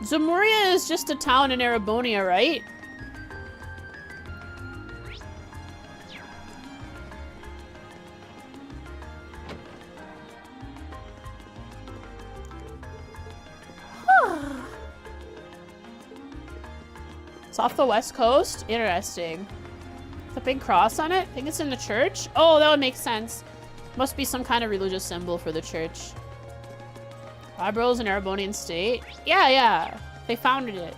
Zemuria is just a town in Erebonia, right? It's off the west coast? Interesting. The big cross on it? I think it's in the church? Oh, that would make sense. Must be some kind of religious symbol for the church. Barbro's an Erebonian state? Yeah. They founded it.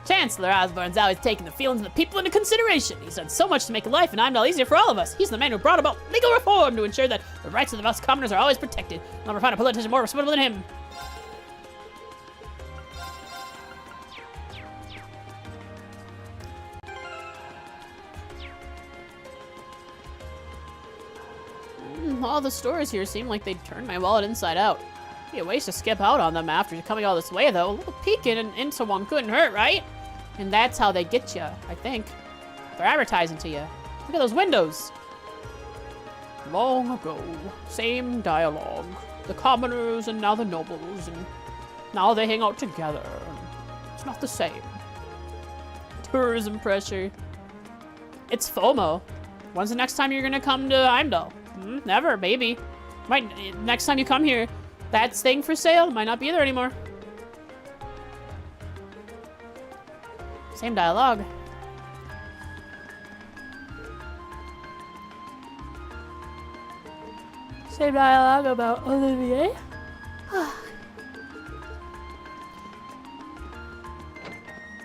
Chance, Chancellor Osborne's always taken the feelings of the people into consideration. He's done so much to make life and Heimdall easier for all of us. He's the man who brought about legal reform to ensure that the rights of the us commoners are always protected. I'll never find a politician more respectable than him. All the stores here seem like they'd turn my wallet inside out. Be a waste to skip out on them after coming all this way, though. A little peeking into one couldn't hurt, right? And that's how they get you, I think. They're advertising to you. Look at those windows. Long ago, same dialogue. The commoners and now the nobles, and now they hang out together. It's not the same. Tourism pressure. It's FOMO. When's the next time you're gonna come to Heimdall? Never, maybe. Next time you come here, that thing for sale might not be there anymore. Same dialogue. Same dialogue about Olivier.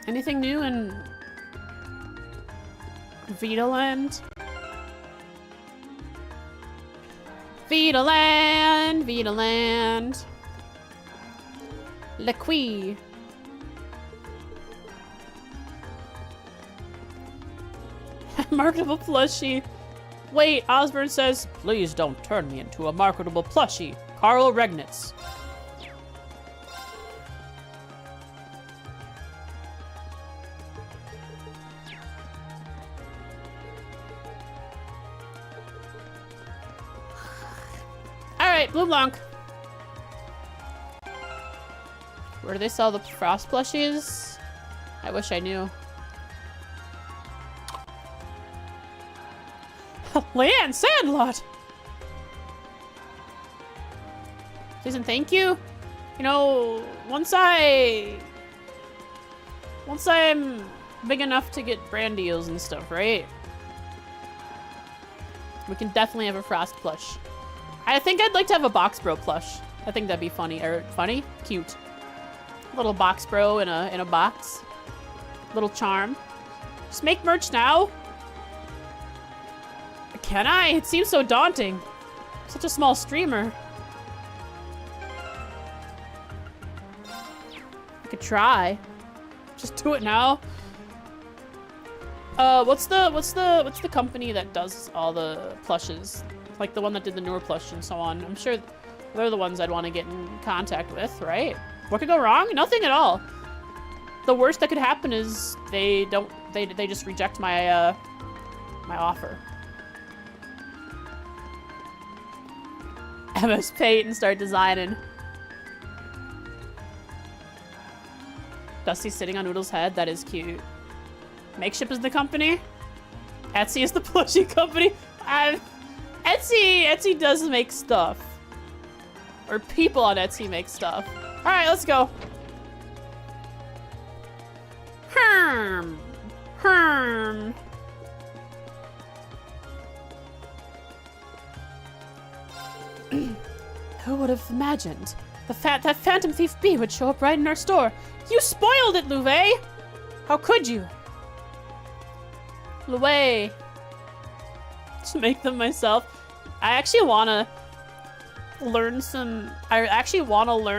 Anything new in Vitaland? Vitaland, Vitaland. Lequi. Marketable plushie. Wait, Osborne says, please don't turn me into a marketable plushie. Carl Regnitz. Alright, Blue Blanc. Where do they sell the frost plushies? I wish I knew. Land Sandlot! Please and thank you. You know, once I'm big enough to get brand deals and stuff, right? We can definitely have a frost plush. I think I'd like to have a Box Bro plush. I think that'd be funny. Or funny? Cute. A little Box Bro in a box. Little charm. Just make merch now. Can I? It seems so daunting. Such a small streamer. I could try. Just do it now. What's the company that does all the plushes? Like the one that did the newer plush and so on. I'm sure they're the ones I'd want to get in contact with, right? What could go wrong? Nothing at all. The worst that could happen is they just reject my my offer. MS Paint and start designing. Dusty sitting on Noodle's head. That is cute. Makeship is the company. Etsy is the plushie company. Etsy does make stuff. Or people on Etsy make stuff. Alright, let's go. Herm. Who would have imagined that Phantom Thief B would show up right in our store? You spoiled it, Louvet! How could you? Louvet. To make them myself. I actually want to learn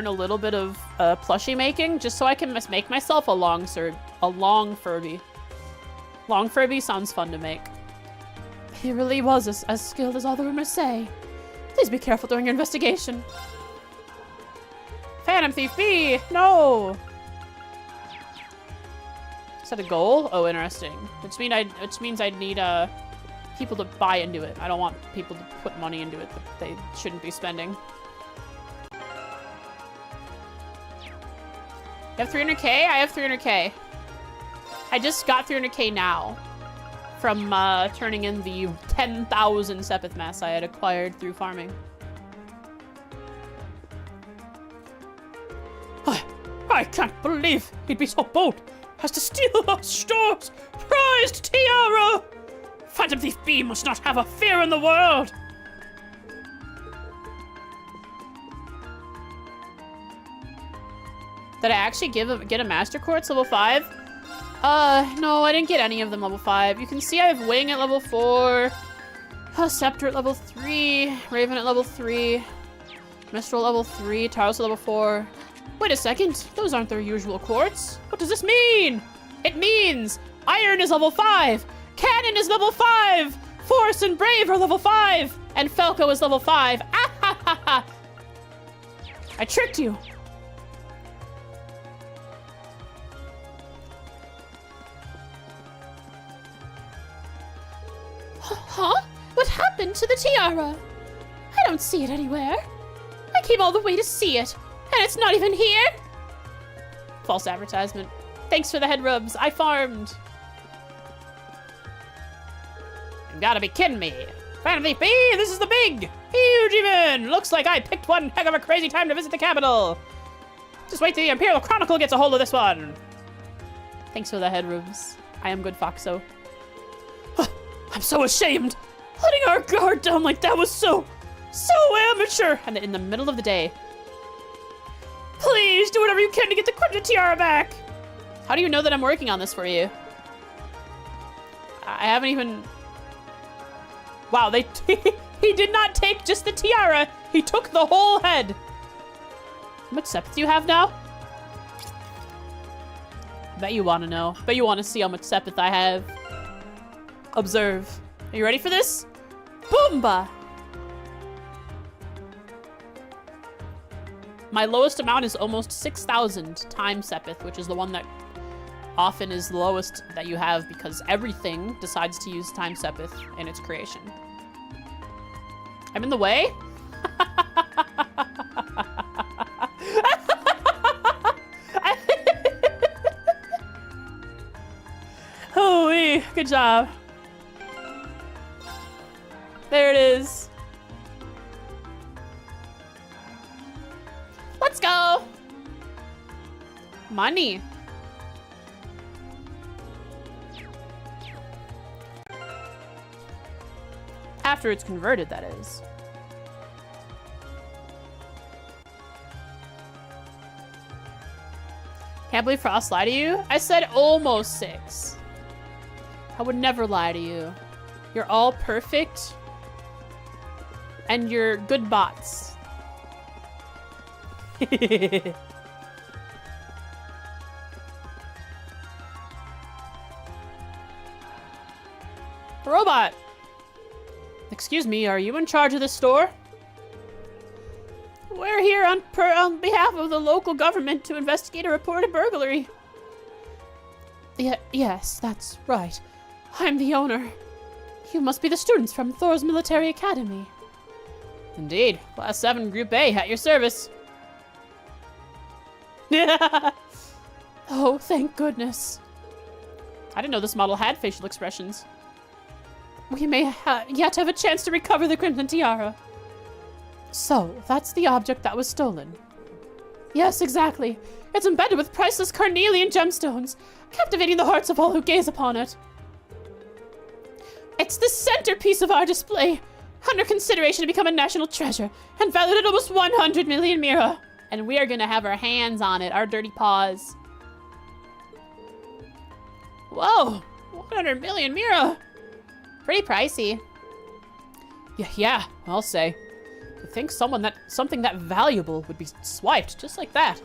a little bit of plushie making, just so I can make myself a long Furby. Long Furby sounds fun to make. He really was as skilled as all the rumors say. Please be careful during your investigation. Phantom Thief B! No! Is that a goal? Oh, interesting. Which means I'd need people to buy into it. I don't want people to put money into it that they shouldn't be spending. You have 300k? I have 300k. I just got 300k now. From turning in the 10,000 Sepith mass I had acquired through farming. I can't believe he'd be so bold as to steal our store's prized tiara! Phantom Thief B must not have a fear in the world! Did I actually get a Master Quartz level 5? No, I didn't get any of them level 5. You can see I have Wing at level 4, Scepter at level 3, Raven at level 3, Mistral at level 3, Taros at level 4. Wait a second, those aren't their usual quartz. What does this mean? It means Iron is level 5, Cannon is level 5, Force and Brave are level 5, and Falco is level 5. Ah ha ha ha! I tricked you. Huh? What happened to the tiara? I don't see it anywhere. I came all the way to see it, and it's not even here. False advertisement. Thanks for the head rubs. I farmed. You gotta be kidding me. Phantom Thief B, this is the big, huge event. Looks like I picked one heck of a crazy time to visit the capital. Just wait till the Imperial Chronicle gets a hold of this one. Thanks for the head rubs. I am good, Foxo. I'm so ashamed. Letting our guard down like that was so amateur. And in the middle of the day. Please do whatever you can to get the Crimson Tiara back. How do you know that I'm working on this for you? I haven't even... Wow, he did not take just the tiara. He took the whole head. How much Sepith do you have now? Bet you want to know. Bet you want to see how much Sepith I have. Observe. Are you ready for this? Boomba! My lowest amount is almost 6,000 times Sepith, which is the one that often is the lowest that you have because everything decides to use time Sepith in its creation. I'm in the way? Hooey, good job. There it is. Let's go. Money. After it's converted, that is. Can't believe Frost lied to you? I said almost 6. I would never lie to you. You're all perfect. And you're good bots. Robot! Excuse me, are you in charge of this store? We're here on behalf of the local government to investigate a reported burglary. Yes, that's right. I'm the owner. You must be the students from Thor's Military Academy. Indeed. Class 7, Group A, at your service. Oh, thank goodness. I didn't know this model had facial expressions. We may yet have a chance to recover the Crimson Tiara. So, that's the object that was stolen. Yes, exactly. It's embedded with priceless carnelian gemstones, captivating the hearts of all who gaze upon it. It's the centerpiece of our display, under consideration to become a national treasure, and valued at almost 100 million mira. And we are gonna have our hands on it, our dirty paws. Whoa, 100 million mira. Pretty pricey. Yeah, I'll say. To think something that valuable would be swiped just like that.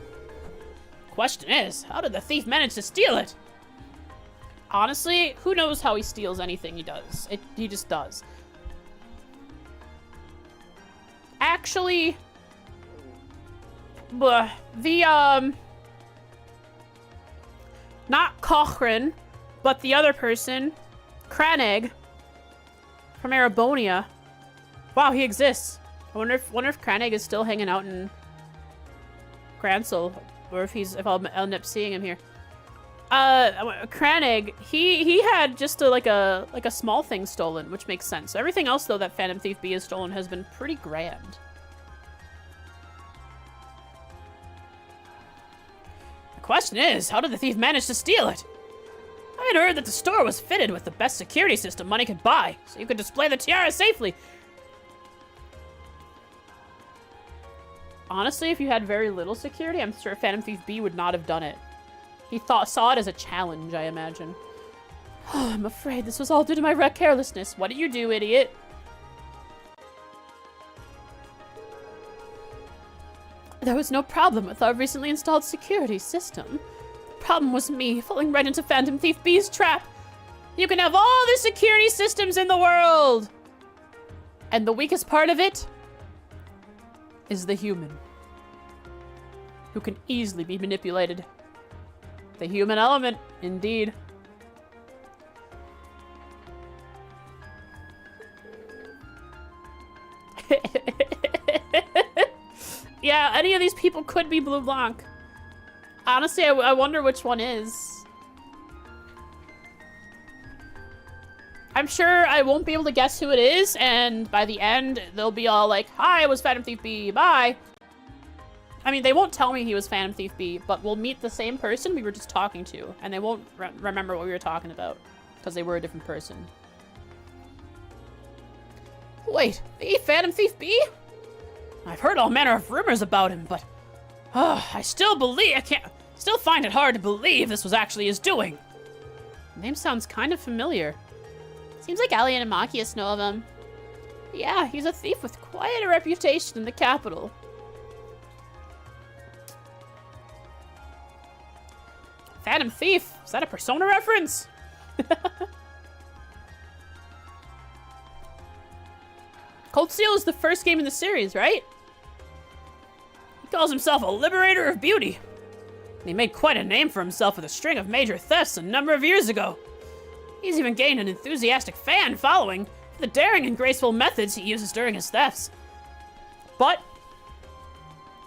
Question is, how did the thief manage to steal it? Honestly, who knows how he steals anything he does? He just does. Actually, not Cochrane, but the other person, Craneg from Arabonia. Wow, he exists. I wonder if Craneg is still hanging out in Gransel, or if I'll end up seeing him here. Craneg, he had just like a small thing stolen, which makes sense. So everything else though that Phantom Thief B has stolen has been pretty grand. The question is, how did the thief manage to steal it? I had heard that the store was fitted with the best security system money could buy, so you could display the tiara safely. Honestly, if you had very little security, I'm sure Phantom Thief B would not have done it. He saw it as a challenge, I imagine. Oh, I'm afraid this was all due to my carelessness. What did you do, idiot? There was no problem with our recently installed security system. The problem was me falling right into Phantom Thief B's trap. You can have all the security systems in the world! And the weakest part of it is the human, who can easily be manipulated. The human element, indeed. Yeah, any of these people could be Blue Blanc. Honestly, I wonder which one is. I'm sure I won't be able to guess who it is, and by the end, they'll be all like, hi, it was Phantom Thief B, bye. I mean, they won't tell me he was Phantom Thief B, but we'll meet the same person we were just talking to, and they won't remember what we were talking about, because they were a different person. Wait, the Phantom Thief B? I've heard all manner of rumors about him, but I still find it hard to believe this was actually his doing. The name sounds kind of familiar. Seems like Allie and Amakius know of him. Yeah, he's a thief with quite a reputation in the capital. Phantom Thief? Is that a Persona reference? Cold Steel is the first game in the series, right? He calls himself a liberator of beauty. And he made quite a name for himself with a string of major thefts a number of years ago. He's even gained an enthusiastic fan following for the daring and graceful methods he uses during his thefts. But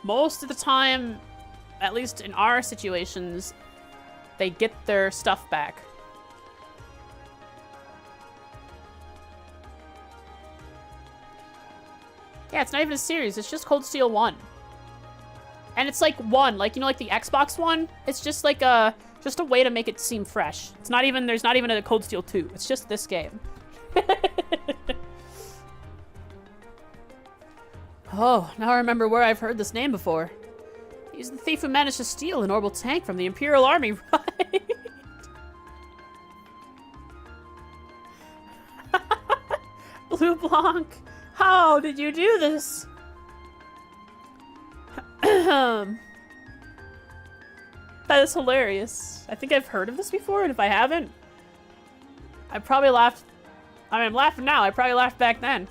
most of the time, at least in our situations, they get their stuff back. Yeah, it's not even a series, it's just Cold Steel 1. And it's like one, like, you know, like the Xbox one? It's just like a way to make it seem fresh. It's not even, there's not even a Cold Steel 2. It's just this game. Oh, now I remember where I've heard this name before. He's the thief who managed to steal an orbital tank from the Imperial Army, right? Blue Blanc, how did you do this? That is hilarious. I think I've heard of this before, and if I haven't, I probably laughed. I mean, I'm laughing now. I probably laughed back then.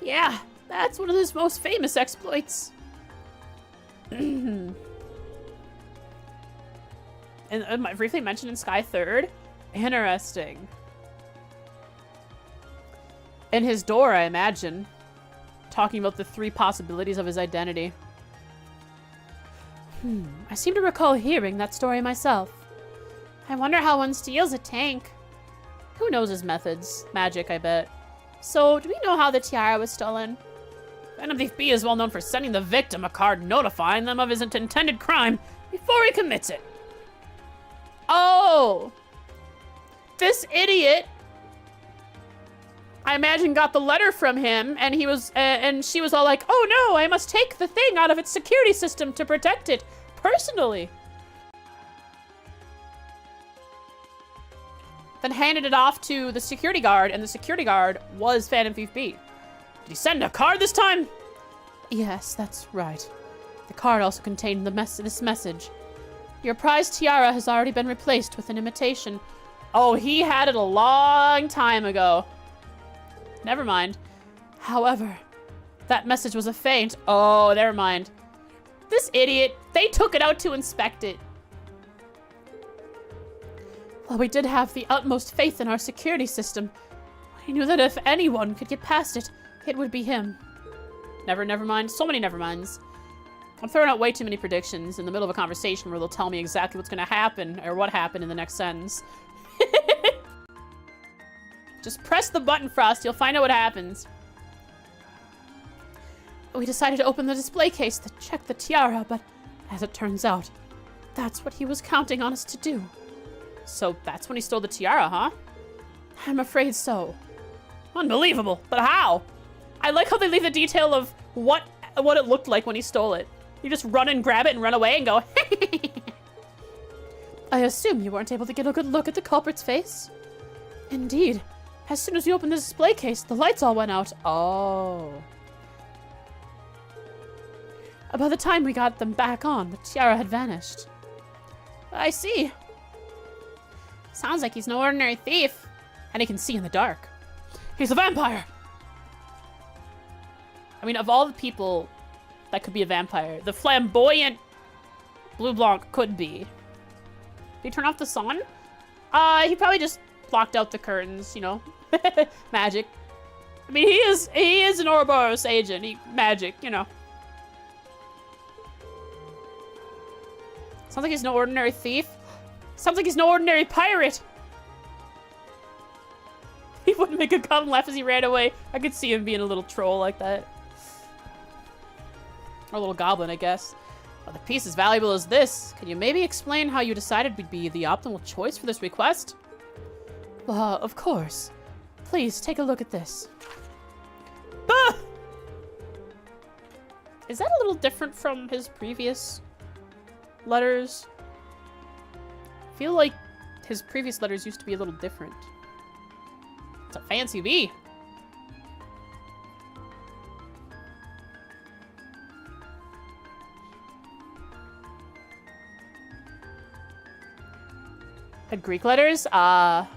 Yeah, that's one of his most famous exploits. And I briefly mentioned in Sky Third. Interesting. In his door, I imagine. Talking about the 3 possibilities of his identity. I seem to recall hearing that story myself. I wonder how one steals a tank. Who knows his methods? Magic, I bet. So, do we know how the tiara was stolen? Phantom Thief B is well known for sending the victim a card notifying them of his intended crime before he commits it. Oh! This idiot, I imagine, got the letter from him, and he was, and she was all like, "Oh no, I must take the thing out of its security system to protect it personally." Then handed it off to the security guard, and the security guard was Phantom Thief B. Did he send a card this time? Yes, that's right. The card also contained this message. Your prized tiara has already been replaced with an imitation. Oh, he had it a long time ago. Never mind. However, that message was a feint. Oh, never mind. This idiot, they took it out to inspect it. While we did have the utmost faith in our security system, we knew that if anyone could get past it, it would be him. Never mind. So many never minds. I'm throwing out way too many predictions in the middle of a conversation where they'll tell me exactly what's going to happen or what happened in the next sentence. Just press the button, Frost. You'll find out what happens. We decided to open the display case to check the tiara, but as it turns out, that's what he was counting on us to do. So that's when he stole the tiara, huh? I'm afraid so. Unbelievable, but how? I like how they leave the detail of what it looked like when he stole it. You just run and grab it and run away and go, I assume you weren't able to get a good look at the culprit's face? Indeed. As soon as you opened the display case, the lights all went out. Oh. By the time we got them back on, the tiara had vanished. I see. Sounds like he's no ordinary thief. And he can see in the dark. He's a vampire! I mean, of all the people that could be a vampire, the flamboyant Blue Blanc could be. Did he turn off the sun? He probably just blocked out the curtains, you know. Magic. I mean, he is an Ouroboros agent. Magic, you know. Sounds like he's no ordinary thief. Sounds like he's no ordinary pirate. He wouldn't make a goblin laugh as he ran away. I could see him being a little troll like that. Or a little goblin, I guess. Well, the piece as valuable as this. Can you maybe explain how you decided we'd be the optimal choice for this request? Of course. Please, take a look at this. Bah! Is that a little different from his previous letters? I feel like his previous letters used to be a little different. It's a fancy bee. Had Greek letters? Might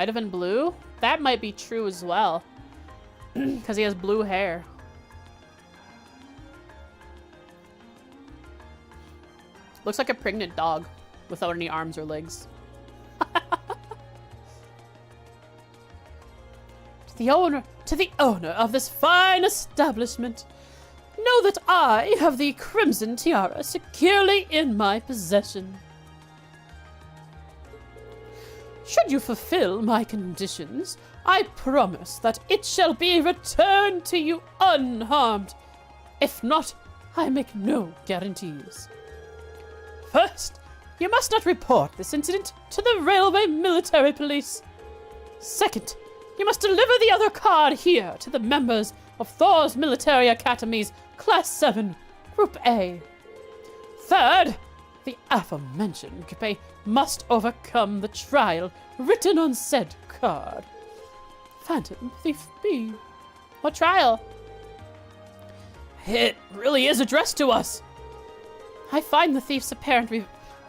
have been blue. That might be true as well. Because he has blue hair. Looks like a pregnant dog without any arms or legs. To the owner of this fine establishment, know that I have the crimson tiara securely in my possession. Should you fulfill my conditions, I promise that it shall be returned to you unharmed. If not, I make no guarantees. First, you must not report this incident to the railway military police. Second, you must deliver the other card here to the members of Thor's Military Academy's Class 7, Group A. Third, the aforementioned Group A must overcome the trial written on said card. Phantom Thief B. What trial? It really is addressed to us. I find the thief's apparent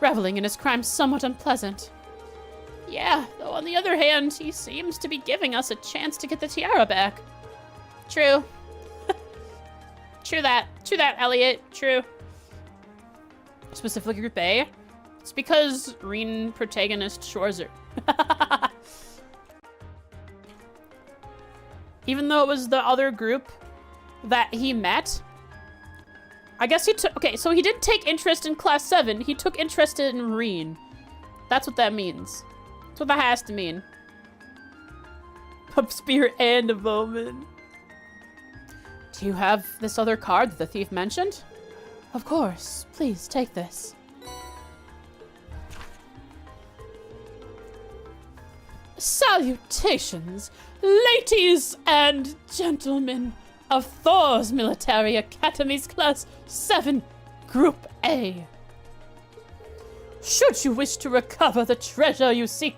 reveling in his crime somewhat unpleasant. Yeah, though on the other hand, he seems to be giving us a chance to get the tiara back. True. True that, Elliot. True. Specifically Group A. It's because Reen protagonist Schwarzer. Even though it was the other group that he met, I guess he took... Okay, so he didn't take interest in Class 7. He took interest in Reen. That's what that means. That's what that has to mean. A spear and a bowman. Do you have this other card that the thief mentioned? Of course. Please, take this. Salutations, ladies and gentlemen of Thor's Military Academy's Class 7, Group A. Should you wish to recover the treasure you seek,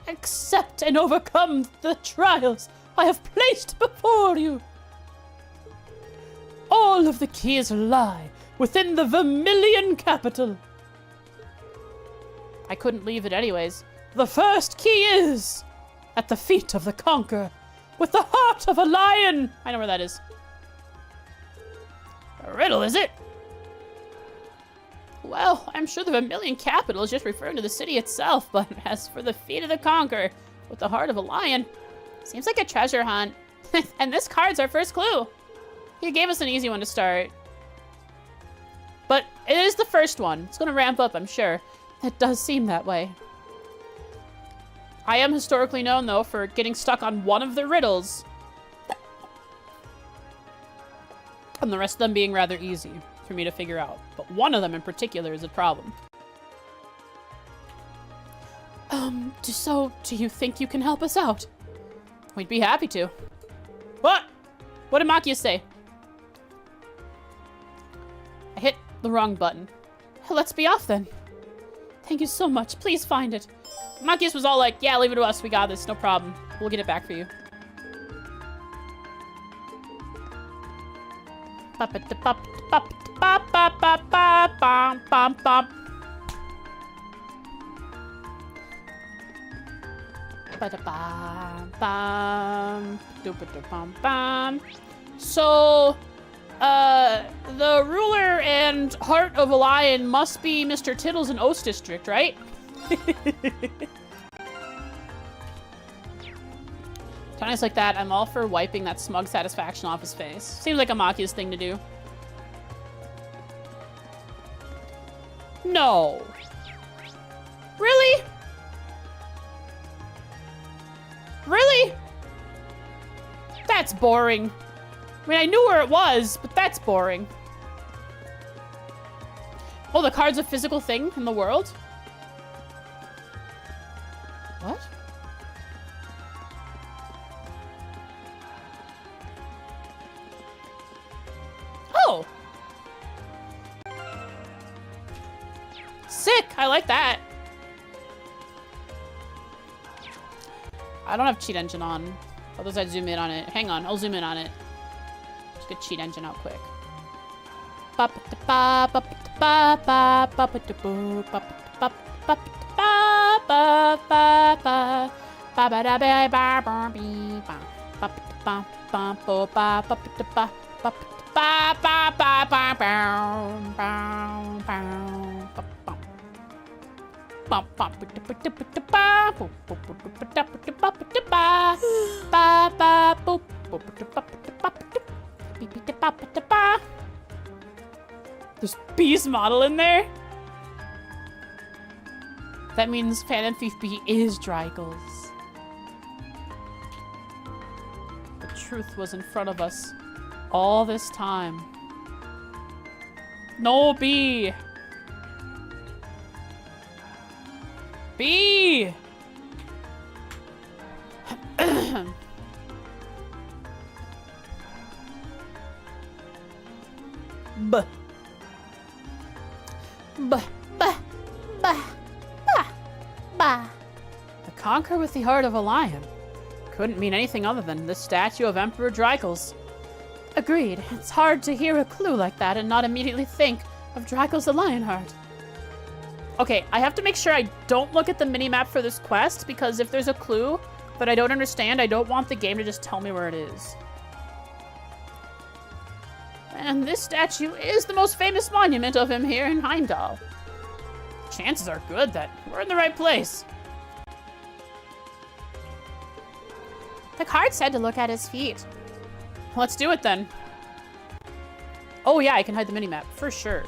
accept and overcome the trials I have placed before you. All of the keys lie within the Vermilion capital. I couldn't leave it anyways. The first key is at the feet of the conqueror, with the heart of a lion. I know where that is. A riddle, is it? Well, I'm sure the Vermilion capital is just referring to the city itself, but as for the feet of the conqueror, with the heart of a lion, seems like a treasure hunt. And this card's our first clue. He gave us an easy one to start. But it is the first one. It's going to ramp up, I'm sure. It does seem that way. I am historically known, though, for getting stuck on one of the riddles. And the rest of them being rather easy for me to figure out. But one of them in particular is a problem. So do you think you can help us out? We'd be happy to. What? What did Makia say? the wrong button. Let's be off then. Thank you so much. Please find it. Marcus was all like, yeah, leave it to us. We got this. No problem. We'll get it back for you. So, the ruler and heart of a lion must be Mr. Tittles in Oast District, right? Times like that, I'm all for wiping that smug satisfaction off his face. Seems like a Makia's thing to do. No. Really? Really? That's boring. I mean, I knew where it was, but that's boring. Oh, the card's a physical thing in the world? What? Oh! Sick! I like that. I don't have cheat engine on. Otherwise I'd zoom in on it. Hang on, I'll zoom in on it. Just get cheat engine out quick. There's B's model in there? That means Phantom Thief B is Drygles. The truth was in front of us all this time. No, B! B! B. B. B. B. The conqueror with the heart of a lion. Couldn't mean anything other than the statue of Emperor Drygles. Agreed. It's hard to hear a clue like that and not immediately think of Drygles the Lionheart. Okay, I have to make sure I don't look at the minimap for this quest, because if there's a clue that I don't understand, I don't want the game to just tell me where it is. And this statue is the most famous monument of him here in Heimdall. Chances are good that we're in the right place. The card said to look at his feet. Let's do it then. Oh yeah, I can hide the minimap, for sure.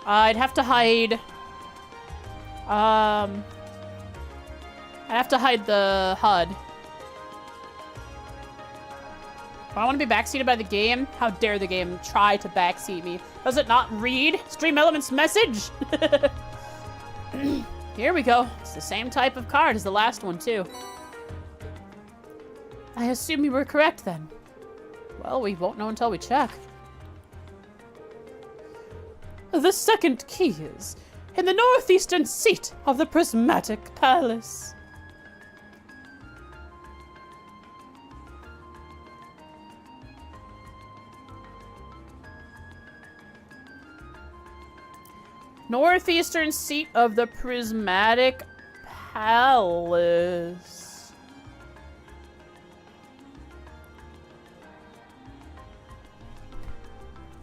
I'd have to hide... I'd have to hide the HUD. I want to be backseated by the game. How dare the game try to backseat me? Does it not read Stream Element's message? Here we go. It's the same type of card as the last one, too. I assume you were correct, then. Well, we won't know until we check. The second key is in the northeastern seat of the Prismatic Palace. Northeastern seat of the Prismatic Palace.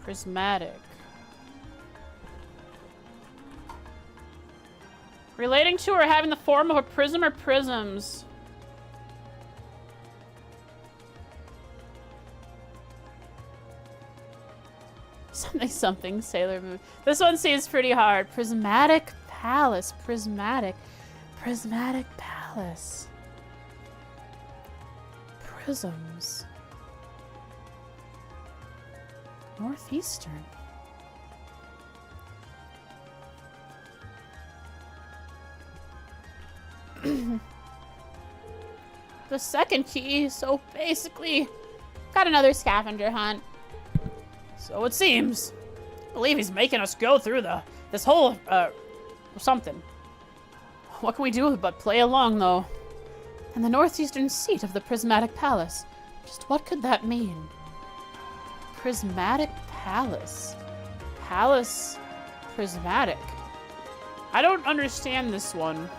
Prismatic. Relating to or having the form of a prism or prisms. Something, Sailor Moon. This one seems pretty hard. Prismatic Palace. Prismatic Palace. Prisms. Northeastern. the second key, so basically, got another scavenger hunt. So it seems. I believe he's making us go through this whole, something. What can we do but play along, though? And the northeastern seat of the Prismatic Palace. Just what could that mean? Prismatic Palace. Palace Prismatic. I don't understand this one.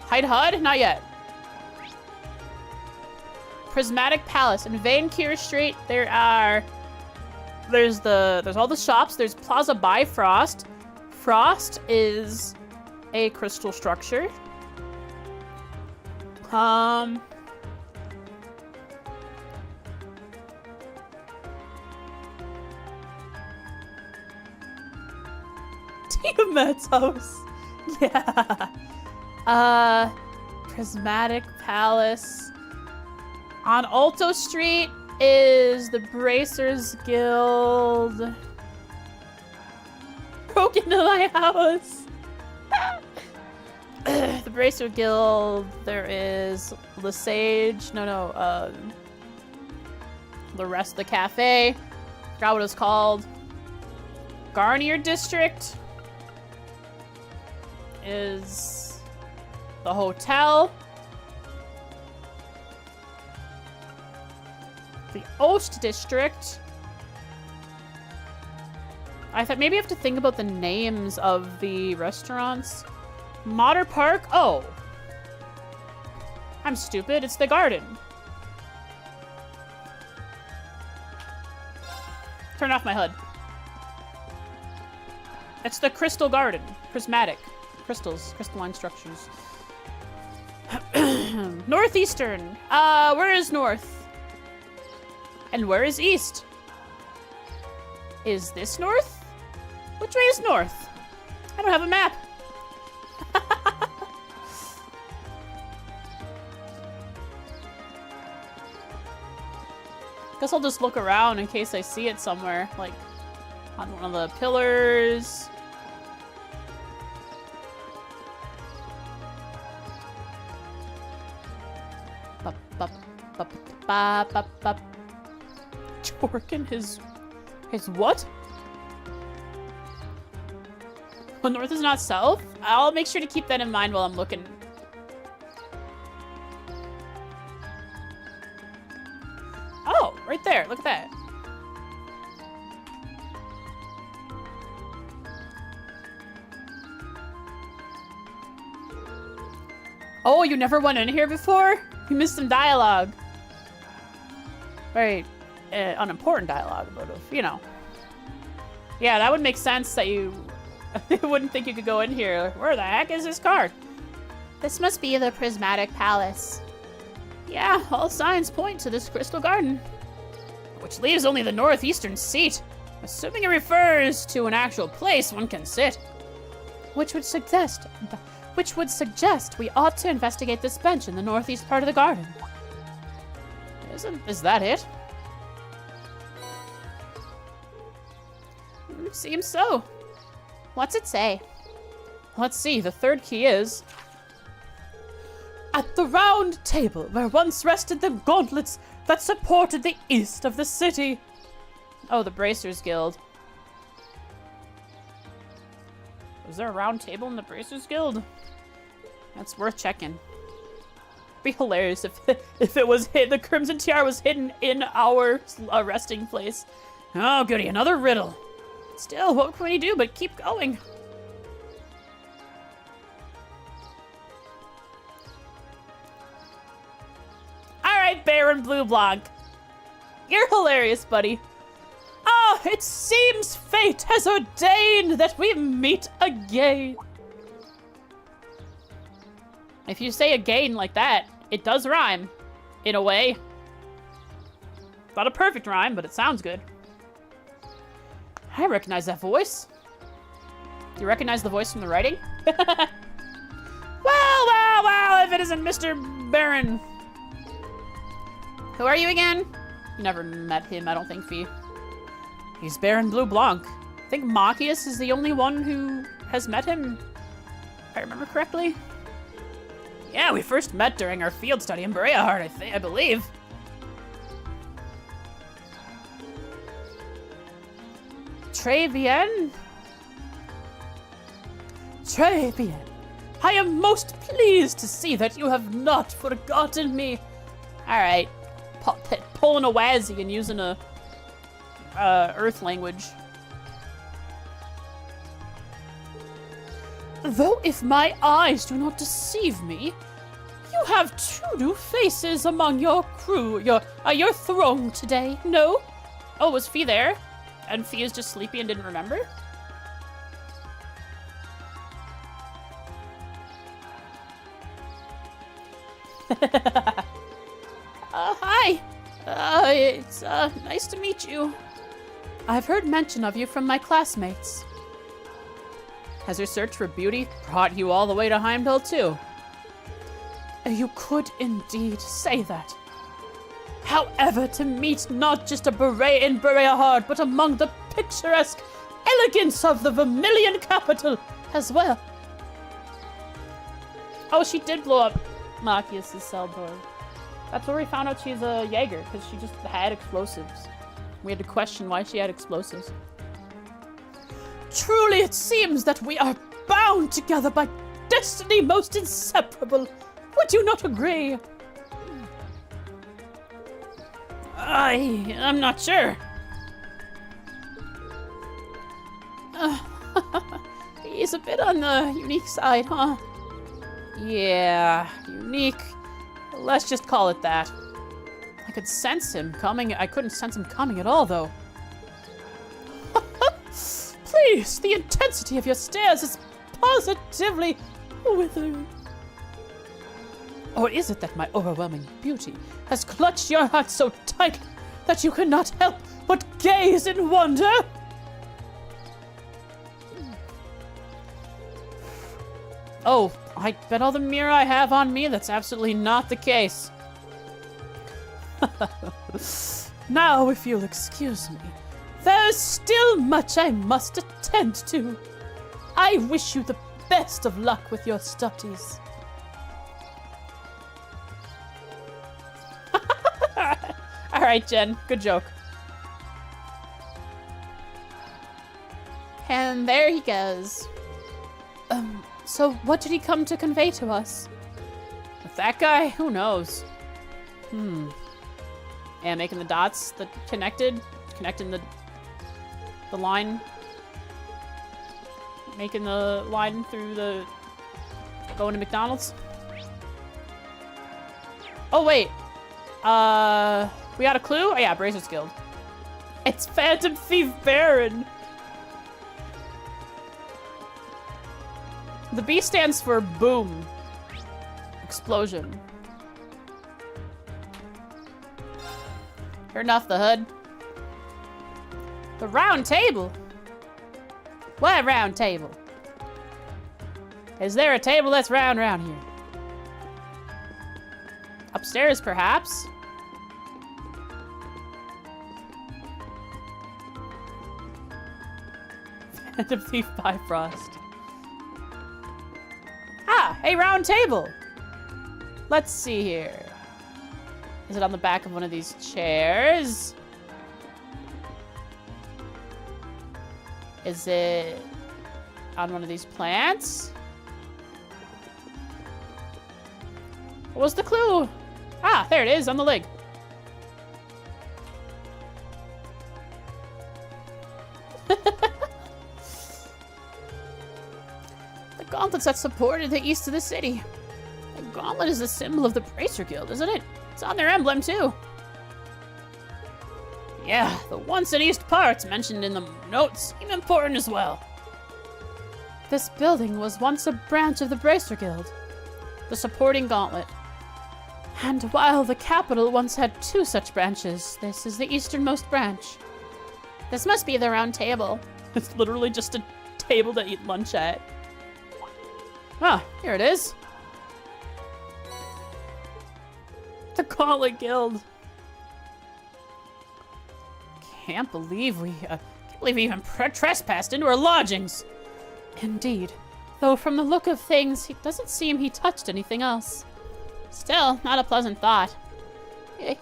Hide HUD? Not yet. Prismatic Palace. In Vancouver Street, there's all the shops. There's Plaza Bifrost. Frost is a crystal structure. Tiamat's house. Yeah. Prismatic Palace. On Alto Street is the Bracers Guild. Broke into my house. The Bracer Guild. There is Lesage. The rest of the cafe. Forgot what it's called. Garnier District is the hotel. The Oast District. I thought maybe I have to think about the names of the restaurants. Motter Park? Oh. I'm stupid. It's the garden. Turn off my HUD. It's the Crystal Garden. Prismatic. Crystals. Crystalline structures. Northeastern. Where is north? And where is east? Is this north? Which way is north? I don't have a map. Guess I'll just look around in case I see it somewhere, like on one of the pillars. Jorgen, his what? Well, north is not south? I'll make sure to keep that in mind while I'm looking. Oh, right there. Look at that. Oh, you never went in here before? You missed some dialogue. Very unimportant dialogue, but you know. Yeah, that would make sense that you wouldn't think you could go in here. Where the heck is this card? This must be the Prismatic Palace. Yeah, all signs point to this crystal garden. Which leaves only the northeastern seat. Assuming it refers to an actual place one can sit. Which would suggest we ought to investigate this bench in the northeast part of the garden. Is that it? Seems so. What's it say? Let's see, the third key is... At the round table where once rested the gauntlets that supported the east of the city. Oh, the Bracers Guild. Was there a round table in the Bracers Guild? That's worth checking. Be hilarious if it was the Crimson Tiara was hidden in our resting place. Oh, goody, another riddle. Still, what can we do but keep going? Alright, Baron Blue Blanc. You're hilarious, buddy. Ah, it seems fate has ordained that we meet again. If you say again like that, it does rhyme. In a way. Not a perfect rhyme, but it sounds good. I recognize that voice. Do you recognize the voice from the writing? Well, if it isn't Mr. Baron. Who are you again? You never met him, I don't think, Fee. He's Baron Blue Blanc. I think Machias is the only one who has met him, if I remember correctly. Yeah, we first met during our field study in Bereahard, I believe. Très bien. Très bien. I am most pleased to see that you have not forgotten me. Alright. Pulling a wazzy and using a Earth language. Though if my eyes do not deceive me, you have two new faces among your crew, your throng today, no? Oh, was Fee there? And Fee is just sleepy and didn't remember? Hi. It's nice to meet you. I've heard mention of you from my classmates. Has your search for beauty brought you all the way to Heimdall, too? You could indeed say that. However, to meet not just a beret in Bereahard, but among the picturesque elegance of the Vermilion capital as well. Oh, she did blow up Machias' cell door. That's where we found out she's a Jaeger, because she just had explosives. We had to question why she had explosives. Truly, it seems that we are bound together by destiny most inseparable. Would you not agree? I'm not sure. He's a bit on the unique side, huh? Yeah, unique. Let's just call it that. I could sense him coming. I couldn't sense him coming at all, though. Please, the intensity of your stares is positively withering. Or is it that my overwhelming beauty has clutched your heart so tightly that you cannot help but gaze in wonder? Oh, I bet all the mirror I have on me, that's absolutely not the case. Now, if you'll excuse me, there's still much I must attend to. I wish you the best of luck with your studies. All right, Jen, good joke. And there he goes. So what did he come to convey to us? With that guy? Who knows? Yeah, making the dots that connecting the line. Making the line through the going to McDonald's. Oh wait. We got a clue? Oh yeah, Bracer's Guild. It's Phantom Thief Baron. The B stands for boom. Explosion. Turn off the hood. The round table? What round table? Is there a table that's round around here? Upstairs, perhaps? Phantom Thief Bifrost. Ah, a round table. Let's see here. Is it on the back of one of these chairs? Is it on one of these plants? What was the clue? Ah, there it is on the leg. The gauntlets that supported the east of the city. The gauntlet is the symbol of the Bracer Guild, isn't it? It's on their emblem, too. Yeah, the once and east parts mentioned in the notes seem important as well. This building was once a branch of the Bracer Guild, the supporting gauntlet. And while the capital once had 2 such branches, this is the easternmost branch. This must be the round table. It's literally just a table to eat lunch at. Ah, here it is. The Gauntlet Guild. Can't believe we even trespassed into our lodgings. Indeed, Though from the look of things, it doesn't seem he touched anything else. Still, not a pleasant thought.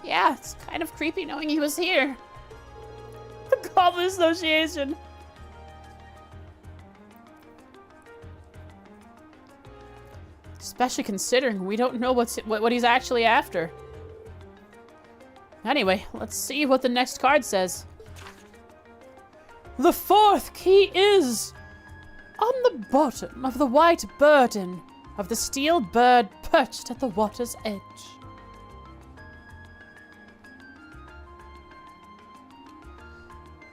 Yeah, it's kind of creepy knowing he was here. The Goblin Association. Especially considering we don't know what he's actually after. Anyway, let's see what the next card says. The fourth key is on the bottom of the white burden of the steel bird perched at the water's edge.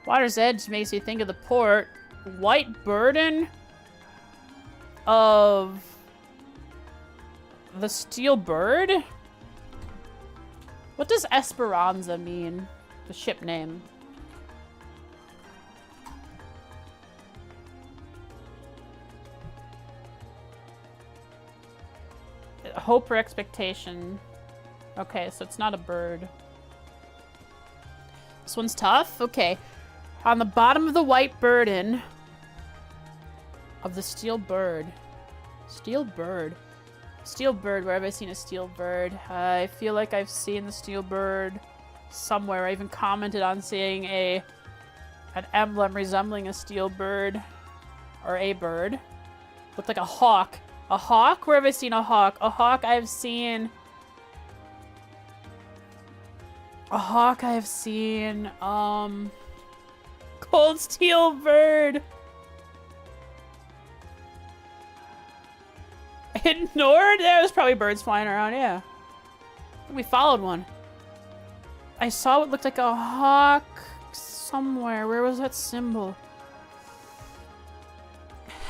Water's edge makes me think of the port. White burden of the steel bird? What does Esperanza mean? The ship name. Hope or expectation. Okay, so it's not a bird. This one's tough? Okay. On the bottom of the white burden of the steel bird. Steel bird. Steel bird. Where have I seen a steel bird? I feel like I've seen the steel bird somewhere. I even commented on seeing an emblem resembling a steel bird. Or a bird. Looked like a hawk. A hawk? Where have I seen a hawk? A hawk I've seen... A hawk I've seen... Cold steel bird. Ignored? There was probably birds flying around, yeah. We followed one. I saw what looked like a hawk somewhere. Where was that symbol?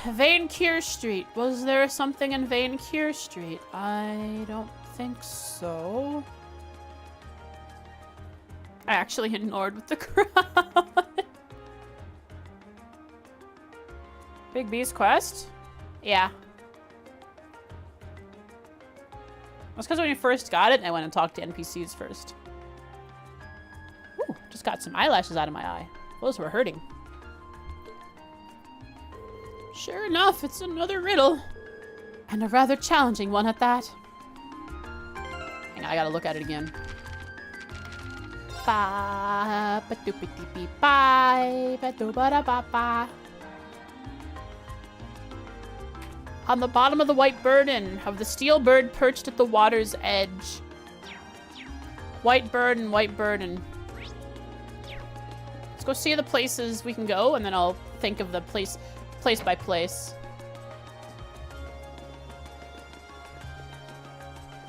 Vancure Street. Was there something in Vancure Street? I don't think so. I actually ignored with the crowd. Big B's quest? Yeah. That's because when you first got it, I went and talked to NPCs first. Ooh, just got some eyelashes out of my eye. Those were hurting. Sure enough, it's another riddle. And a rather challenging one at that. Hang on, I gotta look at it again. Ba ba doo ba dee bee ba ba doo ba da ba ba. On the bottom of the white burden of the steel bird perched at the water's edge. White burden, white burden. Let's go see the places we can go, and then I'll think of the place by place.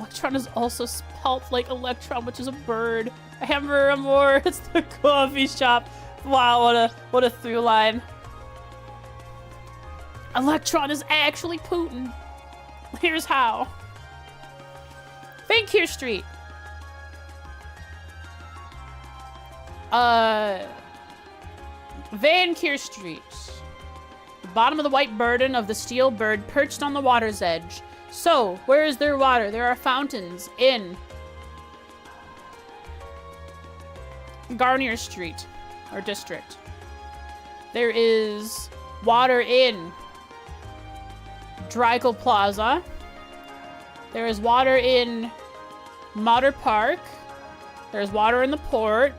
Electron is also spelled like electron, which is a bird. Amber Amor, it's the coffee shop. Wow, what a through line. Electron is actually Putin. Here's how. Vancure Street. Vancure Street. The bottom of the white burden of the steel bird perched on the water's edge. So, where is there water? There are fountains in Garnier Street, or district. There is water in Dreikel Plaza. There is water in Motter Park. There's water in the port.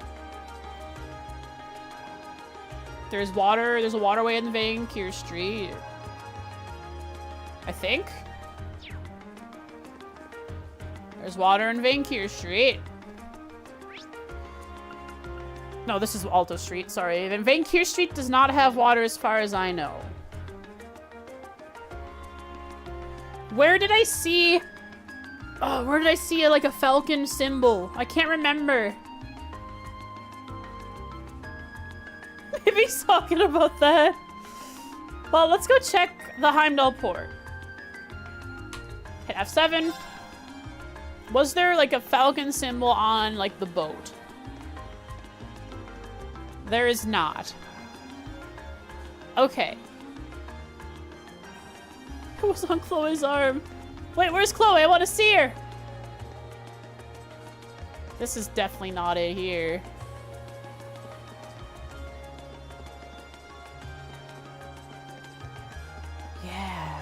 There's a waterway in Vancure Street. I think. There's water in Vancure Street. No, this is Alto Street, sorry. And Vancure Street does not have water as far as I know. Where did I see... Oh, where did I see like a falcon symbol? I can't remember. Maybe he's talking about that. Well, let's go check the Heimdall port. Hit F7. Was there like a falcon symbol on like the boat? There is not. Okay. It was on Chloe's arm. Wait, where's Chloe? I want to see her. This is definitely not it here. Yeah.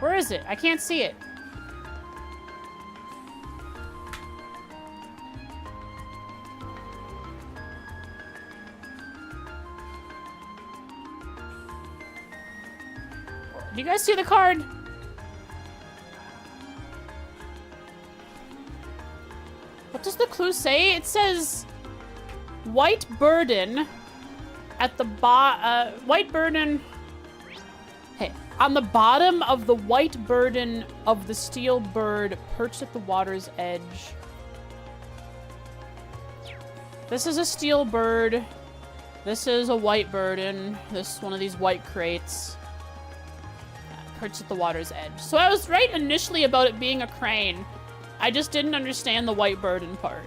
Where is it? I can't see it. Do you guys see the card? What does the clue say? It says white burden at the white burden. Hey, on the bottom of the white burden of the steel bird perched at the water's edge. This is a steel bird. This is a white burden. This is one of these white crates. Perched at the water's edge. So I was right initially about it being a crane. I just didn't understand the white burden part.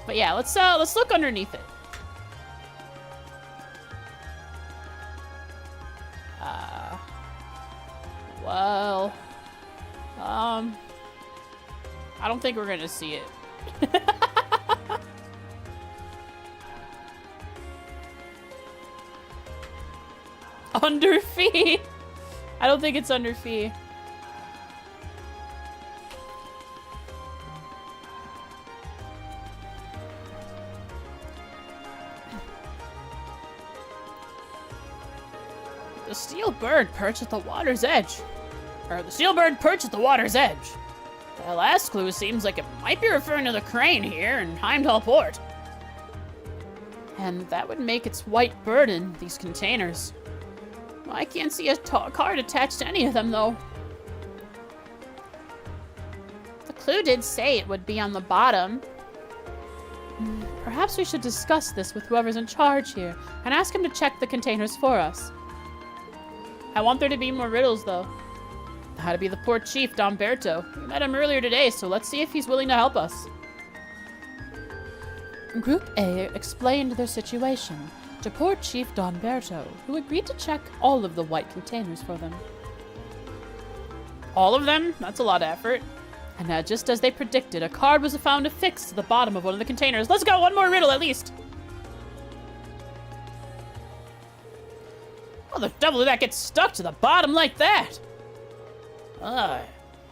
But yeah, let's look underneath it. Well, I don't think we're gonna see it. Under fee. I don't think it's under fee. The steel bird perched at the water's edge. Or the steel bird perched at the water's edge. The last clue seems like it might be referring to the crane here in Heimdall Port. And that would make its white bird in these containers. I can't see a card attached to any of them, though. The clue did say it would be on the bottom. Perhaps we should discuss this with whoever's in charge here and ask him to check the containers for us. I want there to be more riddles, though. How to be the port chief, Domberto. We met him earlier today, so let's see if he's willing to help us. Group A explained their situation to Port Chief Domberto, who agreed to check all of the white containers for them. All of them? That's a lot of effort. And just as they predicted, a card was found affixed to the bottom of one of the containers. Let's go! One more riddle, at least! Oh, the devil did that get stuck to the bottom like that?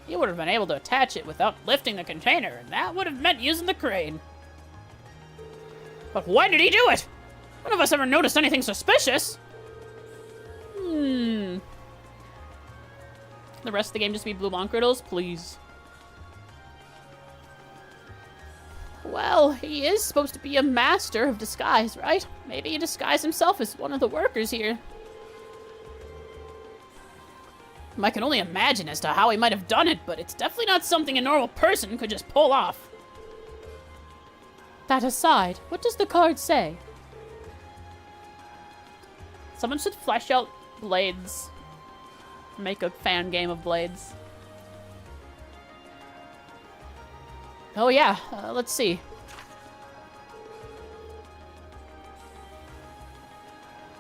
You would have been able to attach it without lifting the container, and that would have meant using the crane. But why did he do it? None of us ever noticed anything suspicious. The rest of the game just be blue bonk riddles, please. Well, he is supposed to be a master of disguise, right? Maybe he disguised himself as one of the workers here. I can only imagine as to how he might have done it, but it's definitely not something a normal person could just pull off. That aside, what does the card say? Someone should flesh out Blades. Make a fan game of Blades. Oh yeah, let's see.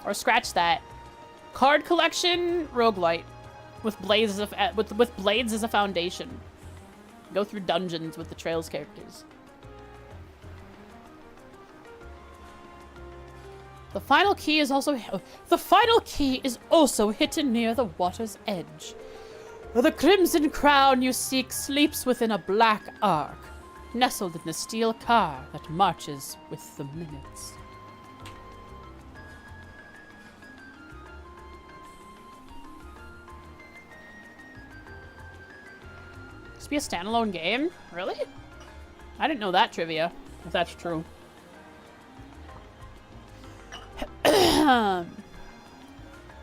Or scratch that. Card collection, roguelite. With Blades as with Blades as a foundation. Go through dungeons with the Trails characters. The final key is also hidden near the water's edge. The crimson crown you seek sleeps within a black ark, nestled in the steel car that marches with the minutes. This be a standalone game? Really? I didn't know that trivia, if that's true.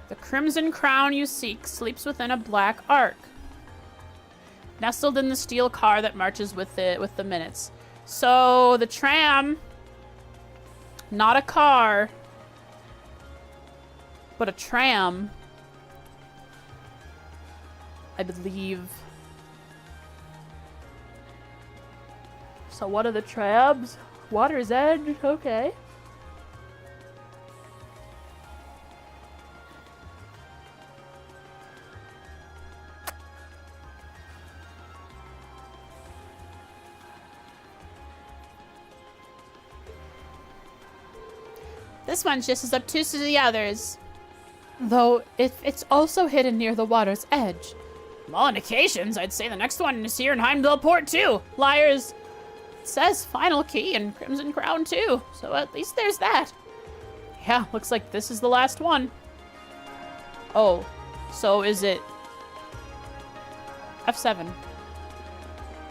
The crimson crown you seek sleeps within a black ark, nestled in the steel car that marches with the minutes. So the tram, not a car, but a tram, I believe. So what are the trams? Water's Edge, okay. This one's just as obtuse as the others. Though it's also hidden near the water's edge. From all indications, I'd say the next one is here in Heimdall Port too. Liars. It says Final Key and Crimson Crown too, so at least there's that. Yeah, looks like this is the last one. Oh, so is it F7?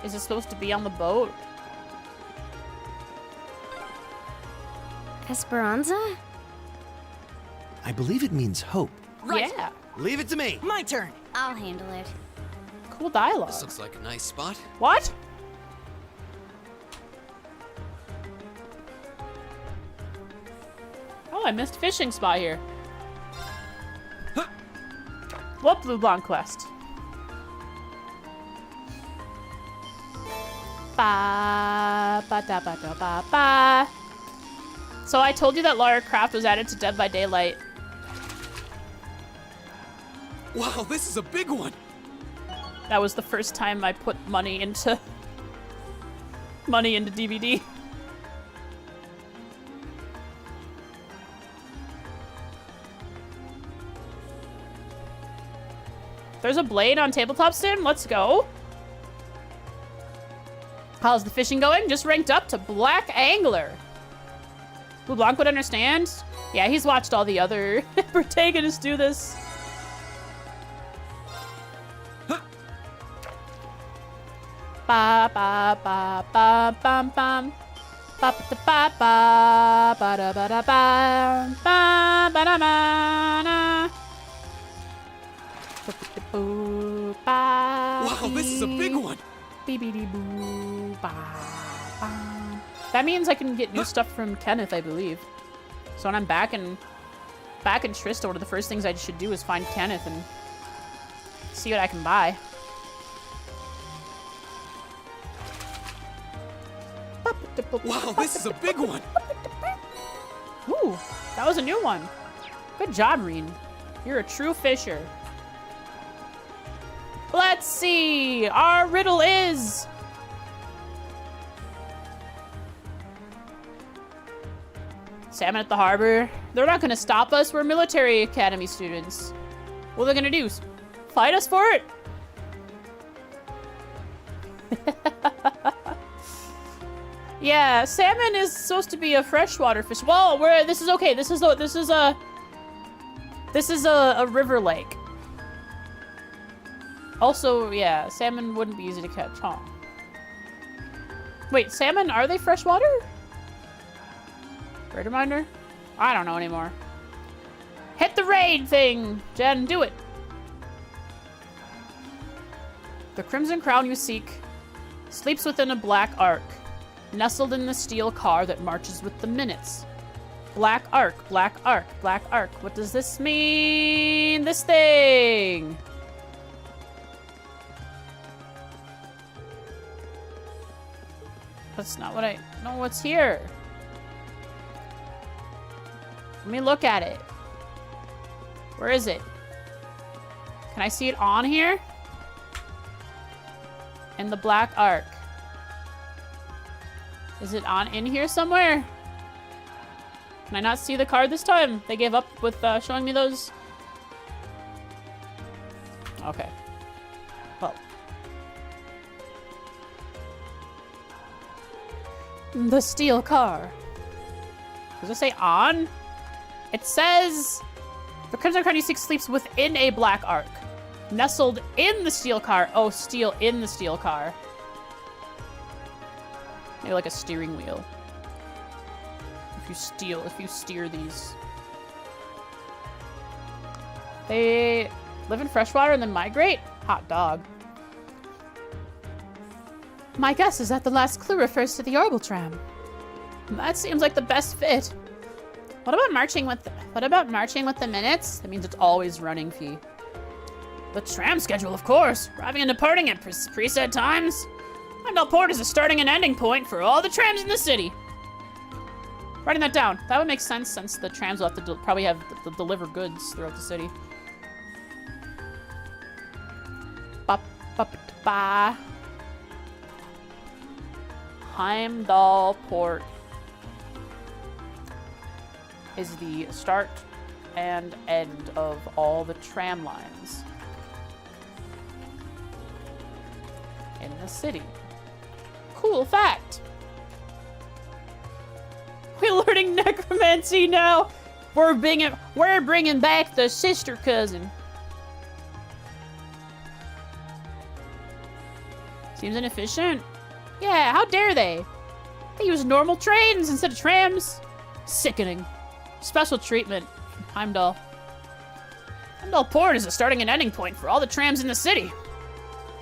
Is it supposed to be on the boat? Esperanza? I believe it means hope. Right. Yeah. Leave it to me. My turn. I'll handle it. Cool dialogue. This looks like a nice spot. What? Oh, I missed fishing spot here. What Blue Blanc quest? Ba ba da ba da ba ba. So I told you that Lara Croft was added to Dead by Daylight. Wow, this is a big one. That was the first time I put money into DVD. There's a blade on Tabletop Sim. Let's go. How's the fishing going? Just ranked up to Black Angler. Blue Blanc would understand. Yeah, he's watched all the other protagonists do this. Ba ba ba ba bam bam. Ba ba ba ba ba da ba da ba ba ba da ba na. Wow, this is a big one. That means I can get new stuff from Kenneth, I believe. So when I'm back in Trista, one of the first things I should do is find Kenneth and see what I can buy. Wow, this is a big one. Ooh, that was a new one. Good job, Reen. You're a true fisher. Let's see. Our riddle is... Salmon at the harbor. They're not going to stop us. We're military academy students. What are they going to do? Fight us for it? Yeah, salmon is supposed to be a freshwater fish. Whoa, this is okay. This is a river lake. Also, yeah, salmon wouldn't be easy to catch, huh? Wait, salmon, are they freshwater? Raid reminder? I don't know anymore. Hit the raid thing, Jen, do it. The Crimson Crown you seek sleeps within a black ark, nestled in the steel car that marches with the minutes. Black ark, black ark, black ark. What does this mean? This thing! That's not what I... No, what's here? Let me look at it. Where is it? Can I see it on here? In the black ark. Is it in here somewhere? Can I not see the card this time? They gave up with showing me those. Okay. Well. The steel car. Does it say on? It says the Crimson Crown U6 sleeps within a black ark. Nestled in the steel car. Oh, steel in the steel car. Maybe like a steering wheel. If you steer these. They live in freshwater and then migrate? Hot dog. My guess is that the last clue refers to the orbital tram. That seems like the best fit. What about marching with the minutes? That means it's always running fee. The tram schedule, of course. Arriving and departing at preset times. Heimdall Port is a starting and ending point for all the trams in the city. Writing that down. That would make sense since the trams will have to probably have to deliver goods throughout the city. Ba ba ba. Heimdall Port is the start and end of all the tram lines in the city. Cool fact. We're learning necromancy now. We're bringing back the sister cousin. Seems inefficient. Yeah, how dare they? They use normal trains instead of trams. Sickening. Special treatment. Heimdall. Heimdall Port is a starting and ending point for all the trams in the city.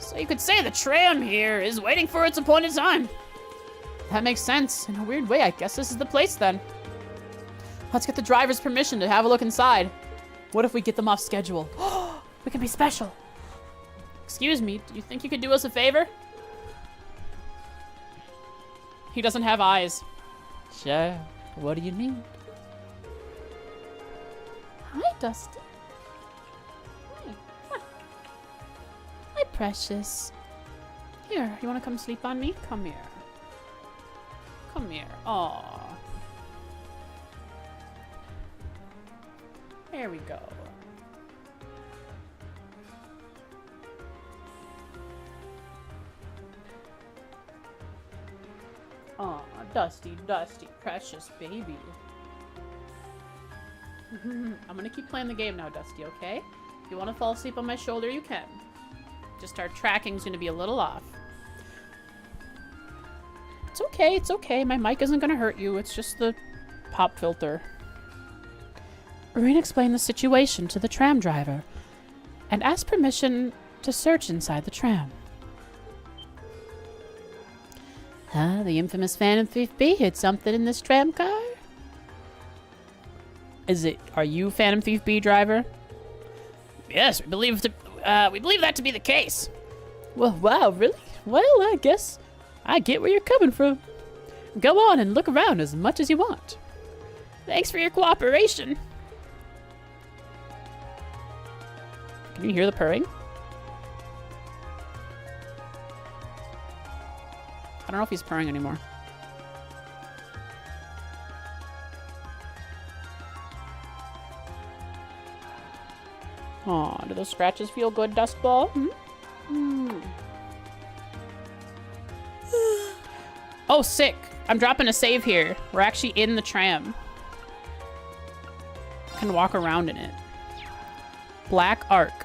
So you could say the tram here is waiting for its appointed time. That makes sense. In a weird way, I guess this is the place then. Let's get the driver's permission to have a look inside. What if we get them off schedule? We can be special. Excuse me, do you think you could do us a favor? He doesn't have eyes. Sure. What do you need? Hi, Dusty. Hi. Huh. Hi, precious. Here, you want to come sleep on me? Come here. Come here. Aww. There we go. Aw, Dusty, Dusty, precious baby. I'm gonna keep playing the game now, Dusty, okay? If you want to fall asleep on my shoulder, you can. Just our tracking's gonna be a little off. It's okay. My mic isn't gonna hurt you. It's just the pop filter. Irene explained the situation to the tram driver and asked permission to search inside the tram. The infamous Phantom Thief B hid something in this tram car? Are you Phantom Thief B, driver? Yes, we believe that to be the case. Well, wow, really? Well, I guess I get where you're coming from. Go on and look around as much as you want. Thanks for your cooperation. Can you hear the purring? I don't know if he's purring anymore. Aw, do those scratches feel good, Dustball? Oh, sick. I'm dropping a save here. We're actually in the tram. Can walk around in it. Black Ark.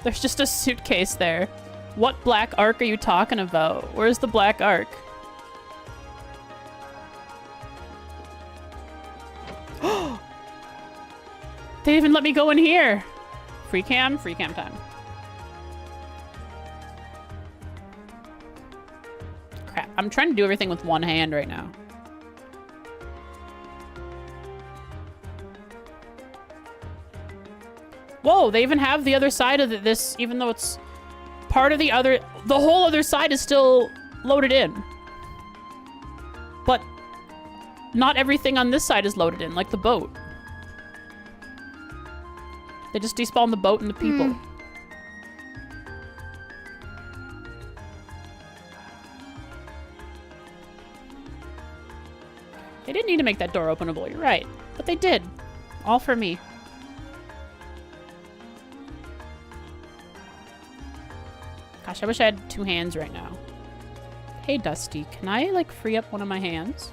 There's just a suitcase there. What Black Ark are you talking about? Where's the Black Ark? They even let me go in here. Free cam time. Crap, I'm trying to do everything with one hand right now. Whoa, they even have the other side of this, even though it's part of the whole other side is still loaded in. But not everything on this side is loaded in, like the boat. They just despawn the boat and the people. They didn't need to make that door openable, you're right. But they did. All for me. Gosh, I wish I had two hands right now. Hey, Dusty, can I, like, free up one of my hands?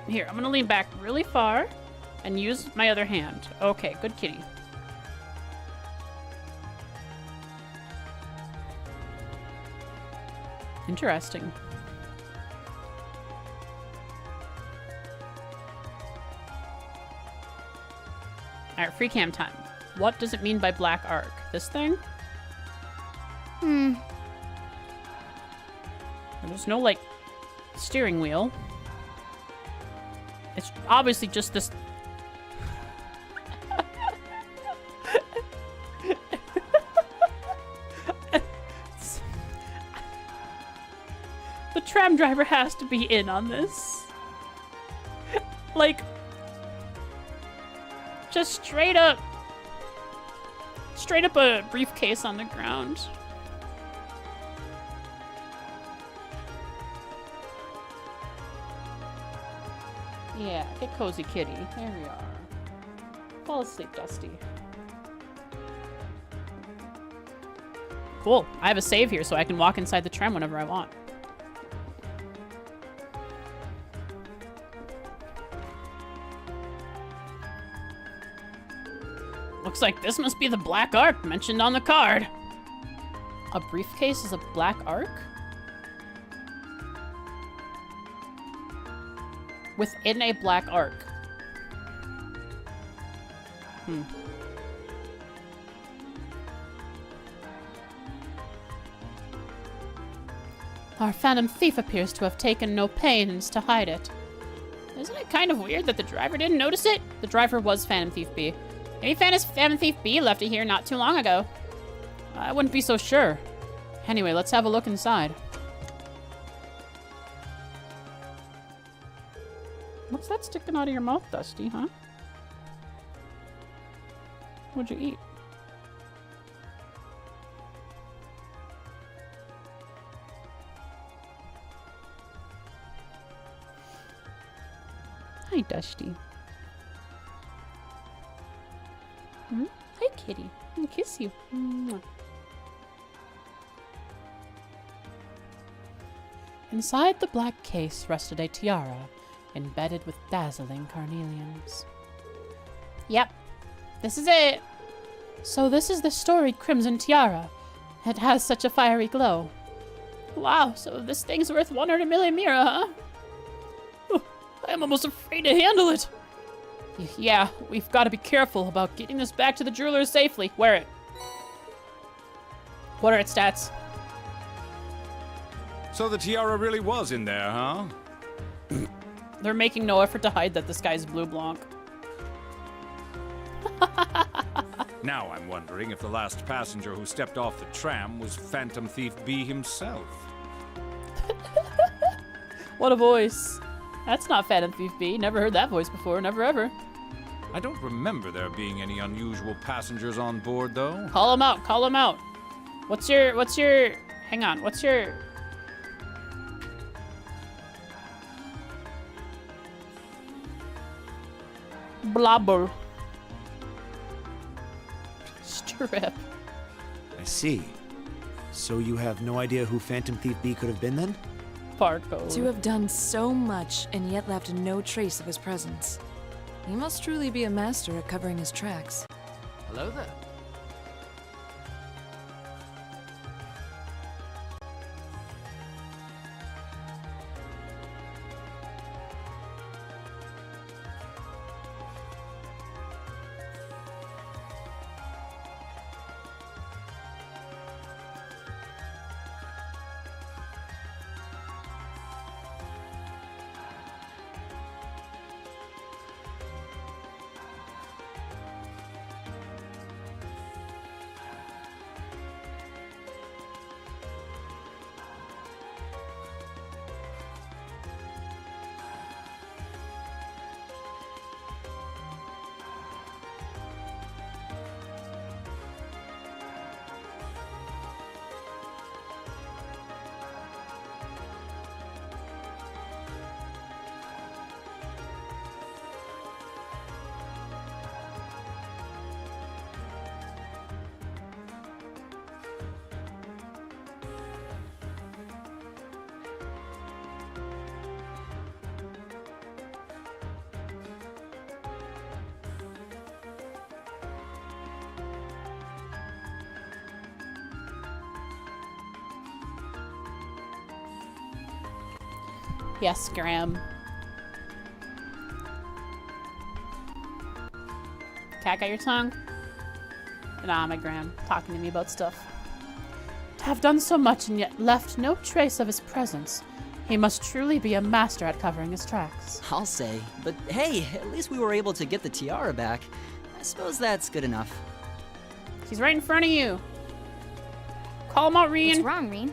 Here, I'm gonna lean back really far and use my other hand. Okay, good kitty. Interesting. Alright, free cam time. What does it mean by Black Ark? This thing? There's no, like, steering wheel. It's obviously just this... The tram driver has to be in on this. Like... Just straight up a briefcase on the ground. Yeah, get cozy, kitty. There we are. Fall asleep, Dusty. Cool. I have a save here, so I can walk inside the tram whenever I want. Looks like this must be the Black Ark mentioned on the card. A briefcase is a Black Ark? Within a Black Ark. Our Phantom Thief appears to have taken no pains to hide it. Isn't it kind of weird that the driver didn't notice it? The driver was Phantom Thief B. Maybe Phantom Thief B left it here not too long ago. I wouldn't be so sure. Anyway, let's have a look inside. What's that sticking out of your mouth, Dusty, huh? What'd you eat? Hi, Dusty. Hi, kitty. I'll kiss you. Mwah. Inside the black case rested a tiara, embedded with dazzling carnelians. Yep, this is it. So this is the storied crimson tiara. It has such a fiery glow. Wow, so this thing's worth 100 million mira, huh? I'm almost afraid to handle it. Yeah, we've got to be careful about getting this back to the jeweler safely. Wear it. What are its stats? So the tiara really was in there, huh? They're making no effort to hide that this guy's blue blanc. Now I'm wondering if the last passenger who stepped off the tram was Phantom Thief B himself. What a voice. That's not Phantom Thief B. Never heard that voice before. Never ever. I don't remember there being any unusual passengers on board, though. Call him out. Call him out. What's your... Hang on. What's your... Blobber. Strip. I see. So you have no idea who Phantom Thief B could have been then? Barcode. To have done so much and yet left no trace of his presence. He must truly be a master at covering his tracks. Hello there. Yes, Graham. Cat got your tongue? Nah, my Graham. Talking to me about stuff. To have done so much and yet left no trace of his presence. He must truly be a master at covering his tracks. I'll say. But hey, at least we were able to get the tiara back. I suppose that's good enough. He's right in front of you. Call him out, Reen. What's wrong, Reen?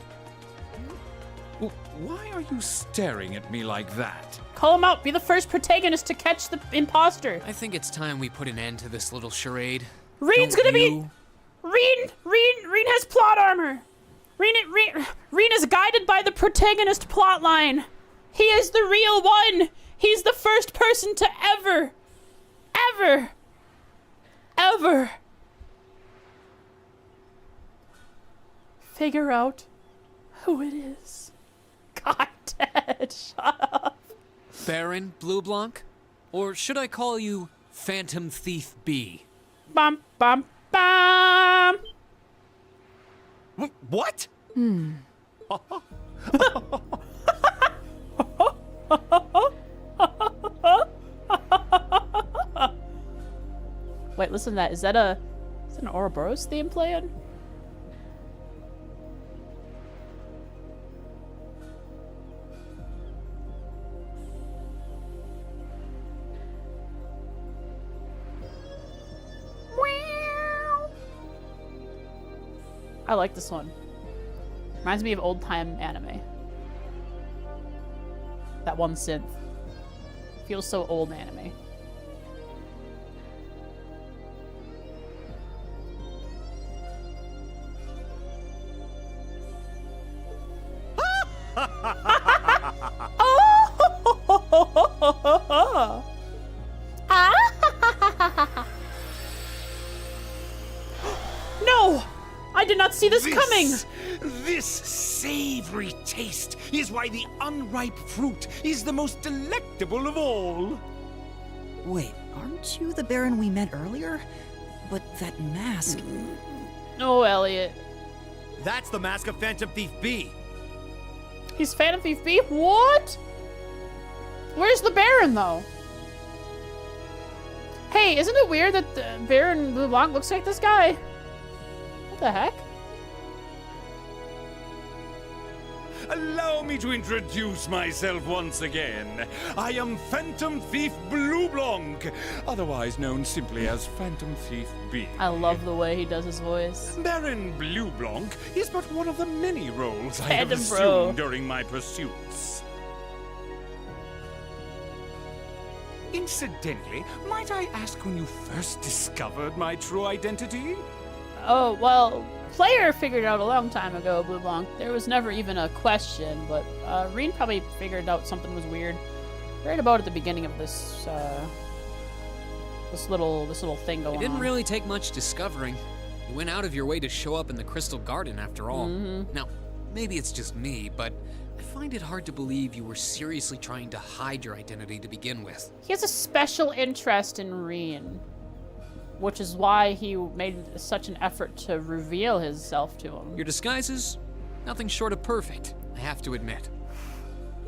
Why are you staring at me like that? Call him out. Be the first protagonist to catch the imposter. I think it's time we put an end to this little charade. Reen's Don't gonna you? be... Reen has plot armor. Reen is guided by the protagonist plotline. He is the real one. He's the first person to ever figure out who it is. God, Ted, shut up. Baron Blue Blanc? Or should I call you Phantom Thief B? Bum, bum, bum. What? Wait, listen to that. Is that an Ouroboros theme playing? I like this one. Reminds me of old time anime. That one synth. Feels so old anime. No! I did not see this coming! This savory taste is why the unripe fruit is the most delectable of all. Wait, aren't you the Baron we met earlier? But that mask... Oh, Elliot. That's the mask of Phantom Thief B. He's Phantom Thief B? What? Where's the Baron, though? Hey, isn't it weird that the Baron Blue Blanc looks like this guy? What the heck? Allow me to introduce myself once again. I am Phantom Thief Blue Blanc, otherwise known simply as Phantom Thief B. I love the way he does his voice. Baron Blue Blanc is but one of the many roles I have Phantom bro. assumed during my pursuits. Incidentally, might I ask when you first discovered my true identity? Oh, well, player figured it out a long time ago, Blue Blanc. There was never even a question, but Reen probably figured out something was weird right about at the beginning of this this little thing going on. It didn't really take much discovering. You went out of your way to show up in the Crystal Garden after all. Now, maybe it's just me, but I find it hard to believe you were seriously trying to hide your identity to begin with. He has a special interest in Reen, which is why he made such an effort to reveal himself to him. Your disguises? Nothing short of perfect, I have to admit.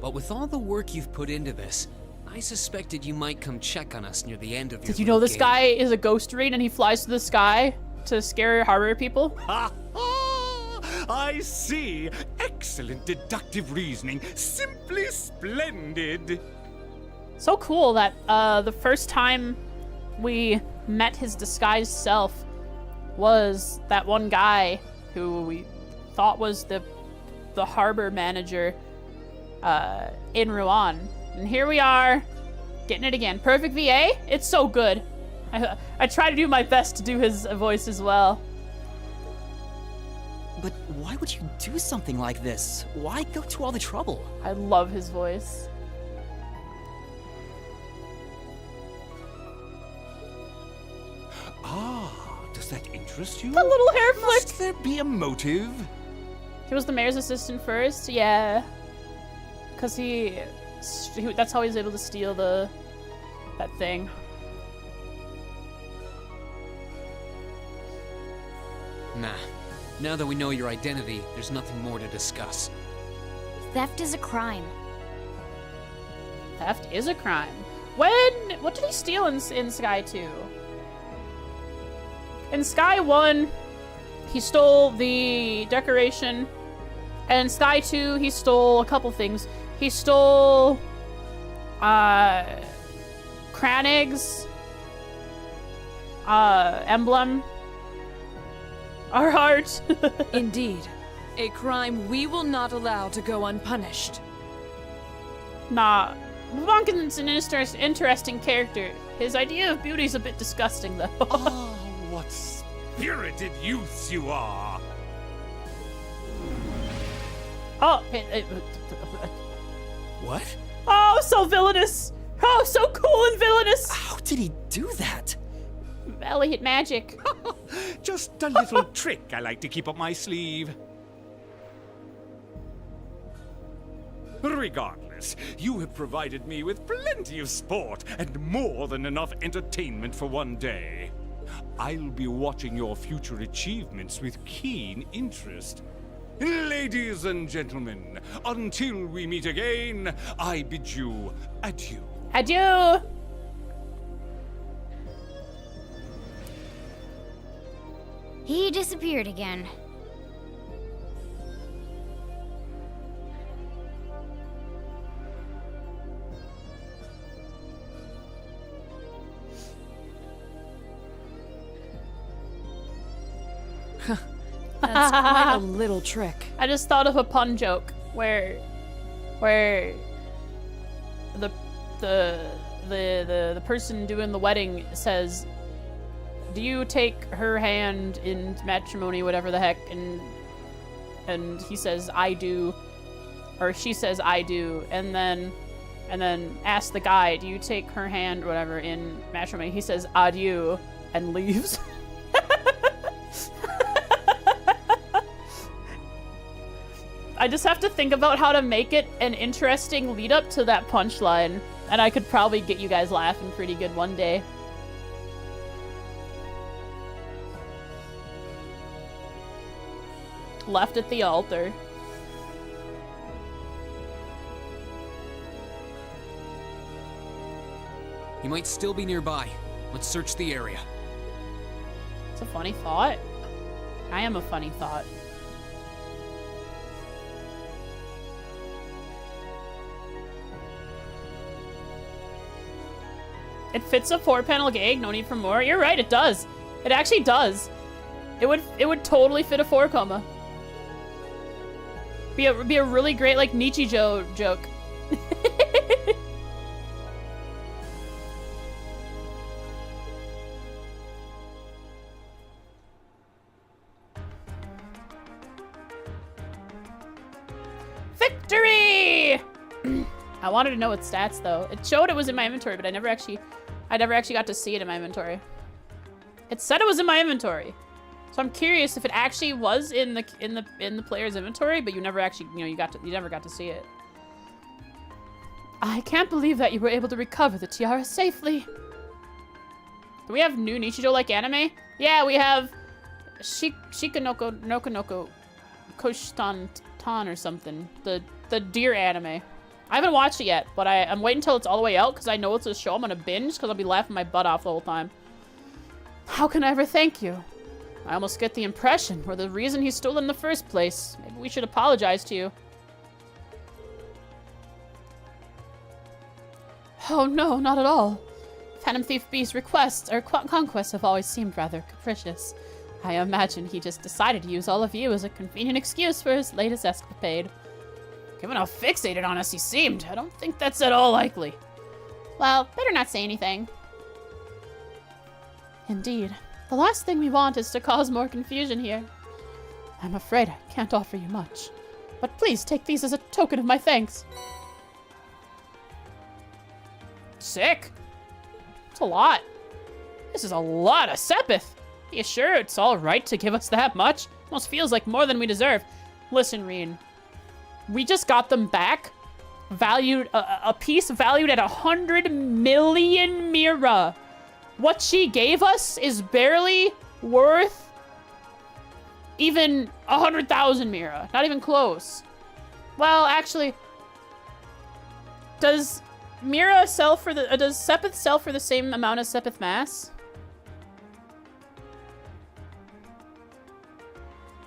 But with all the work you've put into this, I suspected you might come check on us near the end of your Did you know little this game. guy is a ghost Reen and he flies to the sky to scare harbor people? Ha ha! I see. Excellent deductive reasoning. Simply splendid. So cool that the first time we met his disguised self was that one guy who we thought was the harbor manager in Rouen. And here we are, getting it again. Perfect VA? It's so good. I try to do my best to do his voice as well. But why would you do something like this? Why go to all the trouble? I love his voice. Ah, does that interest you? The little hair flick. Must there be a motive? He was the mayor's assistant first, yeah. Because that's how he was able to steal that thing. Nah. Now that we know your identity, there's nothing more to discuss. Theft is a crime. Theft is a crime. What did he steal in Sky 2? In Sky 1, he stole the decoration. And in Sky 2, he stole a couple things. He stole Kranig's emblem. Our heart. Indeed. A crime we will not allow to go unpunished. Nah. Blanken's an interesting character. His idea of beauty is a bit disgusting, though. Oh, what spirited youths you are! Oh, What? oh, so villainous! Oh, so cool and villainous! How did he do that? Elliot magic. Just a little trick I like to keep up my sleeve. Regardless, you have provided me with plenty of sport and more than enough entertainment for one day. I'll be watching your future achievements with keen interest. Ladies and gentlemen, until we meet again, I bid you adieu. Adieu! He disappeared again. That's quite a little trick. I just thought of a pun joke where the person doing the wedding says, "Do you take her hand in matrimony, whatever the heck?" And he says, "I do," or she says, "I do," and then asks the guy, "Do you take her hand, or whatever, in matrimony?" He says, "Adieu," and leaves. I just have to think about how to make it an interesting lead up to that punchline, and I could probably get you guys laughing pretty good one day. Left at the altar. He might still be nearby. Let's search the area. It's a funny thought. I am a funny thought. It fits a 4-panel gag, no need for more. You're right, it does. It actually does. It would totally fit a 4-coma. Be a really great, like, Nichijou joke. Victory! I wanted to know its stats though. It showed it was in my inventory, but I never actually got to see it in my inventory. It said it was in my inventory. So I'm curious if it actually was in the player's inventory, but you never actually, you never got to see it. I can't believe that you were able to recover the tiara safely. Do we have new Nichijou-like anime? Yeah, we have Shikanoko Nokonoko Koshtan or something. The deer anime. I haven't watched it yet, but I'm waiting until it's all the way out because I know it's a show I'm gonna binge because I'll be laughing my butt off the whole time. How can I ever thank you? I almost get the impression we're the reason he stole in the first place. Maybe we should apologize to you. Oh no, not at all. Phantom Thief B's requests or conquests have always seemed rather capricious. I imagine he just decided to use all of you as a convenient excuse for his latest escapade. Given how fixated on us he seemed, I don't think that's at all likely. Well, better not say anything. Indeed. The last thing we want is to cause more confusion here. I'm afraid I can't offer you much. But please take these as a token of my thanks. Sick. It's a lot. This is a lot of Sepith. Are you sure it's all right to give us that much? Almost feels like more than we deserve. Listen, Reen. We just got them back. Valued, a piece valued at 100 million Mira. What she gave us is barely worth even 100,000 Mira. Not even close. Well, actually, does Mira sell for the, does Sepith sell for the same amount as Sepith Mass?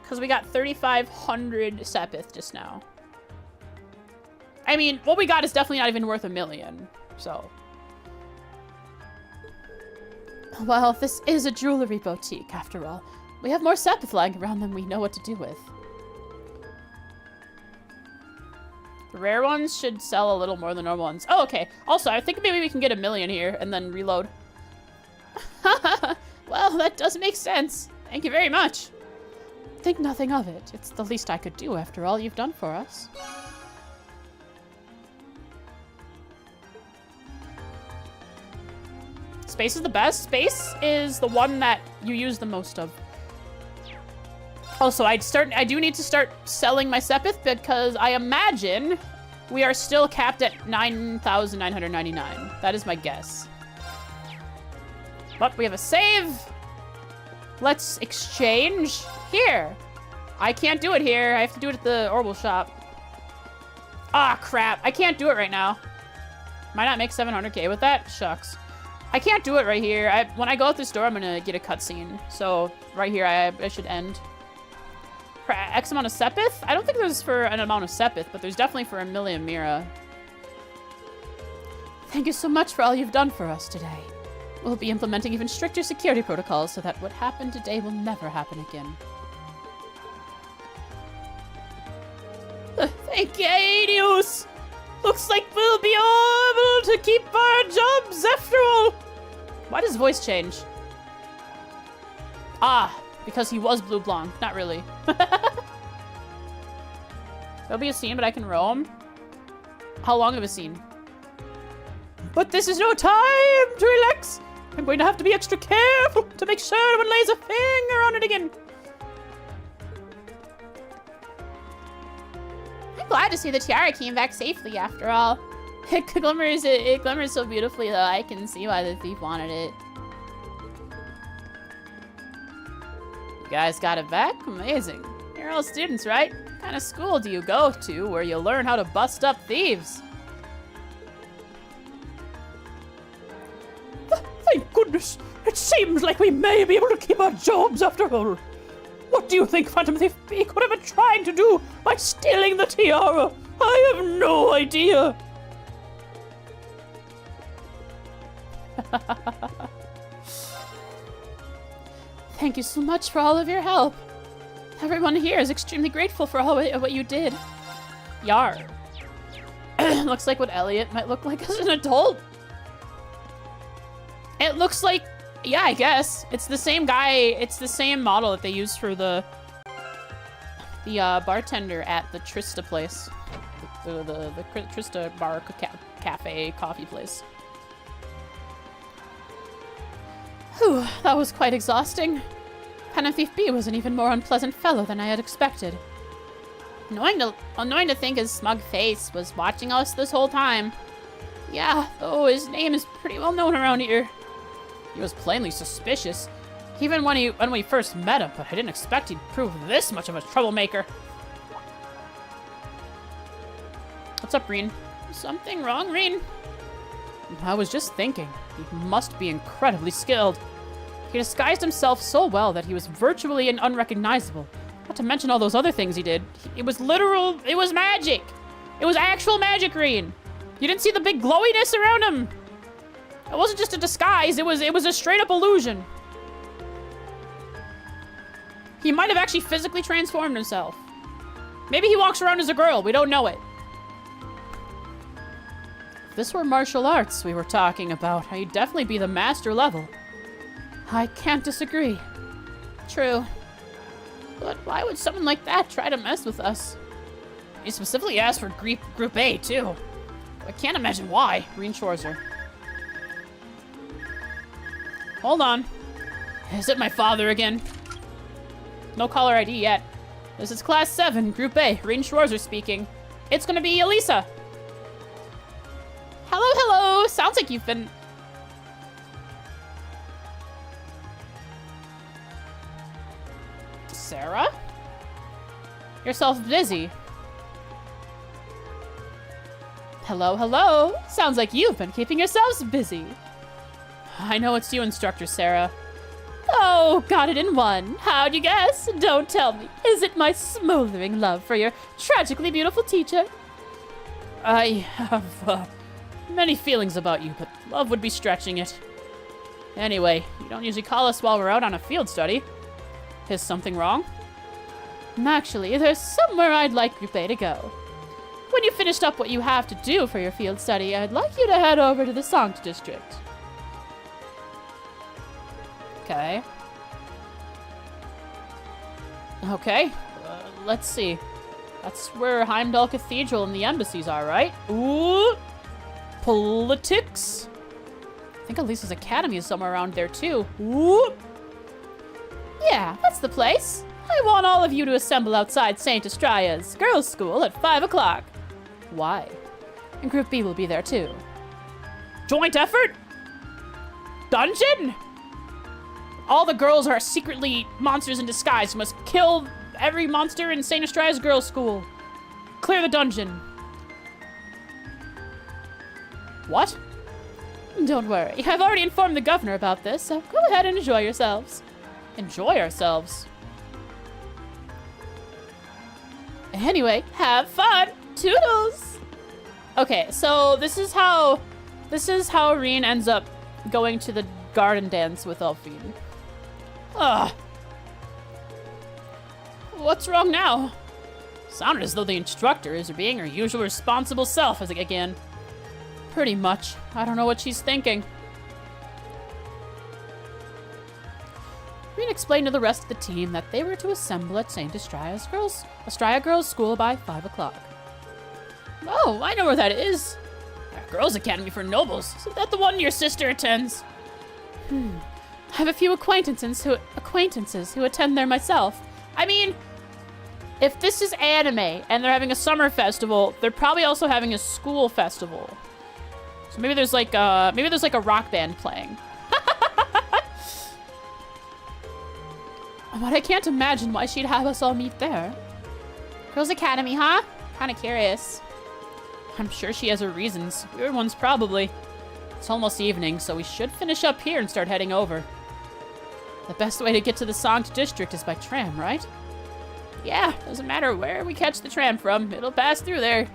Because we got 3,500 Sepith just now. I mean, what we got is definitely not even worth 1 million, so. Well, this is a jewelry boutique, after all. We have more Sepith lying around than we know what to do with. The rare ones should sell a little more than normal ones. Oh, okay. Also, I think maybe we can get 1 million here and then reload. Well, that does make sense. Thank you very much. Think nothing of it. It's the least I could do after all you've done for us. Space is the best. Space is the one that you use the most of. Also, I do need to start selling my Sepith because I imagine we are still capped at 9,999. That is my guess. But we have a save. Let's exchange here. I can't do it here. I have to do it at the Orbital shop. Ah, crap. I can't do it right now. Might not make 700k with that? Shucks. I can't do it right here. When I go out this door, I'm gonna get a cutscene. So, right here, I should end. For X amount of Sepith? I don't think there's for an amount of Sepith, but there's definitely for a million Mira. Thank you so much for all you've done for us today. We'll be implementing even stricter security protocols so that what happened today will never happen again. Thank you, Aeneas! Looks like we'll be able to keep our jobs after all! Why does his voice change? Ah, because he was Blue Blanc. Not really. There'll be a scene, but I can roam. How long of a scene? But this is no time to relax! I'm going to have to be extra careful to make sure no one lays a finger on it again. I'm glad to see the tiara came back safely after all. It glimmers so beautifully though, I can see why the thief wanted it. You guys got it back? Amazing. You're all students, right? What kind of school do you go to where you learn how to bust up thieves? Thank goodness. It seems like we may be able to keep our jobs after all. What do you think Phantom Thief B could have been trying to do by stealing the tiara? I have no idea. Thank you so much for all of your help. Everyone here is extremely grateful for all what you did. Yar. Looks like what Elliot might look like as an adult. It looks like, yeah, I guess. It's the same guy, it's the same model that they used for the bartender at the Trista place. The Trista bar cafe coffee place. Whew, that was quite exhausting. Phantom Thief B was an even more unpleasant fellow than I had expected. Annoying to think his smug face was watching us this whole time. Yeah, though his name is pretty well known around here. He was plainly suspicious, even when we first met him, but I didn't expect he'd prove this much of a troublemaker. What's up, Reen? Something wrong, Reen? I was just thinking, he must be incredibly skilled. He disguised himself so well that he was virtually unrecognizable. Not to mention all those other things he did. It was literal, it was magic. It was actual magic, Reen. You didn't see the big glowiness around him? It wasn't just a disguise, it was a straight up illusion. He might have actually physically transformed himself. Maybe he walks around as a girl, we don't know it. If this were martial arts we were talking about, he'd definitely be the master level. I can't disagree. True. But why would someone like that try to mess with us? He specifically asked for Group A, too. I can't imagine why. Reen Schwarzer. Hold on. Is it my father again? No caller ID yet. This is Class 7, Group A. Reen Schwarzer speaking. It's gonna be Elisa. Hello, hello. Sounds like you've been... Sarah? Yourself busy. Hello, hello. Sounds like you've been keeping yourselves busy. I know it's you, Instructor Sarah. Oh, got it in one. How'd you guess? Don't tell me. Is it my smoldering love for your tragically beautiful teacher? I have many feelings about you, but love would be stretching it. Anyway, you don't usually call us while we're out on a field study. Is something wrong? Actually, there's somewhere I'd like Group A to go. When you finished up what you have to do for your field study, I'd like you to head over to the Sankt District. Okay. Okay, let's see. That's where Heimdall Cathedral and the embassies are, right? Ooh! Politics? think Elisa's Academy is somewhere around there too. Whoop! Yeah, that's the place. I want all of you to assemble outside St. Estraya's girls' school at 5 o'clock. Why? And Group B will be there too. Joint effort? Dungeon? All the girls are secretly monsters in disguise. You must kill every monster in St. Estraya's girls' school. Clear the dungeon. What? Don't worry. I've already informed the governor about this, so go ahead and enjoy yourselves. Enjoy ourselves? Anyway, have fun. Toodles! Okay, so this is how Reen ends up going to the garden dance with Elfine. Ugh. What's wrong now? Sounded as though the instructor is being her usual responsible self again. Pretty much. I don't know what she's thinking. Reen explained to the rest of the team that they were to assemble at St. Estraya Girls' School by 5 o'clock. Oh, I know where that is. A girls' academy for nobles. Isn't that the one your sister attends? I have a few acquaintances who attend there myself. I mean, if this is anime and they're having a summer festival, they're probably also having a school festival. So maybe there's like a rock band playing. But I can't imagine why she'd have us all meet there. Girls' Academy, huh? Kinda curious. I'm sure she has her reasons. Weird ones, probably. It's almost evening, so we should finish up here and start heading over. The best way to get to the Sankt District is by tram, right? Yeah, doesn't matter where we catch the tram from. It'll pass through there.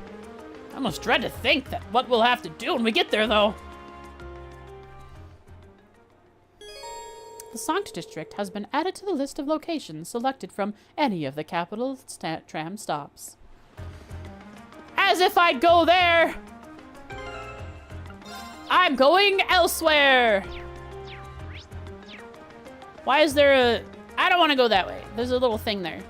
I almost dread to think that what we'll have to do when we get there, though. The Sankt District has been added to the list of locations selected from any of the capital tram stops. As if I'd go there! I'm going elsewhere! Why is there a... I don't want to go that way. There's a little thing there.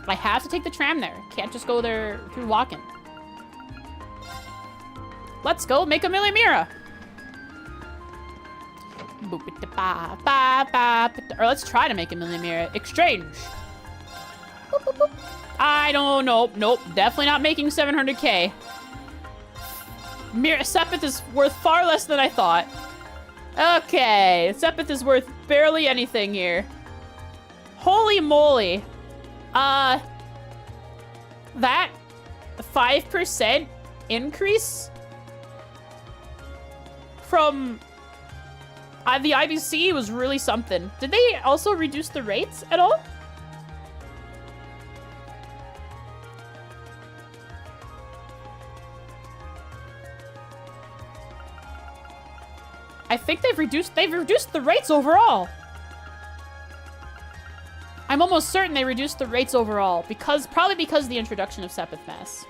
I have to take the tram there. Can't just go there through walking. Let's go make a Millie Mira. Or let's try to make a Millie Mira. Exchange. Boop, boop, boop. I don't know. Nope. Definitely not making 700k. Sepith is worth far less than I thought. Okay. Sepith is worth barely anything here. Holy moly. That 5% increase from the IBC was really something. Did they also reduce the rates at all? I think they've reduced the rates overall. I'm almost certain they reduced the rates overall probably because of the introduction of Sepith Mass.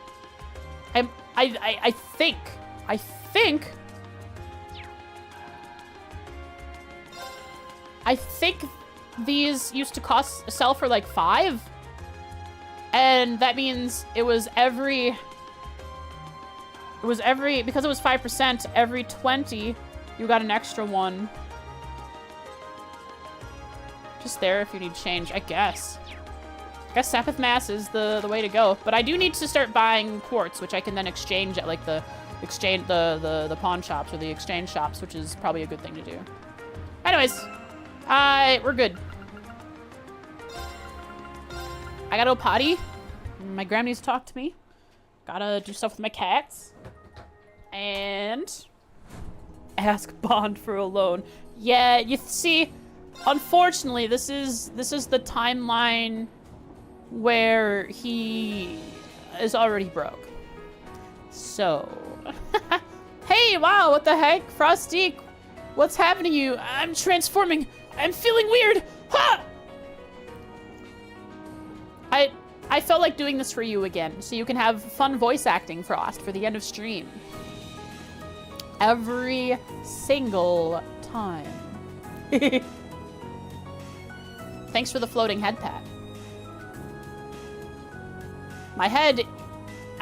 I think these used to sell for like 5, and that means because it was 5%, every 20 you got an extra one. Just there if you need change, I guess. I guess Sepith Mass is the way to go. But I do need to start buying quartz, which I can then exchange at like the pawn shops or the exchange shops, which is probably a good thing to do. Anyways, we're good. I gotta go potty. My grandma needs to talk to me. Gotta do stuff with my cats. And ask Bond for a loan. Yeah, you see, unfortunately, this is the timeline where he is already broke. So, hey, wow, what the heck, Frosty? What's happening to you? I'm transforming. I'm feeling weird. Ha! I felt like doing this for you again, so you can have fun voice acting, Frost, for the end of stream. Every single time. Thanks for the floating head pat. My head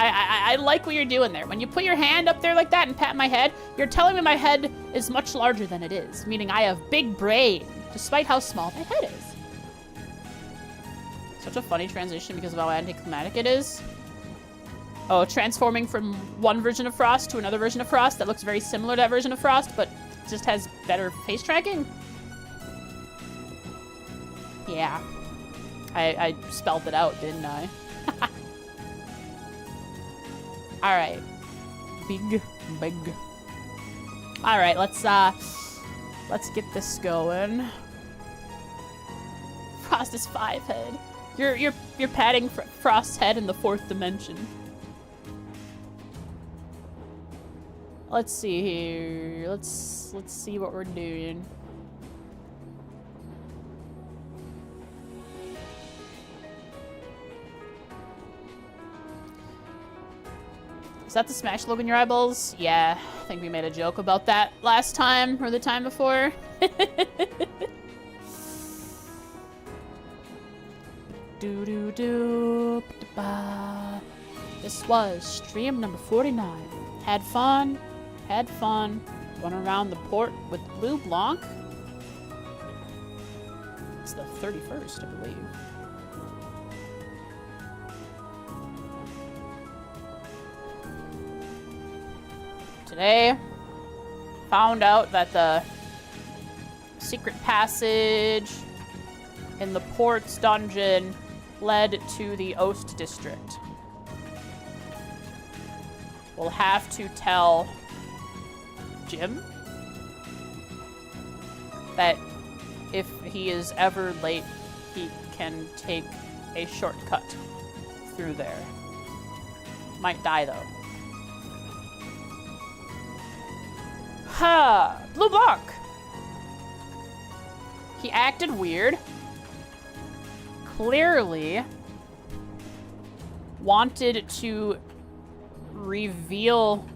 I like what you're doing there. When you put your hand up there like that and pat my head, you're telling me my head is much larger than it is, meaning I have big brain, despite how small my head is. Such a funny transition because of how anticlimactic it is. Oh, transforming from one version of Frost to another version of Frost that looks very similar to that version of Frost, but just has better face tracking. Yeah. I spelled it out, didn't I? Alright. Big. Alright, let's get this going. Frost is 5 head. You're patting Frost's head in the 4th dimension. Let's see here. Let's see what we're doing. Is that the smash logo in your eyeballs? Yeah, I think we made a joke about that last time or the time before. This was stream number 49. Had fun. Went around the port with Blue Blanc. It's the 31st, I believe. Today, found out that the secret passage in the port's dungeon led to the Oast district. We'll have to tell Jim that if he is ever late, he can take a shortcut through there. Might die though. Ha! Blue Block! He acted weird. Clearly wanted to reveal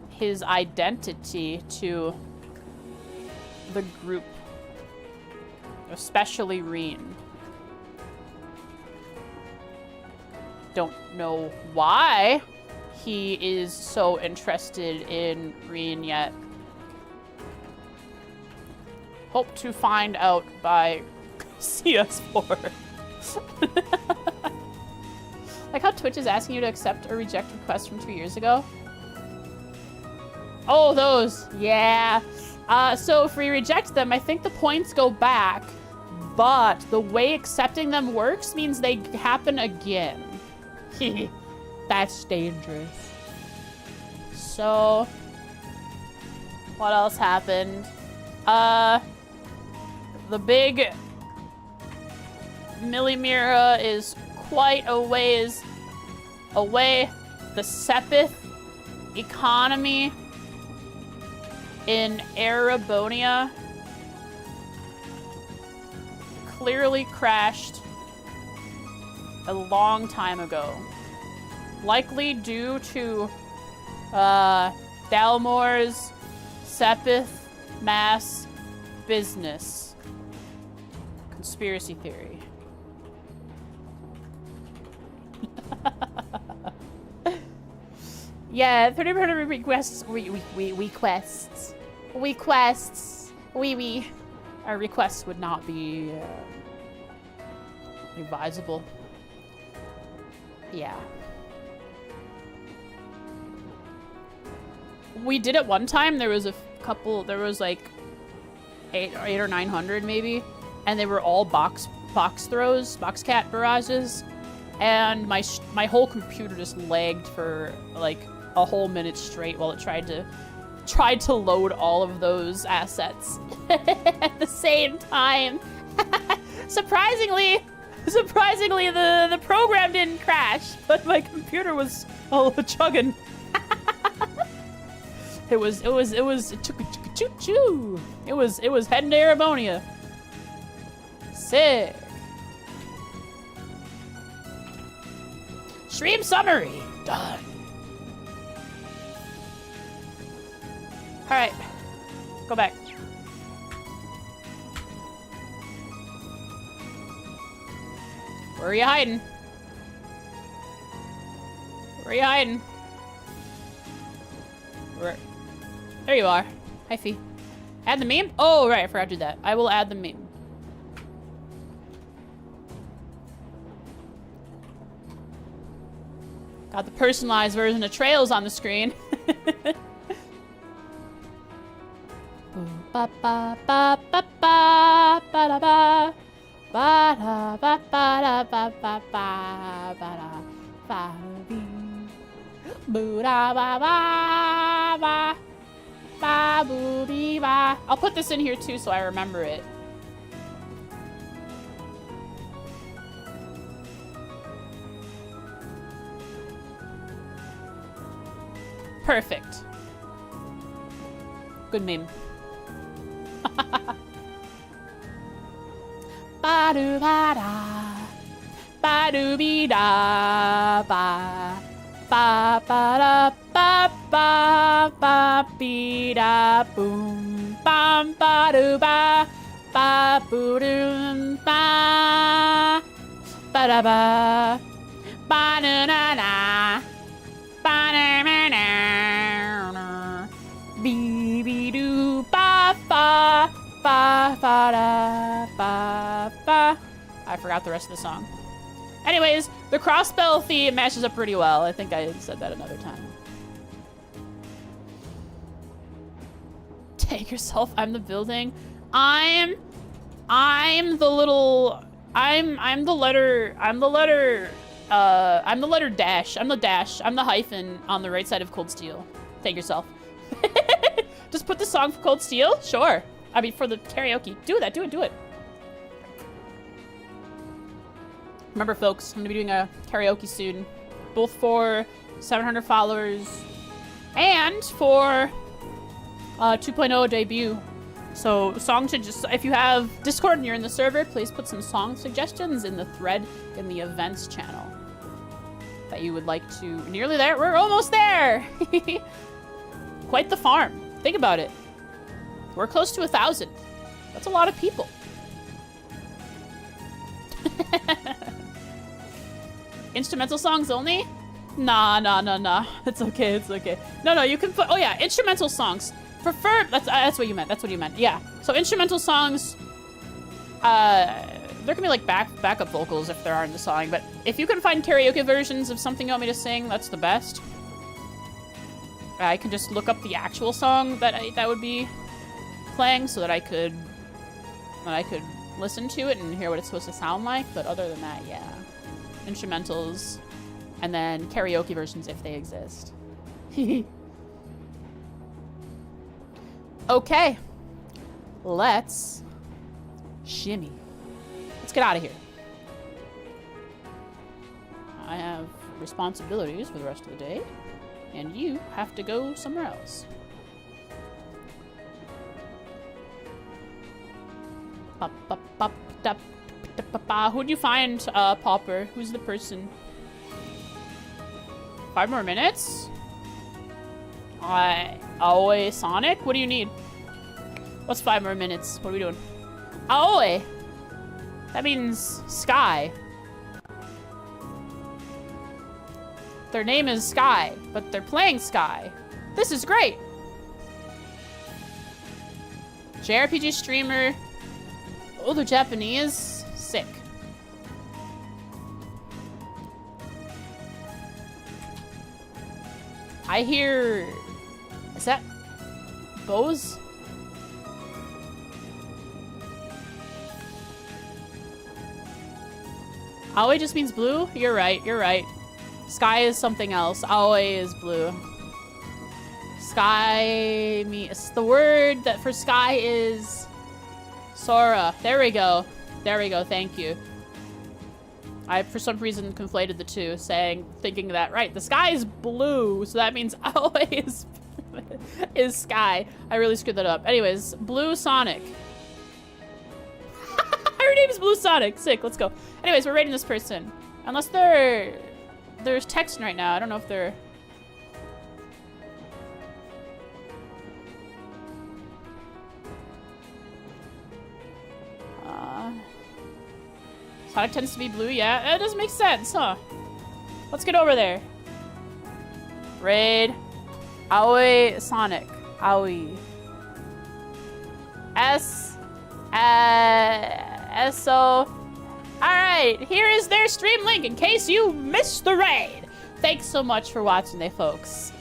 his identity to the group, especially Reen. Don't know why he is so interested in Reen yet. Hope to find out by CS4. Like how Twitch is asking you to accept or reject requests from 2 years ago. Oh, those. Yeah. So if we reject them, I think the points go back, but the way accepting them works means they happen again. That's dangerous. So, what else happened? The big Millimira is quite a ways away. The Sepith economy in Erebonia clearly crashed a long time ago. Likely due to Dalmore's Sepith mass business. Conspiracy theory. Yeah, 30% requests. Requests. Our requests would not be advisable. Yeah. We did it one time. There was a couple. There was like 800 or 900 maybe, and they were all box throws, box cat barrages, and my whole computer just lagged for like a whole minute straight while it tried to load all of those assets at the same time. Surprisingly, the program didn't crash, but my computer was chugging. It was choo-choo. It was heading to Erebonia. Sick. Stream summary done. All right, go back. Where are you hiding? Where are you hiding? There you are. Hi, Fee. Add the meme? Oh, right. I forgot to do that. I will add the meme. Got the personalized version of Trails on the screen. Ba ba ba ba ba ba da ba ba da ba ba da ba ba ba ba da ba bee boo da ba ba ba ba boo bee ba. I'll put this in here too so I remember it. Perfect. Good meme. Ba do ba da, ba do be da ba, ba ba da ba ba be da boom, bam ba do ba boo doo ba da ba na na na ba na na na be be do ba ba ba da ba ba. I forgot the rest of the song. Anyways, the crossbell theme matches up pretty well. I think I said that another time. Take yourself. I'm the building. I'm the little. I'm the letter dash. I'm the dash. I'm the hyphen on the right side of Cold Steel. Take yourself. Just put the song for Cold Steel? Sure. I mean, for the karaoke. Do that. Do it. Remember, folks, I'm going to be doing a karaoke soon. Both for 700 followers and for 2.0 debut. So, song should just... If you have Discord and you're in the server, please put some song suggestions in the thread in the events channel that you would like to... Nearly there. We're almost there. Quite the farm. Think about it. We're close to 1,000. That's a lot of people. Instrumental songs only? Nah. It's okay. No, you can put... Oh, yeah, instrumental songs. Prefer... That's what you meant. Yeah. So instrumental songs... there can be, like, backup vocals if there are in the song, but if you can find karaoke versions of something you want me to sing, that's the best. I can just look up the actual song that would be playing so that I could listen to it and hear what it's supposed to sound like. But other than that, yeah, instrumentals and then karaoke versions if they exist. Okay, let's shimmy. Let's get out of here. I have responsibilities for the rest of the day, and you have to go somewhere else. Who'd you find, Popper? Who's the person? 5 more minutes? Aoi Sonic? What do you need? What's 5 more minutes? What are we doing? Aoi! That means Sky. Their name is Sky, but they're playing Sky. This is great! JRPG streamer. Oh, they're Japanese? Sick. I hear... Is that... Bose? Aoi just means blue? You're right. Sky is something else. Aoi is blue. Sky... The word that for sky is... Sora. There we go. Thank you. I, for some reason, conflated the two, thinking that, right, the sky is blue, so that means Aoi is sky. I really screwed that up. Anyways, Blue Sonic. Her name's Blue Sonic. Sick, let's go. Anyways, we're rating this person. Unless there's texting right now. I don't know if they're... Sonic tends to be blue, yeah. It doesn't make sense, huh? Let's get over there. Raid. Aoi Sonic. Aoi. S-O. Alright, here is their stream link in case you missed the raid. Thanks so much for watching, folks.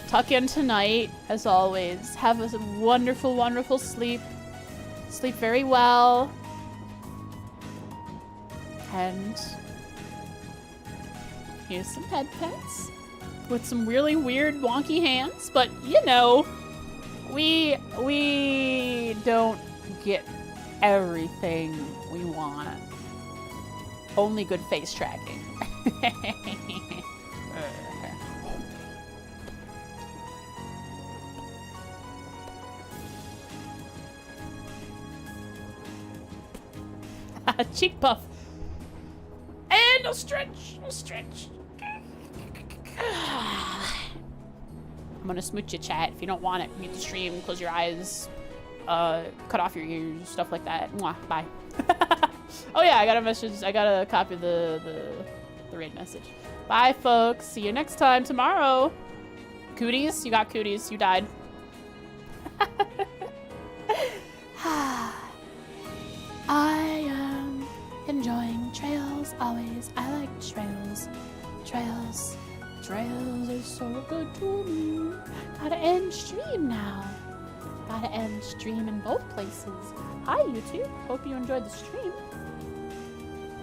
Tuck in tonight, as always. Have a wonderful, wonderful sleep. Sleep very well. And here's some head pets with some really weird, wonky hands. But, you know, we don't get everything we want. Only good face tracking. Cheek puff. And a stretch. A stretch. I'm gonna smooch you, chat. If you don't want it, mute the stream, close your eyes, cut off your ears, stuff like that. Mwah, bye. Oh yeah, I got a message. I got a copy of the raid message. Bye, folks. See you next time tomorrow. Cooties? You got cooties. You died. I am enjoying trails always. I like trails. Trails. Trails are so good to me. Gotta end stream now. Gotta end stream in both places. Hi, YouTube. Hope you enjoyed the stream.